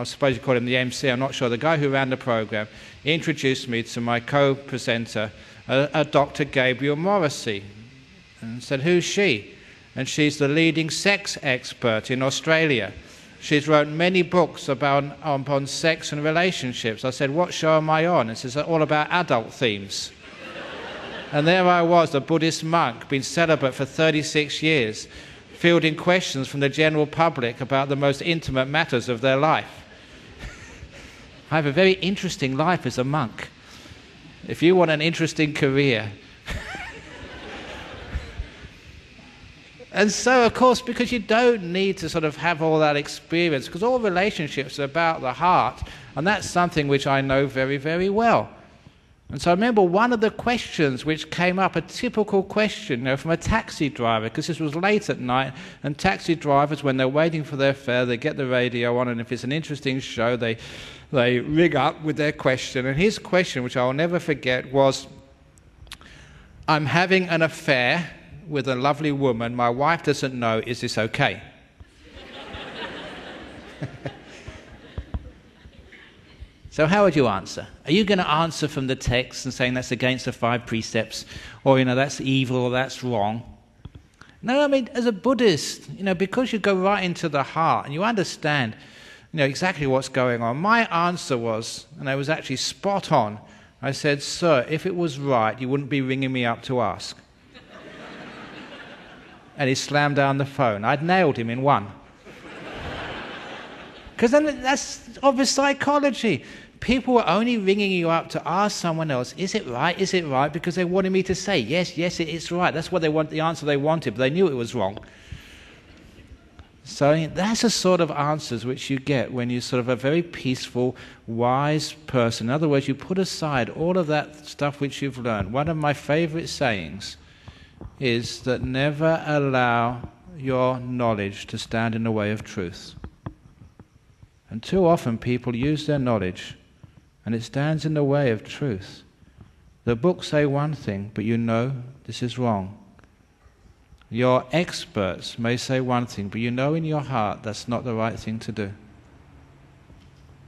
suppose you call him the MC, I'm not sure, the guy who ran the program, introduced me to my co-presenter, a Dr. Gabriel Morrissey, and said, who's she? And she's the leading sex expert in Australia. She's wrote many books on sex and relationships. I said, what show am I on? And she said, all about adult themes. And there I was, a Buddhist monk, been celibate for 36 years, fielding questions from the general public about the most intimate matters of their life. I have a very interesting life as a monk. If you want an interesting career. And so, of course, because you don't need to sort of have all that experience, because all relationships are about the heart, and that's something which I know very, very well. And so I remember one of the questions which came up, a typical question, you know, from a taxi driver, because this was late at night, and taxi drivers, when they're waiting for their fare, they get the radio on, and if it's an interesting show, they ring up with their question. And his question, which I'll never forget, was, I'm having an affair with a lovely woman, my wife doesn't know, is this okay? So how would you answer? Are you going to answer from the text and saying that's against the 5 precepts, or, you know, that's evil or that's wrong? No, I mean, as a Buddhist, you know, because you go right into the heart and you understand, you know, exactly what's going on. My answer was, and I was actually spot on, I said, sir, if it was right, you wouldn't be ringing me up to ask. And he slammed down the phone. I'd nailed him in one. Because then that's obvious psychology. People were only ringing you up to ask someone else, is it right, because they wanted me to say, yes, it's right. That's what they want, the answer they wanted, but they knew it was wrong. So that's the sort of answers which you get when you're sort of a very peaceful, wise person. In other words, you put aside all of that stuff which you've learned. One of my favorite sayings is that never allow your knowledge to stand in the way of truth. And too often people use their knowledge and it stands in the way of truth. The books say one thing, but you know this is wrong. Your experts may say one thing, but you know in your heart that's not the right thing to do.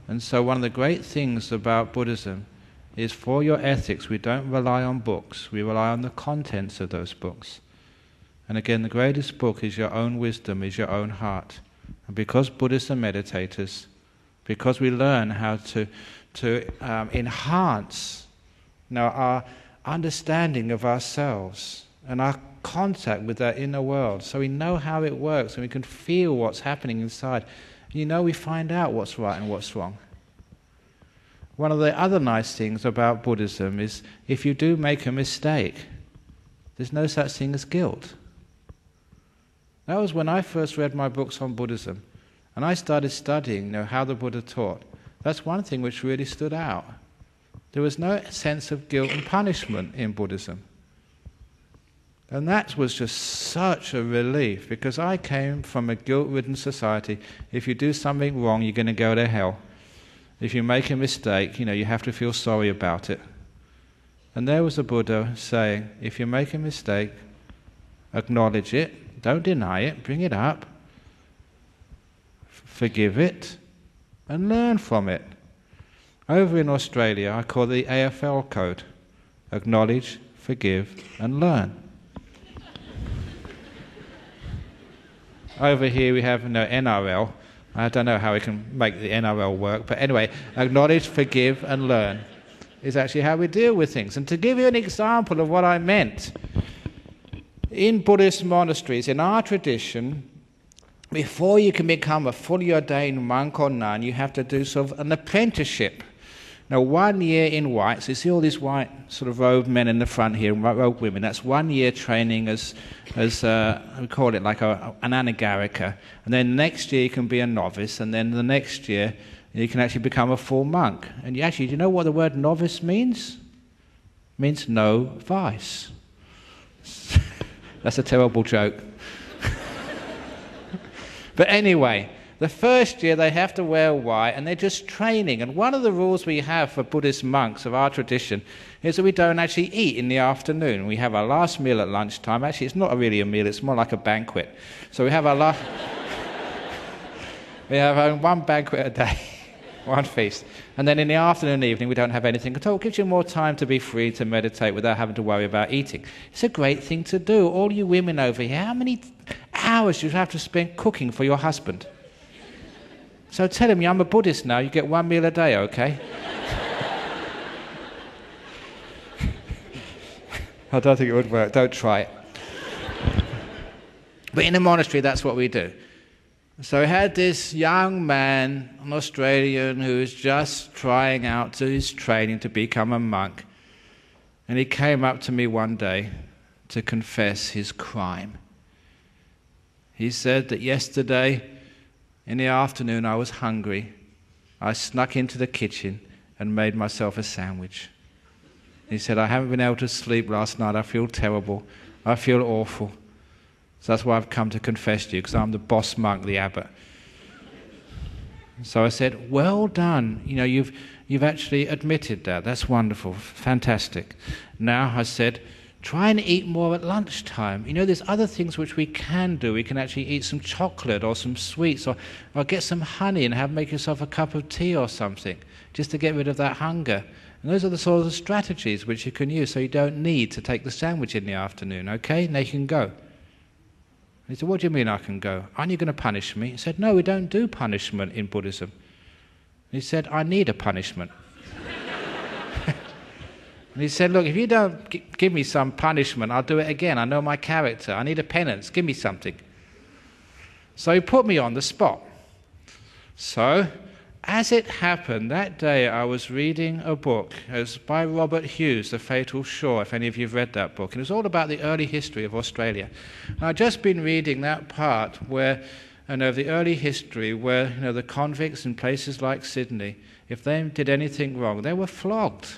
And so one of the great things about Buddhism is, for your ethics, we don't rely on books, we rely on the contents of those books. And again, the greatest book is your own wisdom, is your own heart. And because Buddhists are meditators, because we learn how to enhance, you know, our understanding of ourselves and our contact with that inner world, so we know how it works and we can feel what's happening inside. You know, we find out what's right and what's wrong. One of the other nice things about Buddhism is, if you do make a mistake, there's no such thing as guilt. That was when I first read my books on Buddhism and I started studying, you know, how the Buddha taught. That's one thing which really stood out. There was no sense of guilt and punishment in Buddhism. And that was just such a relief, because I came from a guilt-ridden society. If you do something wrong, you're going to go to hell. If you make a mistake, you have to feel sorry about it. And there was the Buddha saying, if you make a mistake, acknowledge it, don't deny it, bring it up, forgive it, and learn from it. Over in Australia, I call it the AFL code. Acknowledge, forgive, and learn. Over here we have NRL. I don't know how we can make the NRL work, but anyway, acknowledge, forgive, and learn is actually how we deal with things. And to give you an example of what I meant, in Buddhist monasteries, in our tradition, before you can become a fully ordained monk or nun, you have to do sort of an apprenticeship. Now, 1 year in white, so you see all these white sort of robed men in the front here, and robed women, that's 1 year training as we call it like an anagarika. And then next year you can be a novice, and then the next year you can actually become a full monk. And do you know what the word novice means? It means no vice. That's a terrible joke. But anyway, the first year they have to wear white, and they're just training. And one of the rules we have for Buddhist monks of our tradition is that we don't actually eat in the afternoon. We have our last meal at lunchtime. Actually, it's not really a meal, it's more like a banquet. So we have our last... we have one banquet a day, one feast. And then in the afternoon and evening, we don't have anything at all. It gives you more time to be free to meditate without having to worry about eating. It's a great thing to do. All you women over here, how many hours do you have to spend cooking for your husband? So tell him, I'm a Buddhist now, you get 1 meal a day, okay? I don't think it would work, don't try it. But in a monastery, that's what we do. So we had this young man, an Australian, who was just trying out to his training to become a monk. And he came up to me one day to confess his crime. He said that yesterday, in the afternoon, I was hungry. I snuck into the kitchen and made myself a sandwich. He said, I haven't been able to sleep last night. I feel terrible. I feel awful. So that's why I've come to confess to you, because I'm the boss monk, the abbot. So I said, well done. You've actually admitted that. That's wonderful. Fantastic. Now, I said, try and eat more at lunchtime. There's other things which we can do. We can actually eat some chocolate or some sweets or get some honey and make yourself a cup of tea or something, just to get rid of that hunger. And those are the sort of strategies which you can use, so you don't need to take the sandwich in the afternoon, okay? Now you can go. He said, what do you mean I can go? Aren't you going to punish me? He said, no, we don't do punishment in Buddhism. He said, I need a punishment. And he said, look, if you don't give me some punishment, I'll do it again. I know my character. I need a penance. Give me something. So he put me on the spot. So, as it happened, that day I was reading a book. It was by Robert Hughes, The Fatal Shore, if any of you have read that book. And it was all about the early history of Australia. And I'd just been reading that part where, of the early history where, the convicts in places like Sydney, if they did anything wrong, they were flogged.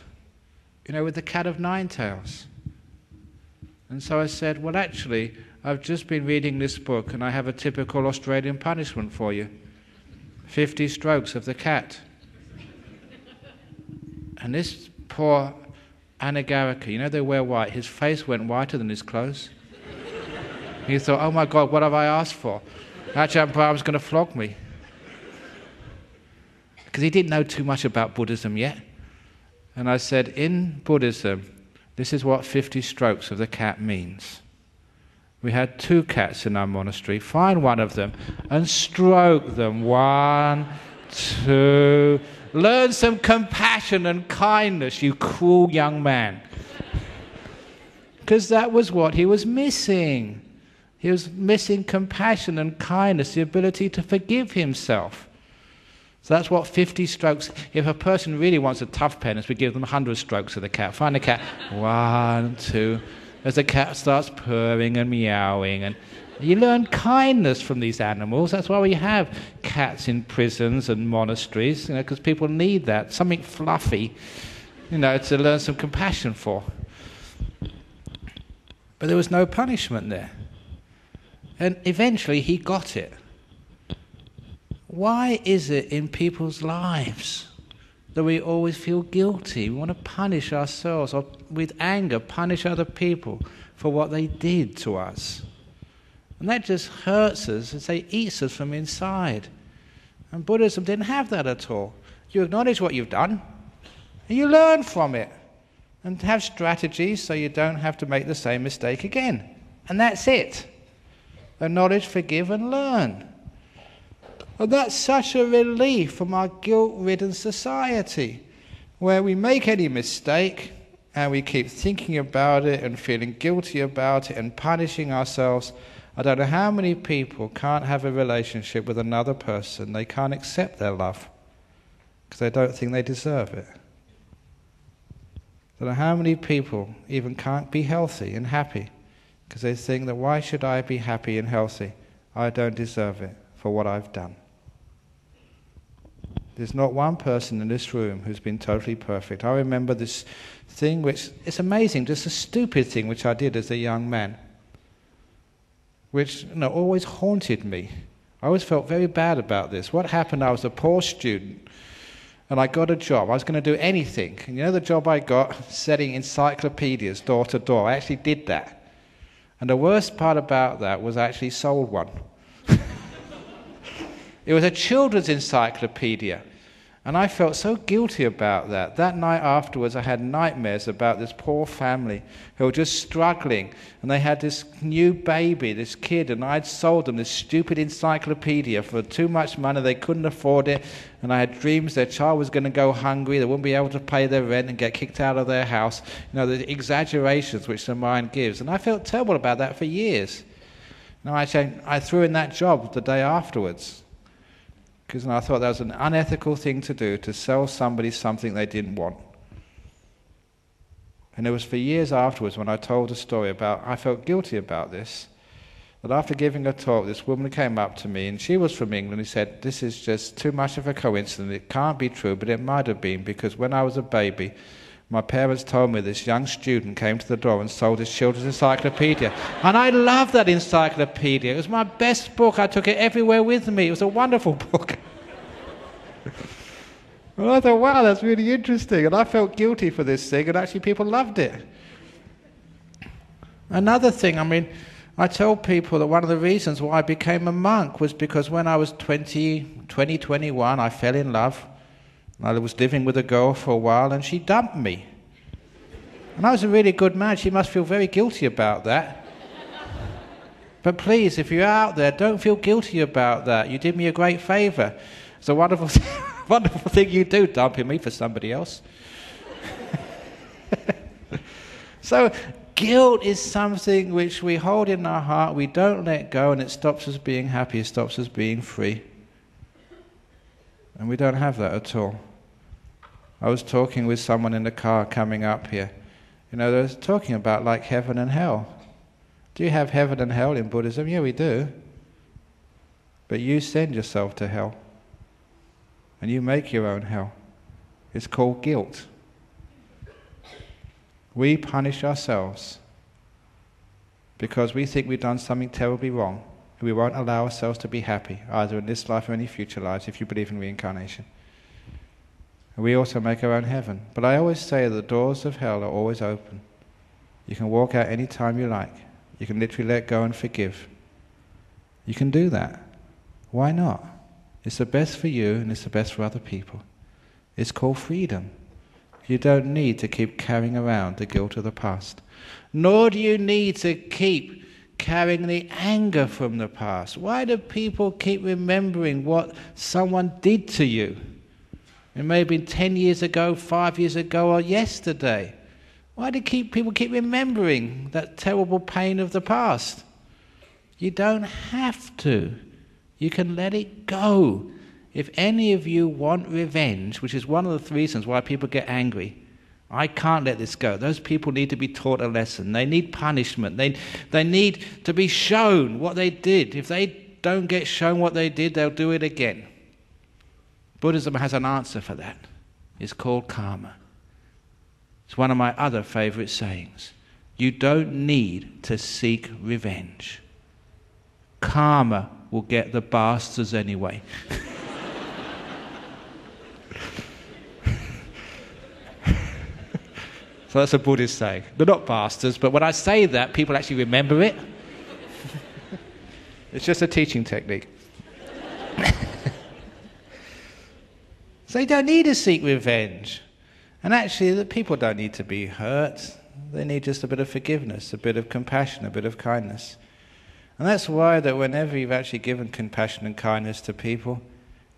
With the cat of nine tails. And so I said, well, actually, I've just been reading this book and I have a typical Australian punishment for you. 50 strokes of the cat. And this poor anagarika, they wear white, his face went whiter than his clothes. He thought, oh my God, what have I asked for? Ajahn Brahma's going to flog me. Because he didn't know too much about Buddhism yet. And I said, in Buddhism, this is what 50 strokes of the cat means. We had 2 cats in our monastery. Find one of them and stroke them. 1, 2. Learn some compassion and kindness, you cruel young man. Because that was what he was missing. He was missing compassion and kindness, the ability to forgive himself. So that's what 50 strokes. If a person really wants a tough penance, we give them 100 strokes of the cat. Find the cat. 1, 2. As the cat starts purring and meowing. And you learn kindness from these animals. That's why we have cats in prisons and monasteries, because people need that. Something fluffy, to learn some compassion for. But there was no punishment there. And eventually he got it. Why is it in people's lives that we always feel guilty? We want to punish ourselves, or with anger punish other people for what they did to us. And that just hurts us, as it eats us from inside. And Buddhism didn't have that at all. You acknowledge what you've done, and you learn from it, and have strategies so you don't have to make the same mistake again. And that's it. Acknowledge, forgive, and learn. And that's such a relief from our guilt-ridden society, where we make any mistake and we keep thinking about it and feeling guilty about it and punishing ourselves. I don't know how many people can't have a relationship with another person. They can't accept their love because they don't think they deserve it. I don't know how many people even can't be healthy and happy because they think that why should I be happy and healthy? I don't deserve it for what I've done. There's not one person in this room who's been totally perfect. I remember this thing which, it's amazing, just a stupid thing which I did as a young man, which always haunted me. I always felt very bad about this. What happened, I was a poor student, and I got a job. I was going to do anything. And you know the job I got? Selling encyclopedias door to door. I actually did that. And the worst part about that was I actually sold one. It was a children's encyclopedia. And I felt so guilty about that. That night afterwards, I had nightmares about this poor family who were just struggling. And they had this new baby, this kid, and I'd sold them this stupid encyclopedia for too much money. They couldn't afford it. And I had dreams their child was going to go hungry. They wouldn't be able to pay their rent and get kicked out of their house. The exaggerations which the mind gives. And I felt terrible about that for years. I threw in that job the day afterwards. Because I thought that was an unethical thing to do, to sell somebody something they didn't want. And it was for years afterwards when I told a story about, I felt guilty about this, that after giving a talk, this woman came up to me, and she was from England, and said, this is just too much of a coincidence, it can't be true, but it might have been, because when I was a baby, my parents told me this young student came to the door and sold his children's encyclopedia. And I loved that encyclopedia. It was my best book. I took it everywhere with me. It was a wonderful book. And I thought, wow, that's really interesting. And I felt guilty for this thing, and actually people loved it. Another thing, I tell people that one of the reasons why I became a monk was because when I was 21, I fell in love. I was living with a girl for a while, and she dumped me. And I was a really good man. She must feel very guilty about that. But please, if you're out there, don't feel guilty about that. You did me a great favour. It's a wonderful, wonderful thing you do, dumping me for somebody else. So, guilt is something which we hold in our heart, we don't let go, and it stops us being happy, it stops us being free. And we don't have that at all. I was talking with someone in the car coming up here. They were talking about like heaven and hell. Do you have heaven and hell in Buddhism? Yeah, we do. But you send yourself to hell. And you make your own hell. It's called guilt. We punish ourselves because we think we've done something terribly wrong. We won't allow ourselves to be happy, either in this life or any future lives, if you believe in reincarnation. And we also make our own heaven. But I always say the doors of hell are always open. You can walk out any time you like. You can literally let go and forgive. You can do that. Why not? It's the best for you and it's the best for other people. It's called freedom. You don't need to keep carrying around the guilt of the past. Nor do you need to keep carrying the anger from the past. Why do people keep remembering what someone did to you? It may have been 10 years ago, 5 years ago, or yesterday. Why do people keep remembering that terrible pain of the past? You don't have to. You can let it go. If any of you want revenge, which is one of the reasons why people get angry, I can't let this go. Those people need to be taught a lesson. They need punishment. They need to be shown what they did. If they don't get shown what they did, they'll do it again. Buddhism has an answer for that. It's called karma. It's one of my other favorite sayings. You don't need to seek revenge. Karma will get the bastards anyway. So that's a Buddhist saying. They're not bastards, but when I say that, people actually remember it. It's just a teaching technique. So you don't need to seek revenge. And actually, the people don't need to be hurt. They need just a bit of forgiveness, a bit of compassion, a bit of kindness. And that's why that whenever you've actually given compassion and kindness to people,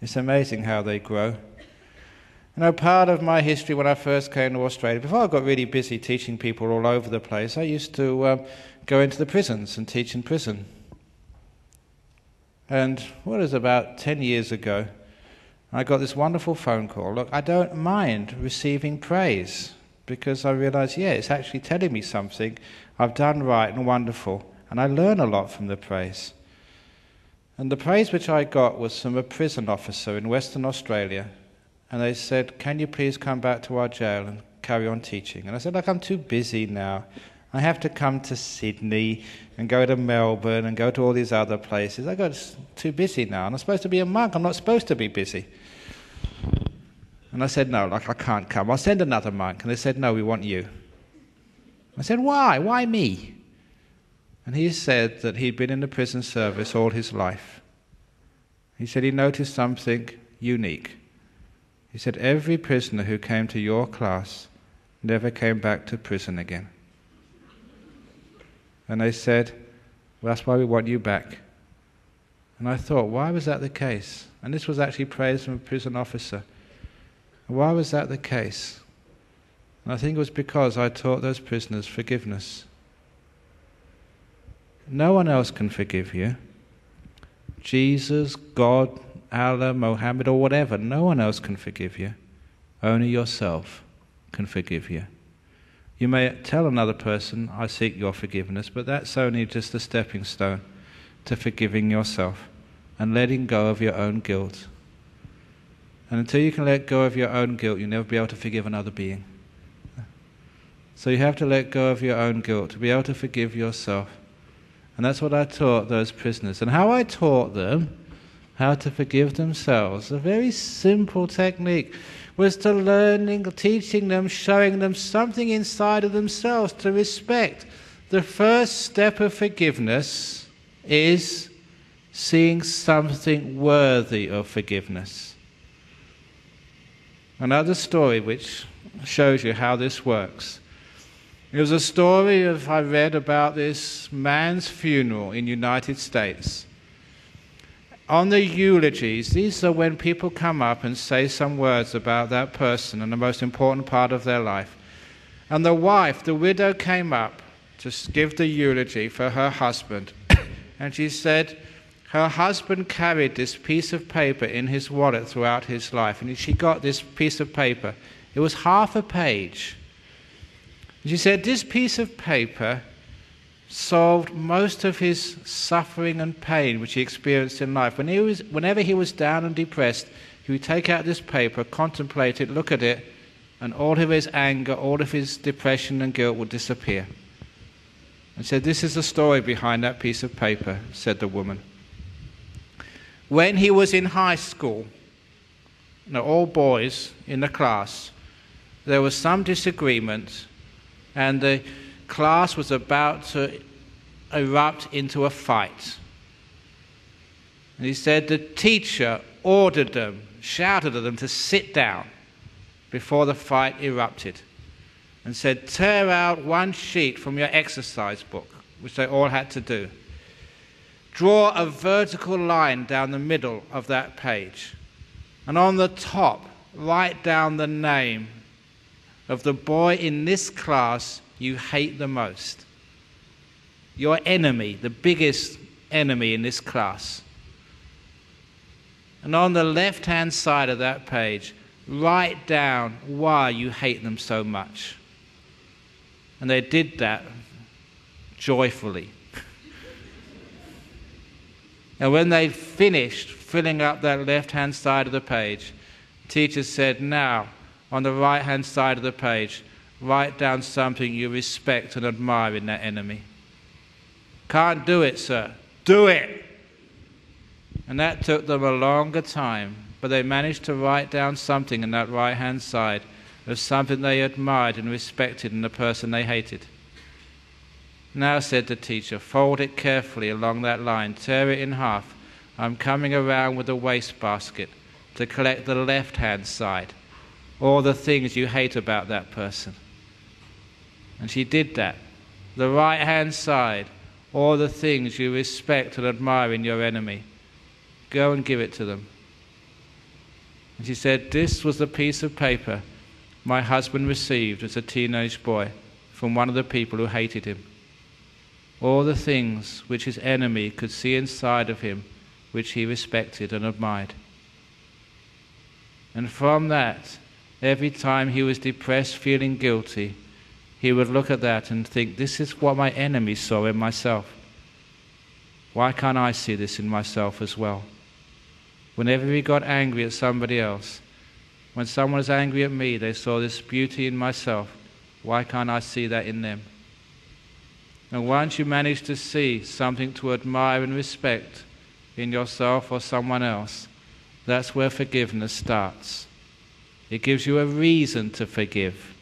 it's amazing how they grow. You know, part of my history when I first came to Australia, before I got really busy teaching people all over the place, I used to go into the prisons and teach in prison. And what was about 10 years ago, I got this wonderful phone call. Look, I don't mind receiving praise because I realized, it's actually telling me something I've done right and wonderful. And I learn a lot from the praise. And the praise which I got was from a prison officer in Western Australia. And they said, can you please come back to our jail and carry on teaching? And I said, look, I'm too busy now. I have to come to Sydney and go to Melbourne and go to all these other places. I got too busy now. And I'm supposed to be a monk. I'm not supposed to be busy. And I said, no, I can't come. I'll send another monk. And they said, no, we want you. I said, why? Why me? And he said that he'd been in the prison service all his life. He said he noticed something unique. He said, every prisoner who came to your class never came back to prison again. And they said, well, that's why we want you back. And I thought, why was that the case? And this was actually praise from a prison officer. Why was that the case? And I think it was because I taught those prisoners forgiveness. No one else can forgive you. Jesus, God, Allah, Mohammed, or whatever, no one else can forgive you. Only yourself can forgive you. You may tell another person, I seek your forgiveness, but that's only just a stepping stone to forgiving yourself and letting go of your own guilt. And until you can let go of your own guilt, you'll never be able to forgive another being. So you have to let go of your own guilt to be able to forgive yourself. And that's what I taught those prisoners. And how I taught them how to forgive themselves, a very simple technique, was to teaching them, showing them something inside of themselves to respect. The first step of forgiveness is seeing something worthy of forgiveness. Another story which shows you how this works. It was a story I read about this man's funeral in the United States. On the eulogies, these are when people come up and say some words about that person and the most important part of their life. And the wife, the widow, came up to give the eulogy for her husband. And she said her husband carried this piece of paper in his wallet throughout his life. And she got this piece of paper. It was half a page. And she said this piece of paper solved most of his suffering and pain which he experienced in life. Whenever he was down and depressed, he would take out this paper, contemplate it, look at it, and all of his anger, all of his depression and guilt would disappear. And said, this is the story behind that piece of paper, said the woman. When he was in high school, all boys in the class, there was some disagreement, and the class was about to erupt into a fight. And he said the teacher ordered them, shouted at them to sit down before the fight erupted, and said, tear out one sheet from your exercise book, which they all had to do. Draw a vertical line down the middle of that page, and on the top, write down the name of the boy in this class you hate the most. Your enemy, the biggest enemy in this class. And on the left-hand side of that page, write down why you hate them so much. And they did that joyfully. And when they finished filling up that left-hand side of the page, the teacher said, now, on the right-hand side of the page, write down something you respect and admire in that enemy. Can't do it, sir. Do it! And that took them a longer time, but they managed to write down something in that right-hand side of something they admired and respected in the person they hated. Now, said the teacher, fold it carefully along that line, tear it in half. I'm coming around with a wastebasket to collect the left-hand side, all the things you hate about that person. And she did that. The right-hand side, all the things you respect and admire in your enemy. Go and give it to them. And she said, this was the piece of paper my husband received as a teenage boy from one of the people who hated him. All the things which his enemy could see inside of him, which he respected and admired. And from that, every time he was depressed, feeling guilty, he would look at that and think, this is what my enemy saw in myself. Why can't I see this in myself as well? Whenever he got angry at somebody else, when someone was angry at me, they saw this beauty in myself. Why can't I see that in them? And once you manage to see something to admire and respect in yourself or someone else, that's where forgiveness starts. It gives you a reason to forgive.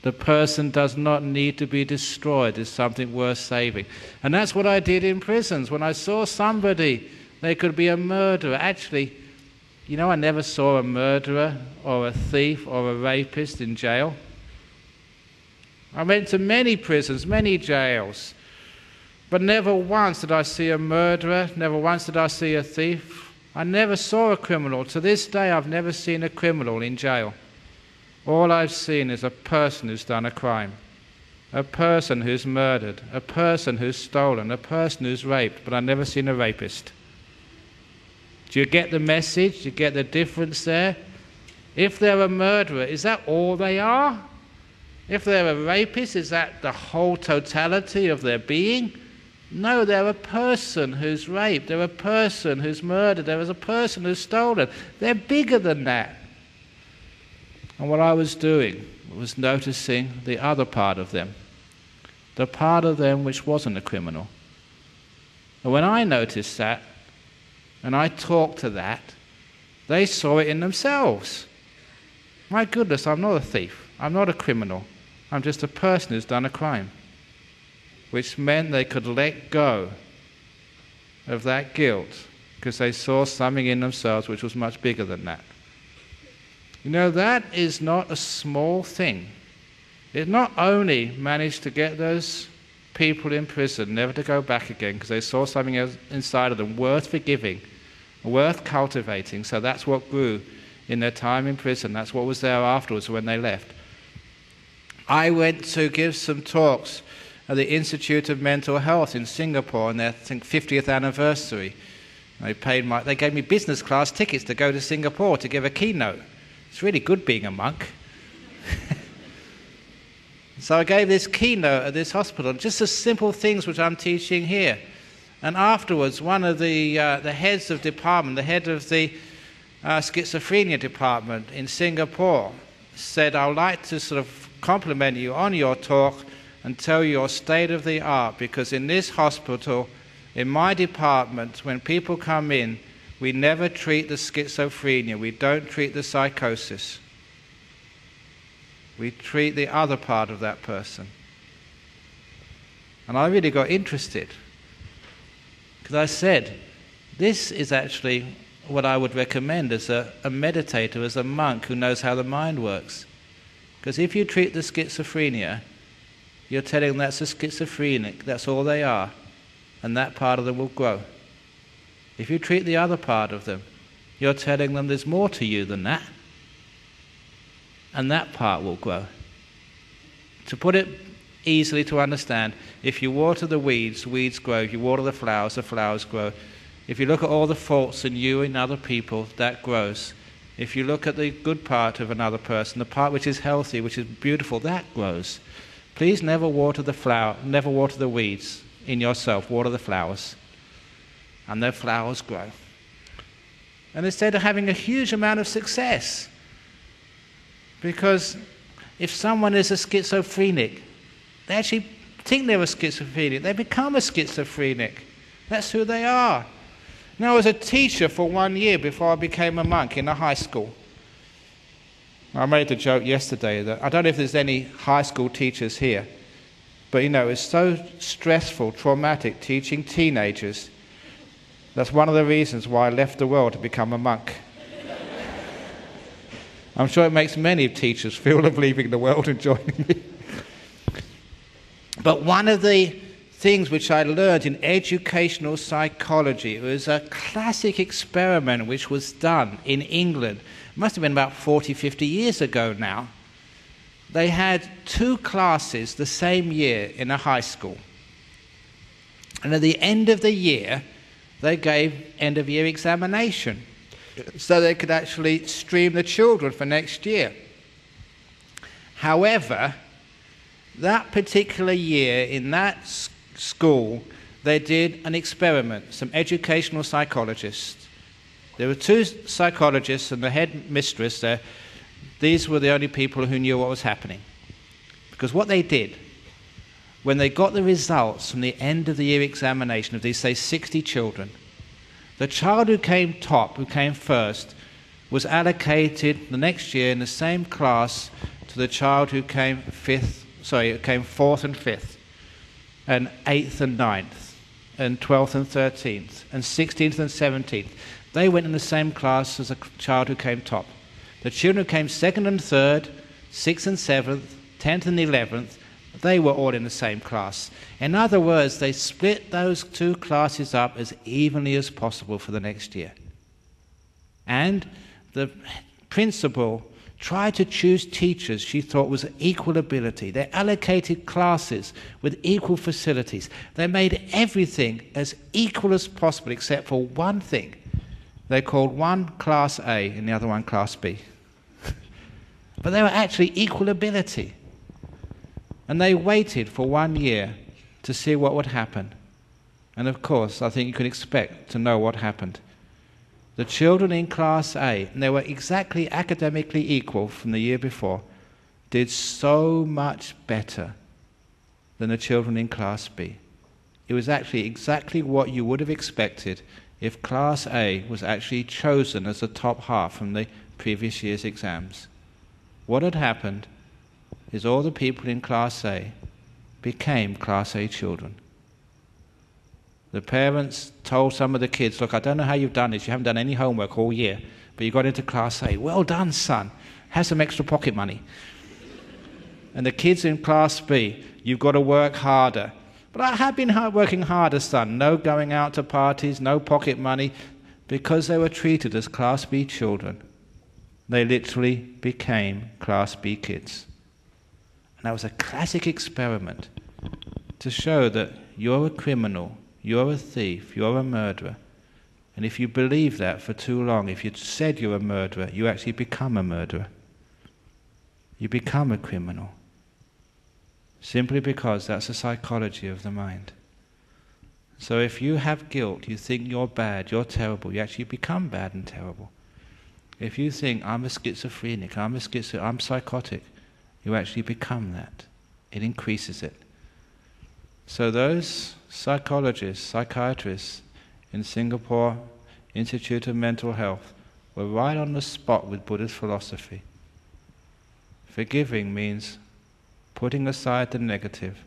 The person does not need to be destroyed. It's something worth saving. And that's what I did in prisons. When I saw somebody, they could be a murderer. Actually, you know, I never saw a murderer or a thief or a rapist in jail. I went to many prisons, many jails, but never once did I see a murderer, never once did I see a thief. I never saw a criminal. To this day, I've never seen a criminal in jail. All I've seen is a person who's done a crime, a person who's murdered, a person who's stolen, a person who's raped, but I've never seen a rapist. Do you get the message? Do you get the difference there? If they're a murderer, is that all they are? If they're a rapist, is that the whole totality of their being? No, they're a person who's raped, they're a person who's murdered, there is a person who's stolen. They're bigger than that. And what I was doing was noticing the other part of them, the part of them which wasn't a criminal. And when I noticed that, and I talked to that, they saw it in themselves. My goodness, I'm not a thief, I'm not a criminal, I'm just a person who's done a crime. Which meant they could let go of that guilt because they saw something in themselves which was much bigger than that. You know, that is not a small thing. It not only managed to get those people in prison never to go back again because they saw something else inside of them worth forgiving, worth cultivating, so that's what grew in their time in prison. That's what was there afterwards when they left. I went to give some talks at the Institute of Mental Health in Singapore on their, I think, 50th anniversary. They gave me business class tickets to go to Singapore to give a keynote. It's really good being a monk. So I gave this keynote at this hospital, just the simple things which I'm teaching here. And afterwards, one of the heads of department, the head of the schizophrenia department in Singapore, said, I would like to sort of compliment you on your talk and tell you your state of the art, because in this hospital, in my department, when people come in, we never treat the schizophrenia, we don't treat the psychosis. We treat the other part of that person. And I really got interested, because I said, this is actually what I would recommend as a meditator, as a monk who knows how the mind works. Because if you treat the schizophrenia, you're telling them that's a schizophrenic, that's all they are, and that part of them will grow. If you treat the other part of them, you're telling them there's more to you than that, and that part will grow. To put it easily to understand, if you water the weeds, weeds grow. If you water the flowers grow. If you look at all the faults in you and other people, that grows. If you look at the good part of another person, the part which is healthy, which is beautiful, that grows. Please never water the flower, never water the weeds in yourself. Water the flowers. And their flowers grow. And instead of having a huge amount of success, because if someone is a schizophrenic, they actually think they're a schizophrenic. They become a schizophrenic. That's who they are. Now, I was a teacher for 1 year before I became a monk in a high school. I made the joke yesterday that I don't know if there's any high school teachers here, but it's so stressful, traumatic teaching teenagers. That's one of the reasons why I left the world to become a monk. I'm sure it makes many teachers feel of leaving the world and joining me. But one of the things which I learned in educational psychology, it was a classic experiment which was done in England. It must have been about 40, 50 years ago now. They had 2 classes the same year in a high school. And at the end of the year, they gave end-of-year examination so they could actually stream the children for next year. However, that particular year in that school, they did an experiment, some educational psychologists. There were 2 psychologists and the head mistress there. These were the only people who knew what was happening. Because what they did, when they got the results from the end of the year examination of these, say, 60 children, the child who came top, who came first, was allocated the next year in the same class to the child who came fourth and fifth, and 8th and 9th, and 12th and 13th, and 16th and 17th. They went in the same class as a child who came top. The children who came 2nd and 3rd, 6th and 7th, 10th and 11th, they were all in the same class. In other words, they split those 2 classes up as evenly as possible for the next year. And the principal tried to choose teachers she thought was equal ability. They allocated classes with equal facilities. They made everything as equal as possible except for one thing. They called one Class A and the other one Class B. But they were actually equal ability. And they waited for 1 year to see what would happen. And of course, I think you can expect to know what happened. The children in Class A, and they were exactly academically equal from the year before, did so much better than the children in Class B. It was actually exactly what you would have expected if Class A was actually chosen as the top half from the previous year's exams. What had happened is all the people in Class A became Class A children. The parents told some of the kids, look, I don't know how you've done this, you haven't done any homework all year, but you got into Class A. Well done, son. Have some extra pocket money. And the kids in Class B, you've got to work harder. But I have been working harder, son. No going out to parties, no pocket money, because they were treated as Class B children. They literally became Class B kids. And that was a classic experiment to show that you're a criminal, you're a thief, you're a murderer. And if you believe that for too long, if you said you're a murderer, you actually become a murderer. You become a criminal. Simply because that's the psychology of the mind. So if you have guilt, you think you're bad, you're terrible, you actually become bad and terrible. If you think, I'm a schizophrenic, I'm psychotic, you actually become that. It increases it. So those psychologists, psychiatrists in Singapore Institute of Mental Health were right on the spot with Buddhist philosophy. Forgiving means putting aside the negative,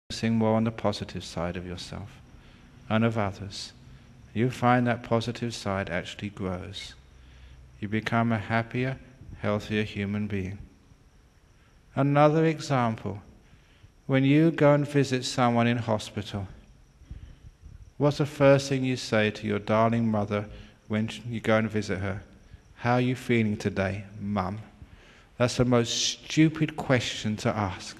focusing more on the positive side of yourself and of others. You find that positive side actually grows. You become a happier, healthier human being. Another example, when you go and visit someone in hospital, what's the first thing you say to your darling mother when you go and visit her? How are you feeling today, Mum? That's the most stupid question to ask.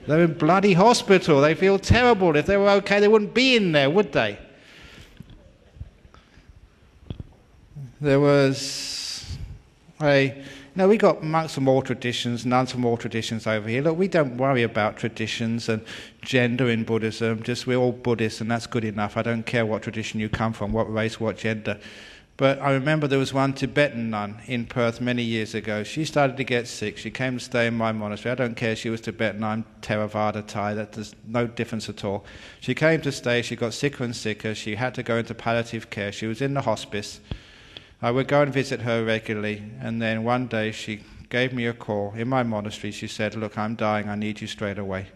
They're in bloody hospital. They feel terrible. If they were okay, they wouldn't be in there, would they? There was we got monks from all traditions, nuns from all traditions over here. Look, we don't worry about traditions and gender in Buddhism. Just we're all Buddhists and that's good enough. I don't care what tradition you come from, what race, what gender. But I remember there was one Tibetan nun in Perth many years ago. She started to get sick. She came to stay in my monastery. I don't care if she was Tibetan, I'm Theravada Thai, there's no difference at all. She came to stay, she got sicker and sicker. She had to go into palliative care. She was in the hospice. I would go and visit her regularly, and then one day she gave me a call in my monastery. She said, "Look, I'm dying, I need you straight away."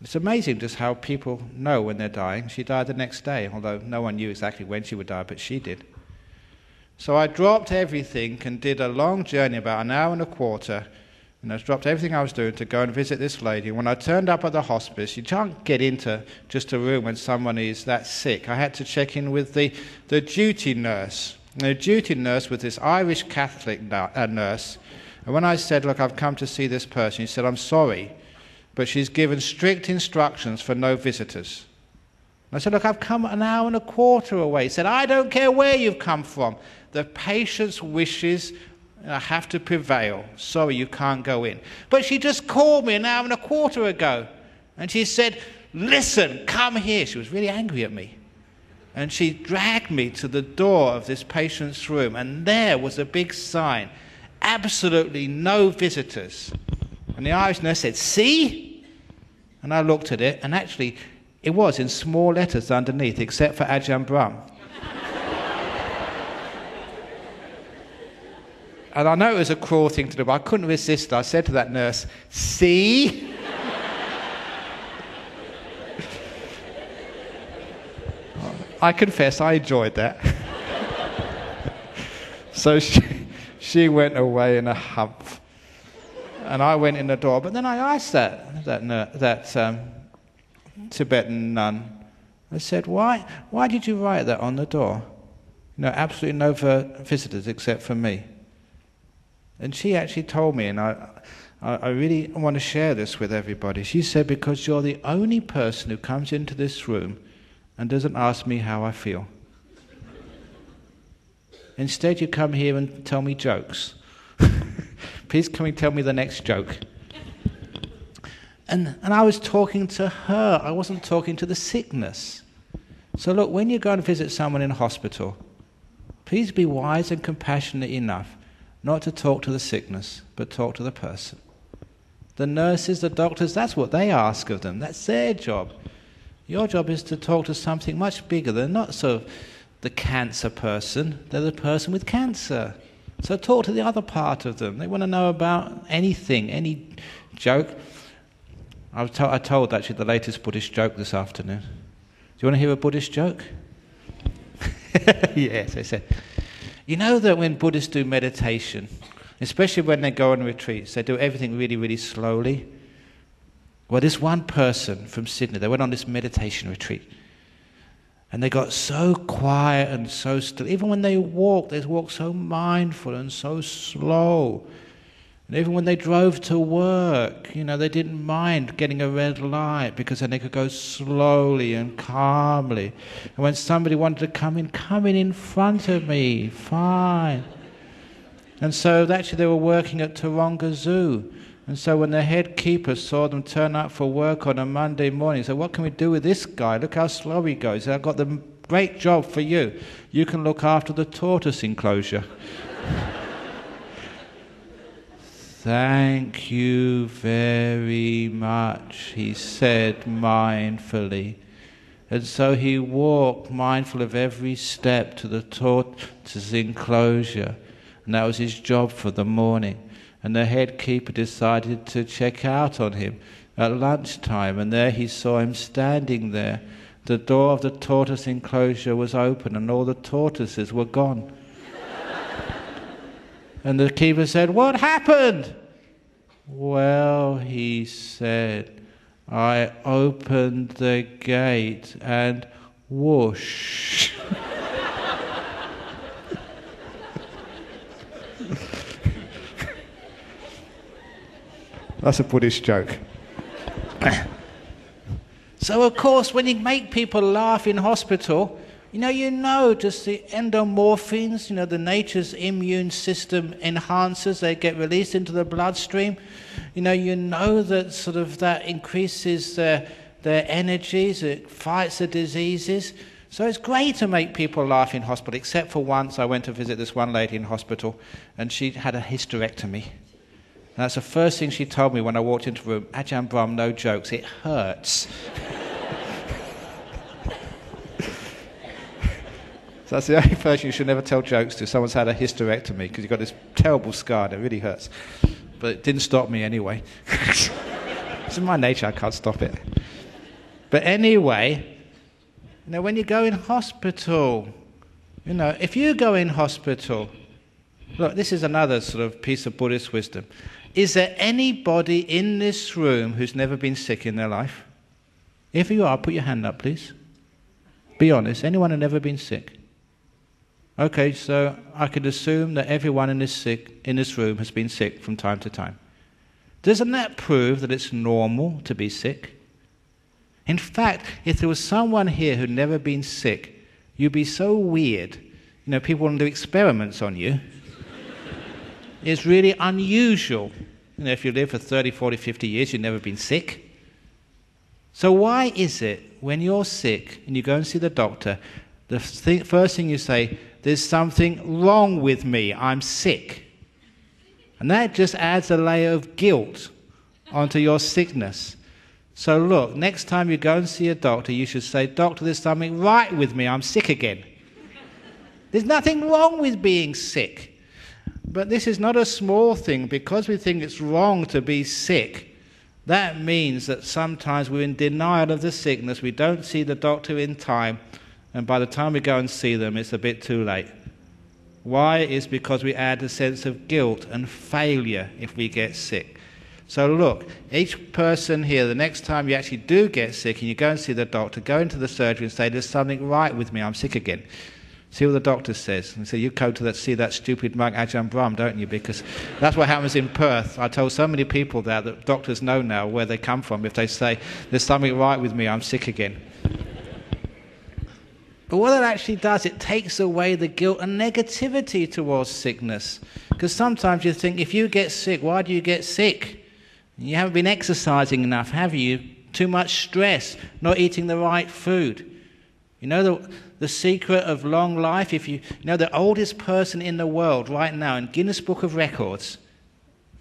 It's amazing just how people know when they're dying. She died the next day, although no one knew exactly when she would die, but she did. So I dropped everything and did a long journey, about an hour and a quarter, and I dropped everything I was doing to go and visit this lady. When I turned up at the hospice, you can't get into just a room when someone is that sick. I had to check in with the duty nurse. And the duty nurse was this Irish Catholic nurse. And when I said, "Look, I've come to see this person," he said, "I'm sorry, but she's given strict instructions for no visitors." And I said, "Look, I've come an hour and a quarter away." He said, "I don't care where you've come from. The patient's wishes have to prevail. Sorry, you can't go in." But she just called me an hour and a quarter ago. And she said, "Listen, come here." She was really angry at me. And she dragged me to the door of this patient's room. And there was a big sign, "Absolutely no visitors." And the Irish nurse said, "See?" And I looked at it, and actually it was in small letters underneath, except for Ajahn Brahm. And I know it was a cruel thing to do, but I couldn't resist. I said to that nurse, "See?" I confess I enjoyed that. So she went away in a huff. And I went in the door. But then I asked that Tibetan nun, I said, why did you write that on the door? No, absolutely no visitors except for me. And she actually told me, and I really want to share this with everybody. She said, "Because you're the only person who comes into this room and doesn't ask me how I feel. Instead, you come here and tell me jokes. Please come and tell me the next joke." And I was talking to her. I wasn't talking to the sickness. So look, when you go and visit someone in hospital, please be wise and compassionate enough not to talk to the sickness, but talk to the person. The nurses, the doctors, that's what they ask of them. That's their job. Your job is to talk to something much bigger. They're not sort of the cancer person. They're the person with cancer. So talk to the other part of them. They want to know about anything, any joke. I told actually the latest Buddhist joke this afternoon. Do you want to hear a Buddhist joke? Yes, I said. You know that when Buddhists do meditation, especially when they go on retreats, they do everything really, really slowly. Well, this one person from Sydney, they went on this meditation retreat. And they got so quiet and so still. Even when they walked so mindful and so slow. And even when they drove to work, they didn't mind getting a red light because then they could go slowly and calmly. And when somebody wanted to come in front of me, fine. And so actually they were working at Taronga Zoo. And so when the head keeper saw them turn up for work on a Monday morning, he said, "What can we do with this guy? Look how slow he goes. I've got the great job for you. You can look after the tortoise enclosure." "Thank you very much," he said mindfully. And so he walked mindful of every step to the tortoise enclosure. And that was his job for the morning. And the head keeper decided to check out on him at lunchtime. And there he saw him standing there. The door of the tortoise enclosure was open and all the tortoises were gone. And the keeper said, "What happened?" "Well," he said, "I opened the gate and whoosh." That's a Buddhist joke. So, of course, when you make people laugh in hospital, just the endomorphines, the nature's immune system enhancers, they get released into the bloodstream. That increases their energies, it fights the diseases. So it's great to make people laugh in hospital, except for once I went to visit this one lady in hospital, and she had a hysterectomy. And that's the first thing she told me when I walked into the room. Ajahn Brahm, no jokes, it hurts. So that's the only person you should never tell jokes to. Someone's had a hysterectomy because you've got this terrible scar and it really hurts. But it didn't stop me anyway. It's in my nature, I can't stop it. But anyway, when you go in hospital, if you go in hospital, look, this is another sort of piece of Buddhist wisdom. Is there anybody in this room who's never been sick in their life? If you are, put your hand up, please. Be honest. Anyone who's never been sick? Okay, so I could assume that everyone in this room has been sick from time to time. Doesn't that prove that it's normal to be sick? In fact, if there was someone here who'd never been sick, you'd be so weird. People want to do experiments on you. It's really unusual. If you live for 30, 40, 50 years, you've never been sick. So why is it when you're sick and you go and see the doctor, the first thing you say, there's something wrong with me, I'm sick? And that just adds a layer of guilt onto your sickness. So look, next time you go and see a doctor, you should say, Doctor, there's something right with me, I'm sick again. There's nothing wrong with being sick. But this is not a small thing. Because we think it's wrong to be sick, that means that sometimes we're in denial of the sickness, we don't see the doctor in time, and by the time we go and see them, it's a bit too late. Why? It's because we add a sense of guilt and failure if we get sick. So look, each person here, the next time you actually do get sick and you go and see the doctor, go into the surgery and say, there's something right with me, I'm sick again. See what the doctor says. And so you go to see that stupid monk Ajahn Brahm, don't you? Because that's what happens in Perth. I told so many people there that doctors know now where they come from if they say, there's something right with me, I'm sick again. But what it actually does, it takes away the guilt and negativity towards sickness. Because sometimes you think, if you get sick, why do you get sick? You haven't been exercising enough, have you? Too much stress, not eating the right food. The secret of long life, the oldest person in the world right now in Guinness Book of Records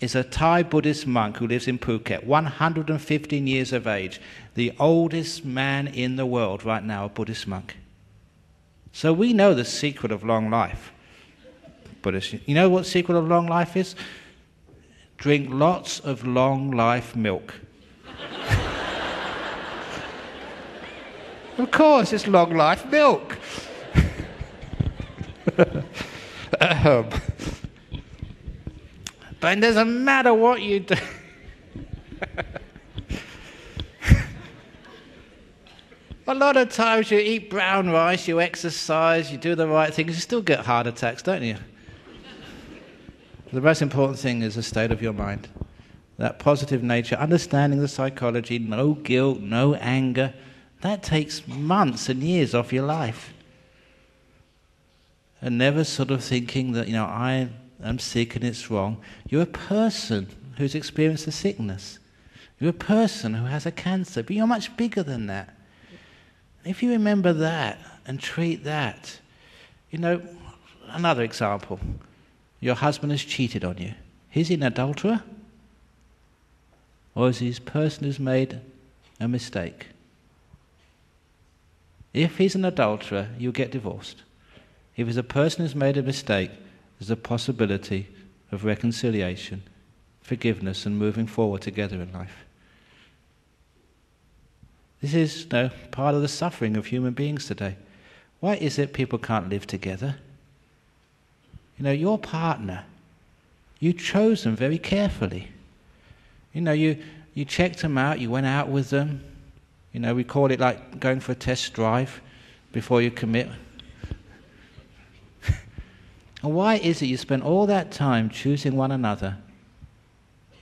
is a Thai Buddhist monk who lives in Phuket, 115 years of age. The oldest man in the world right now, a Buddhist monk. So we know the secret of long life. Buddhist, you know what the secret of long life is? Drink lots of long life milk. Of course, it's long life milk. But it doesn't matter what you do. A lot of times you eat brown rice, you exercise, you do the right things, you still get heart attacks, don't you? The most important thing is the state of your mind. That positive nature, understanding the psychology, no guilt, no anger. That takes months and years off your life. And never sort of thinking that, I am sick and it's wrong. You're a person who's experienced a sickness. You're a person who has a cancer, but you're much bigger than that. If you remember that and treat that, another example. Your husband has cheated on you. Is he an adulterer? Or is he a person who's made a mistake? If he's an adulterer, you'll get divorced. If he's a person who's made a mistake, there's a possibility of reconciliation, forgiveness, and moving forward together in life. This is part of the suffering of human beings today. Why is it people can't live together? Your partner, you chose them very carefully. You checked them out, you went out with them. We call it like going for a test drive before you commit. And why is it you spend all that time choosing one another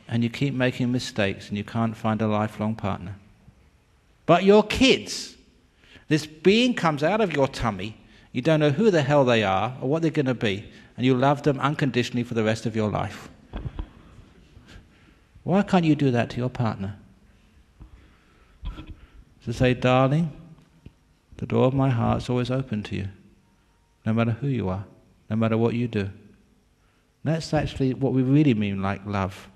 and you keep making mistakes and you can't find a lifelong partner? But your kids, this being comes out of your tummy, you don't know who the hell they are or what they're going to be, and you love them unconditionally for the rest of your life. Why can't you do that to your partner? To say, darling, The door of my heart is always open to you, no matter who you are, no matter what you do. That's actually what we really mean like love.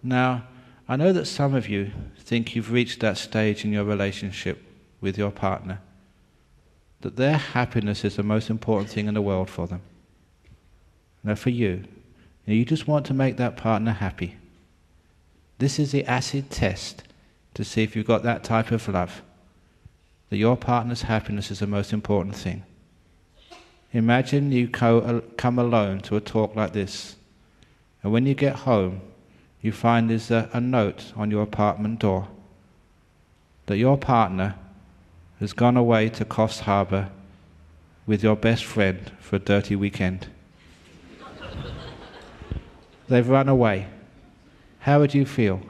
Now, I know that some of you think you've reached that stage in your relationship with your partner, that their happiness is the most important thing in the world for them. Now for you, you just want to make that partner happy. This is the acid test to see if you've got that type of love, that your partner's happiness is the most important thing. Imagine you come alone to a talk like this, and when you get home, you find there's a note on your apartment door that your partner has gone away to Coffs Harbour with your best friend for a dirty weekend. They've run away. How would you feel?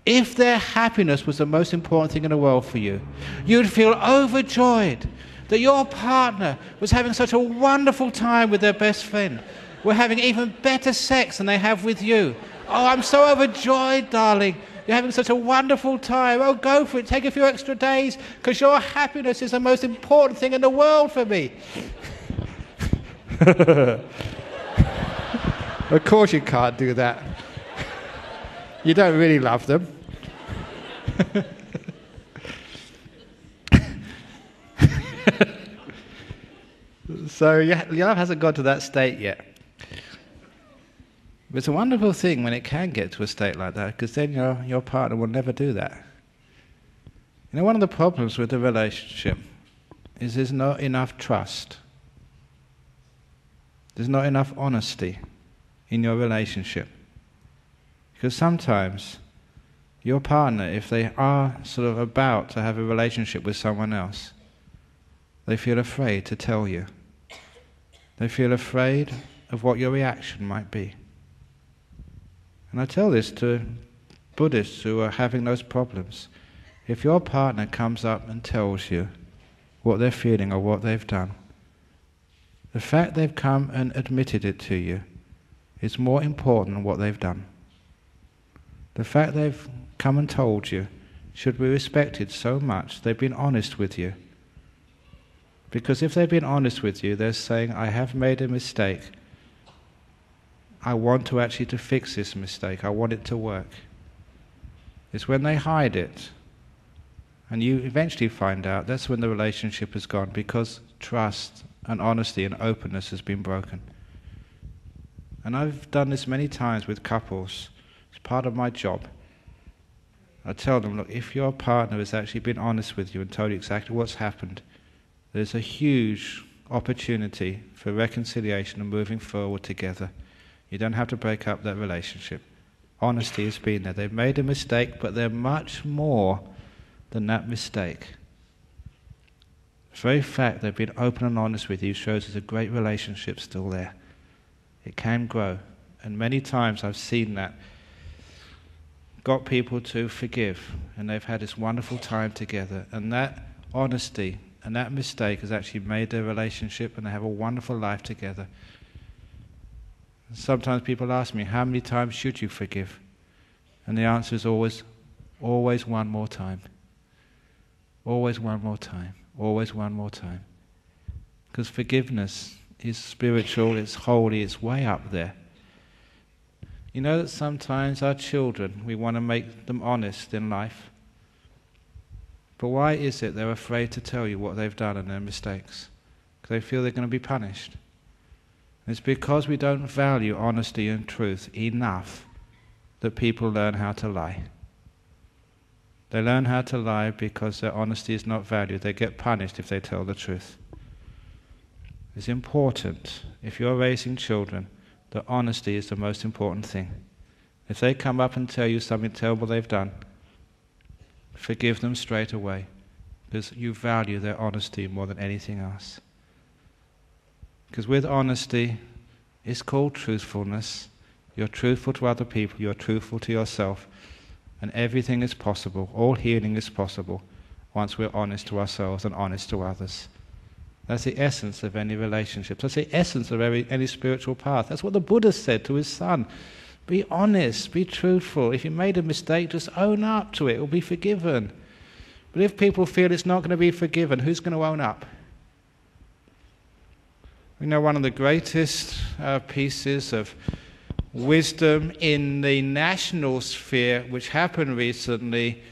If their happiness was the most important thing in the world for you, you'd feel overjoyed that your partner was having such a wonderful time with their best friend. We're having even better sex than they have with you. Oh, I'm so overjoyed, darling. You're having such a wonderful time. Oh, go for it. Take a few extra days, because your happiness is the most important thing in the world for me. Of course you can't do that. You don't really love them. So your love hasn't got to that state yet. But it's a wonderful thing when it can get to a state like that, because then your partner will never do that. You know, one of the problems with the relationship is there's not enough trust. There's not enough honesty in your relationship. Because sometimes your partner, if they are sort of about to have a relationship with someone else, they feel afraid to tell you. They feel afraid of what your reaction might be. And I tell this to Buddhists who are having those problems. If your partner comes up and tells you what they're feeling or what they've done, the fact they've come and admitted it to you is more important than what they've done. The fact they've come and told you should be respected so much. They've been honest with you. Because if they've been honest with you, they're saying, I have made a mistake. I want to actually to fix this mistake. I want it to work. It's when they hide it, and you eventually find out, that's when the relationship has gone, because trust and honesty and openness has been broken. And I've done this many times with couples. It's part of my job. I tell them, look, if your partner has actually been honest with you and told you exactly what's happened, there's a huge opportunity for reconciliation and moving forward together. You don't have to break up that relationship. Honesty has been there. They've made a mistake, but they're much more than that mistake. The very fact they've been open and honest with you shows there's a great relationship still there. It can grow. And many times I've seen that. Got people to forgive, and they've had this wonderful time together. And that honesty and that mistake has actually made their relationship, and they have a wonderful life together. Sometimes people ask me, how many times should you forgive? And the answer is always one more time. Always one more time. Always one more time. Because forgiveness is spiritual, it's holy, it's way up there. You know that sometimes our children, we want to make them honest in life. But why is it they're afraid to tell you what they've done and their mistakes? Because they feel they're going to be punished. It's because we don't value honesty and truth enough that people learn how to lie. They learn how to lie because their honesty is not valued. They get punished if they tell the truth. It's important, if you're raising children, that honesty is the most important thing. If they come up and tell you something terrible they've done, forgive them straight away, because you value their honesty more than anything else. Because with honesty, it's called truthfulness. You're truthful to other people, you're truthful to yourself, and everything is possible, all healing is possible, once we're honest to ourselves and honest to others. That's the essence of any relationship. That's the essence of any spiritual path. That's what the Buddha said to his son. Be honest, be truthful. If you made a mistake, just own up to it, it will be forgiven. But if people feel it's not going to be forgiven, who's going to own up? We know one of the greatest pieces of wisdom in the national sphere, which happened recently,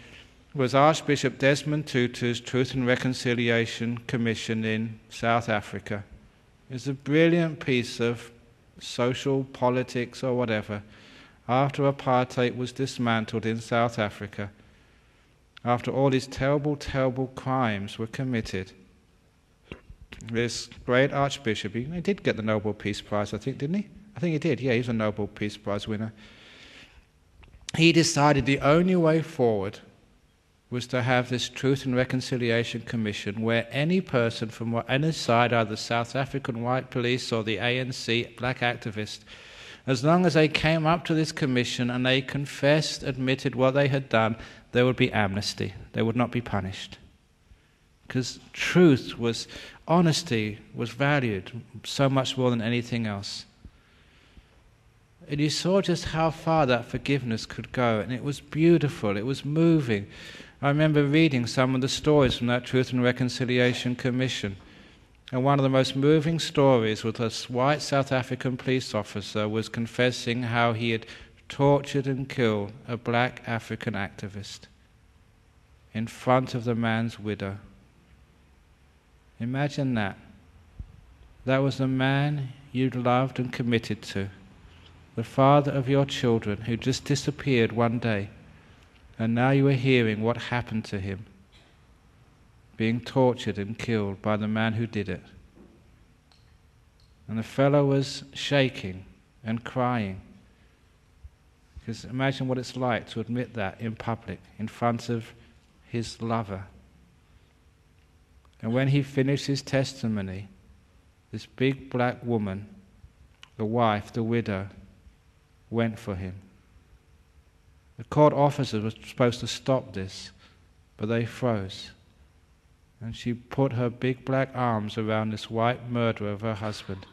was Archbishop Desmond Tutu's Truth and Reconciliation Commission in South Africa. It's a brilliant piece of social politics or whatever. After apartheid was dismantled in South Africa, after all these terrible, terrible crimes were committed, this great Archbishop, he did get the Nobel Peace Prize, I think, didn't he? I think he did, yeah, he's a Nobel Peace Prize winner. He decided the only way forward was to have this Truth and Reconciliation Commission where any person from any side, either South African white police or the ANC black activist, as long as they came up to this commission and they confessed, admitted what they had done, there would be amnesty. They would not be punished. Because truth was, honesty was valued so much more than anything else. And you saw just how far that forgiveness could go, and it was beautiful, it was moving. I remember reading some of the stories from that Truth and Reconciliation Commission, and one of the most moving stories was a white South African police officer was confessing how he had tortured and killed a black African activist in front of the man's widow. Imagine that. That was the man you'd loved and committed to, the father of your children who just disappeared one day, and now you are hearing what happened to him, being tortured and killed by the man who did it. And the fellow was shaking and crying. Because imagine what it's like to admit that in public, in front of his lover. And when he finished his testimony, this big black woman, the wife, the widow, went for him. The court officers were supposed to stop this, but they froze. And she put her big black arms around this white murderer of her husband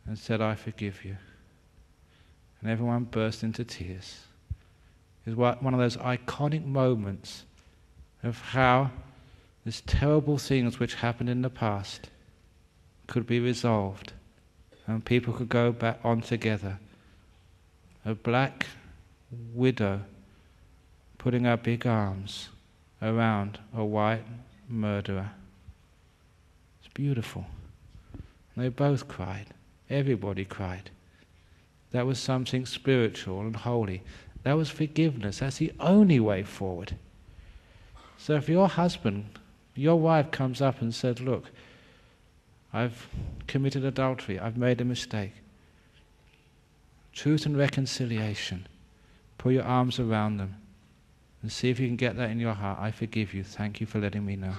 and said, "I forgive you." And everyone burst into tears. It was one of those iconic moments of how these terrible things which happened in the past could be resolved and people could go back on together. A black widow putting her big arms around a white murderer. It's beautiful. And they both cried. Everybody cried. That was something spiritual and holy. That was forgiveness. That's the only way forward. So if your husband, your wife comes up and said, "Look, I've committed adultery, I've made a mistake," truth and reconciliation. Put your arms around them and see if you can get that in your heart. "I forgive you. Thank you for letting me know."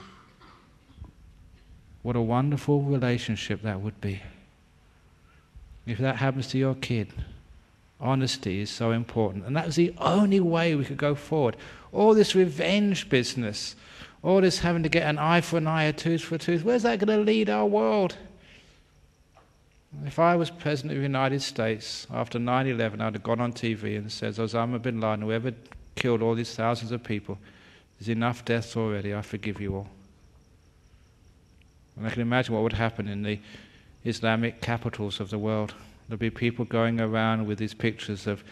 What a wonderful relationship that would be. If that happens to your kid, honesty is so important. And that was the only way we could go forward. All this revenge business, all this having to get an eye for an eye, a tooth for a tooth, where's that going to lead our world? If I was President of the United States after 9/11, I'd have gone on TV and said, "Osama bin Laden, whoever killed all these thousands of people, there's enough deaths already, I forgive you all." And I can imagine what would happen in the Islamic capitals of the world. There'd be people going around with these pictures of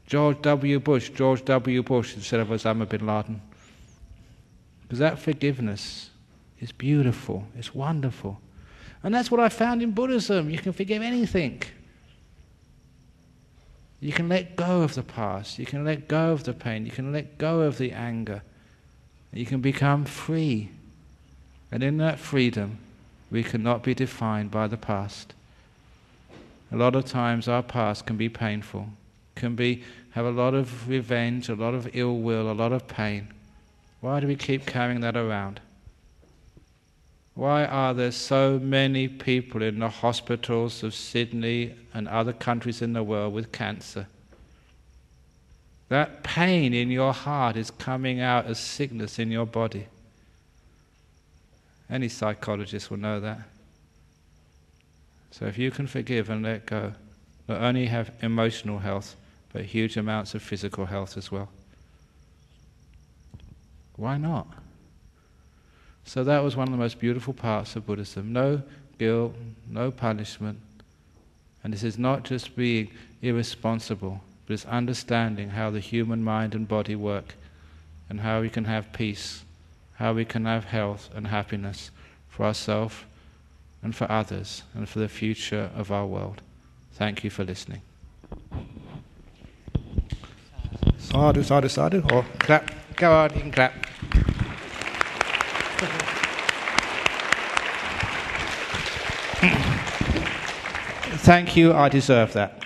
George W. Bush instead of Osama bin Laden. Because that forgiveness is beautiful, it's wonderful. And that's what I found in Buddhism. You can forgive anything. You can let go of the past. You can let go of the pain. You can let go of the anger. You can become free. And in that freedom, we cannot be defined by the past. A lot of times our past can be painful, have a lot of revenge, a lot of ill will, a lot of pain. Why do we keep carrying that around? Why are there so many people in the hospitals of Sydney and other countries in the world with cancer? That pain in your heart is coming out as sickness in your body. Any psychologist will know that. So if you can forgive and let go, not only have emotional health, but huge amounts of physical health as well. Why not? So that was one of the most beautiful parts of Buddhism. No guilt, no punishment. And this is not just being irresponsible, but it's understanding how the human mind and body work, and how we can have peace, how we can have health and happiness for ourselves and for others and for the future of our world. Thank you for listening. Sadhu, sadhu, sadhu. Or clap. Go on, you can clap. Thank you, I deserve that.